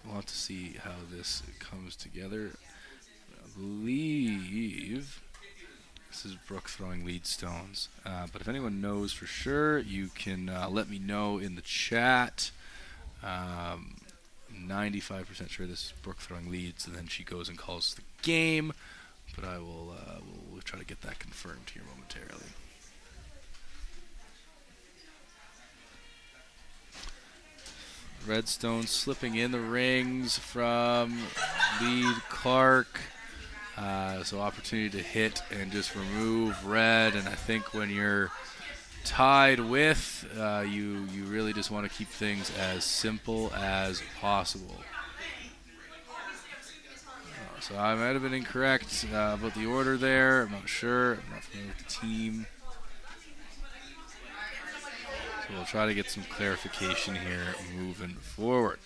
We'll have to see how this comes together. I believe this is Brooke throwing lead stones. But if anyone knows for sure, you can let me know in the chat. 95% sure this is Brooke throwing leads, and then she goes and calls the game. But I will we'll try to get that confirmed here momentarily. Redstone slipping in the rings from lead Clark. So opportunity to hit and just remove red. And I think when you're tied with, you really just want to keep things as simple as possible. So I might have been incorrect about the order there. I'm not sure. I'm not familiar with the team. So we'll try to get some clarification here moving forward.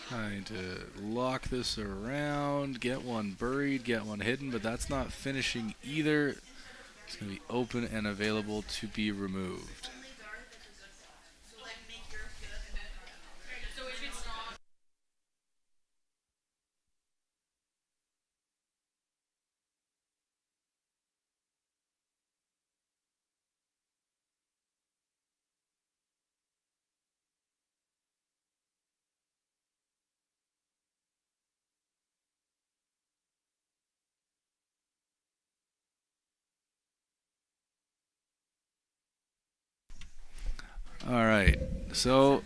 Trying to lock this around, get one buried, get one hidden, but that's not finishing either. It's going to be open and available to be removed. All right, so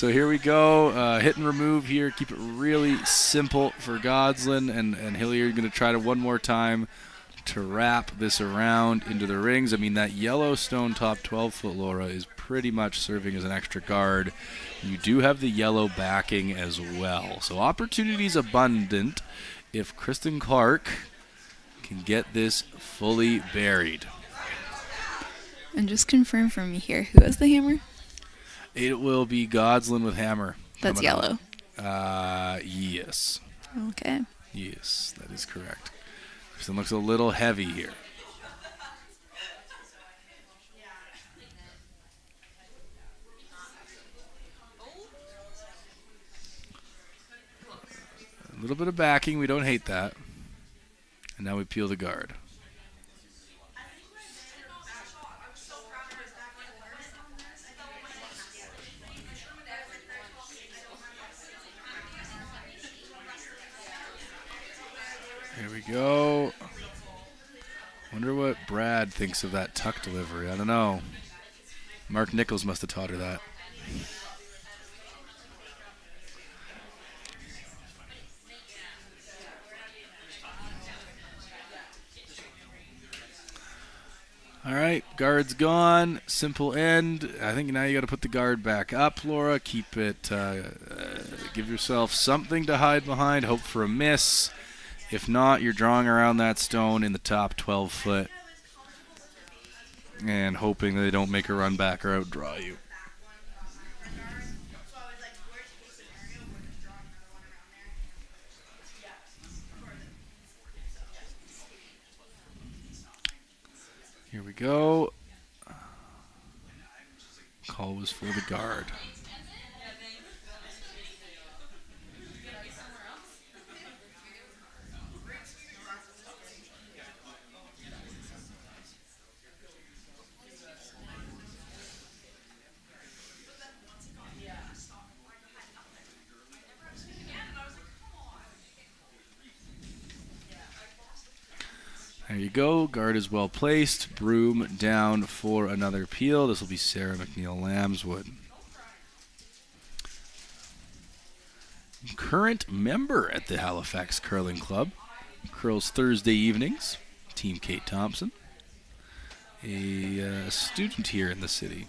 here we go, hit and remove here, keep it really simple for Godslin, and Hilliard going to try to one more time to wrap this around into the rings. I mean, that yellow stone top 12-foot Laura is pretty much serving as an extra guard. You do have the yellow backing as well. So opportunities abundant if Kristen Clark can get this fully buried. And just confirm for me here, who has the hammer? It will be Godslin with hammer. That's yellow. Yes. Okay. Yes, that is correct. Kristen looks a little heavy here. A little bit of backing, we don't hate that. And now we peel the guard. Here we go. Wonder what Brad thinks of that tuck delivery. I don't know. Mark Nichols must have taught her that. All right, guard's gone. Simple end. I think now you got to put the guard back up, Laura. Keep it. Give yourself something to hide behind. Hope for a miss. If not, you're drawing around that stone in the top 12 foot. and hoping that they don't make a run back or outdraw you. Here we go. Call was for the guard. There you go. Guard is well placed. Broom down for another peel. This will be Sarah McNeil Lambswood. Current member at the Halifax Curling Club. Curls Thursday evenings. Team Kate Thompson. A student here in the city.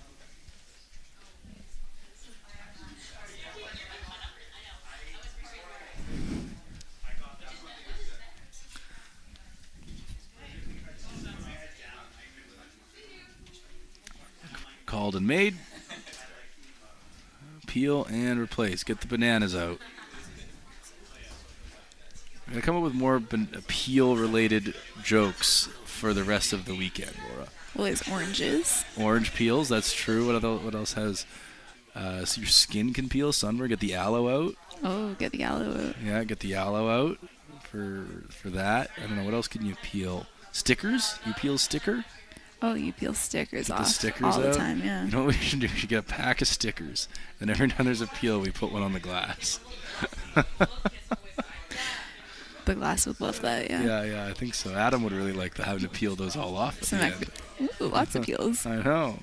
Called and made. Peel and replace. Get the bananas out. I'm going to come up with more peel-related jokes for the rest of the weekend, Laura. Well, there's oranges. Orange peels, that's true. What else has... so your skin can peel. Sunburn, get the aloe out. Oh, get the aloe out. Yeah, get the aloe out for that. I don't know, what else can you peel? Stickers? You peel sticker? Oh, you peel stickers Get off the stickers all out. the time, yeah. You know what we should do? We should get a pack of stickers. And every time there's a peel, we put one on the glass. The glass would love that, yeah. Yeah, I think so. Adam would really like having to peel those all off at the end. Ooh, lots of peels. I know.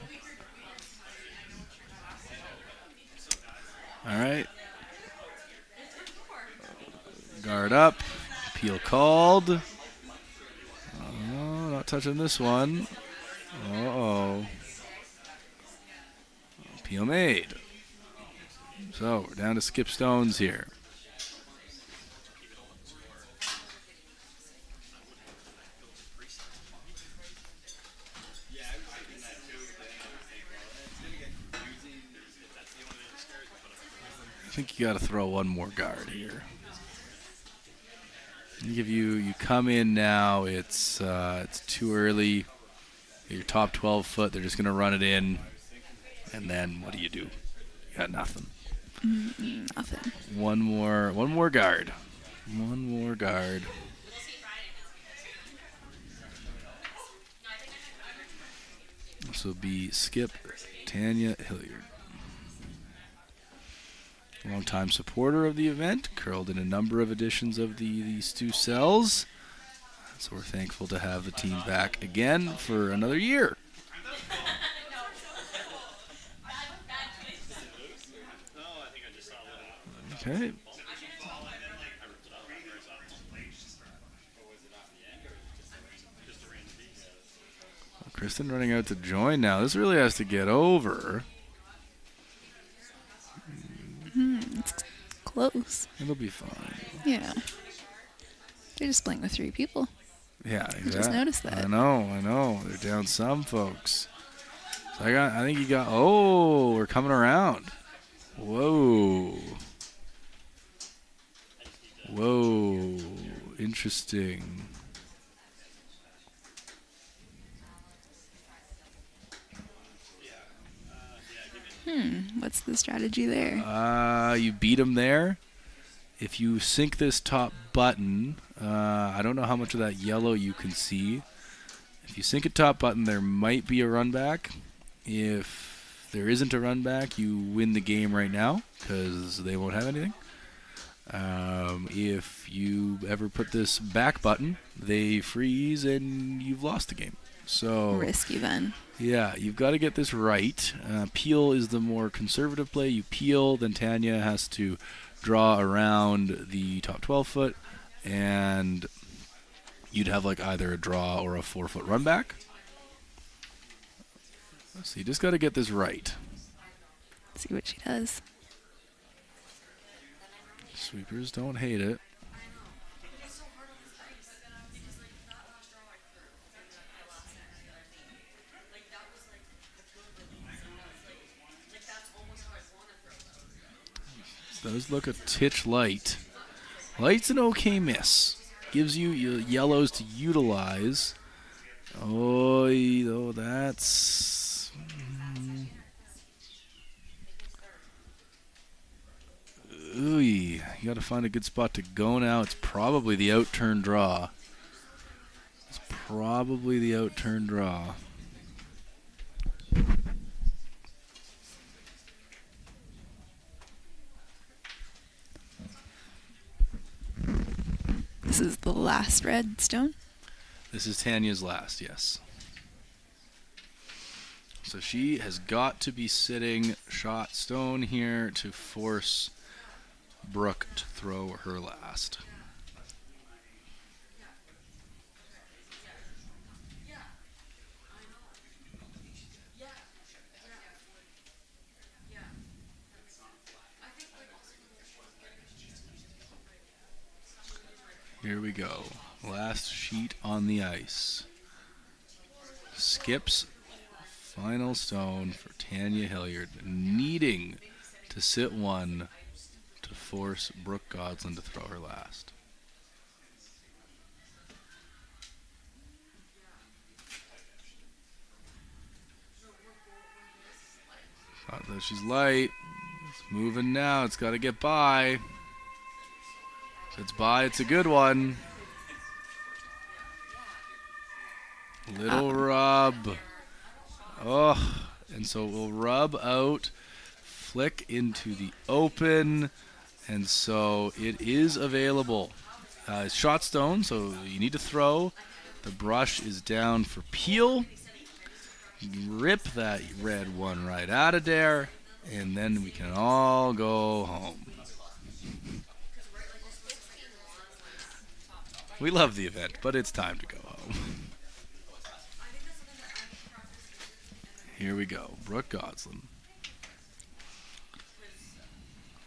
All right. Guard up. Peel called. Oh, not touching this one. Uh-oh. Peel made. So we're down to skip stones here. I think you got to throw one more guard here. You come in now. It's too early. Your top 12 foot. They're just gonna run it in, and then what do? You got nothing. Nothing. One more guard. One more guard. This will be Skip Tanya Hilliard. Longtime supporter of the event, curled in a number of editions of these two cells. So we're thankful to have the team back again for another year. Okay. Kristen running out to join now. This really has to get over. It's close. It'll be fine. Yeah. They're just playing with 3 people. Yeah, exactly. I just noticed that. I know. They're down some folks. So I think you got. Oh, we're coming around. Whoa. Interesting. What's the strategy there? You beat them there. If you sink this top button, I don't know how much of that yellow you can see. If you sink a top button, there might be a run back. If there isn't a run back, you win the game right now because they won't have anything. If you ever put this back button, they freeze and you've lost the game. So risky then. Yeah, you've got to get this right. Peel is the more conservative play. You peel, then Tanya has to draw around the top 12 foot, and you'd have like either a draw or a 4-foot run back. So you just got to get this right. See what she does. Sweepers don't hate it. First look at Titch Light. Light's an okay miss. Gives you your yellows to utilize. Oh, that's... Ooh, you got to find a good spot to go now. It's probably the out-turn draw. This is the last red stone? This is Tanya's last, yes. So she has got to be sitting shot stone here to force Brooke to throw her last. Here we go. Last sheet on the ice. Skips final stone for Tanya Hilliard, needing to sit one to force Brooke Goslin to throw her last. Although she's light, it's moving now. It's got to get by. If it's by, it's a good one. Little rub. Oh, and so we'll rub out, flick into the open, and so it is available. It's shot stone, so you need to throw. The brush is down for peel. Rip that red one right out of there, and then we can all go home. We love the event, but it's time to go home. Here we go. Brooke Goslin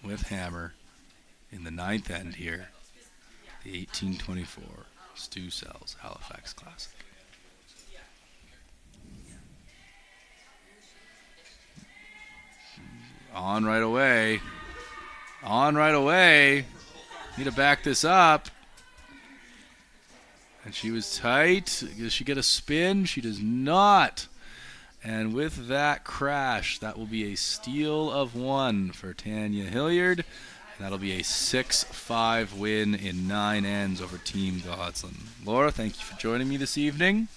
with hammer in the ninth end here. The 1824 Stu Sells Halifax Classic. On right away. On right away. Need to back this up. And she was tight. Does she get a spin? She does not. And with that crash, that will be a steal of one for Tanya Hilliard. And that'll be a 6-5 win in 9 ends over Team Goslin. Laura, thank you for joining me this evening.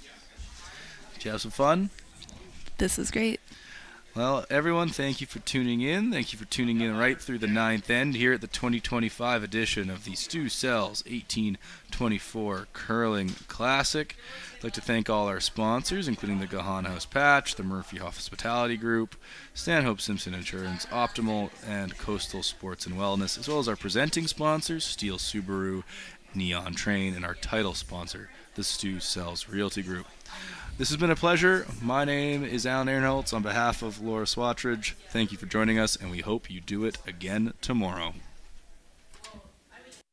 Did you have some fun? This is great. Well, everyone, thank you for tuning in. Thank you for tuning in right through the 9th end here at the 2025 edition of the Stu Sells 1824 Curling Classic. I'd like to thank all our sponsors, including the Gahan House Patch, the Murphy Hospitality Group, Stanhope Simpson Insurance, Optimal, and Coastal Sports and Wellness, as well as our presenting sponsors, Steel Subaru, Neon Train, and our title sponsor, the Stu Sells Realty Group. This has been a pleasure. My name is Alan Ehrenholtz. On behalf of Laura Swatridge, thank you for joining us, and we hope you do it again tomorrow.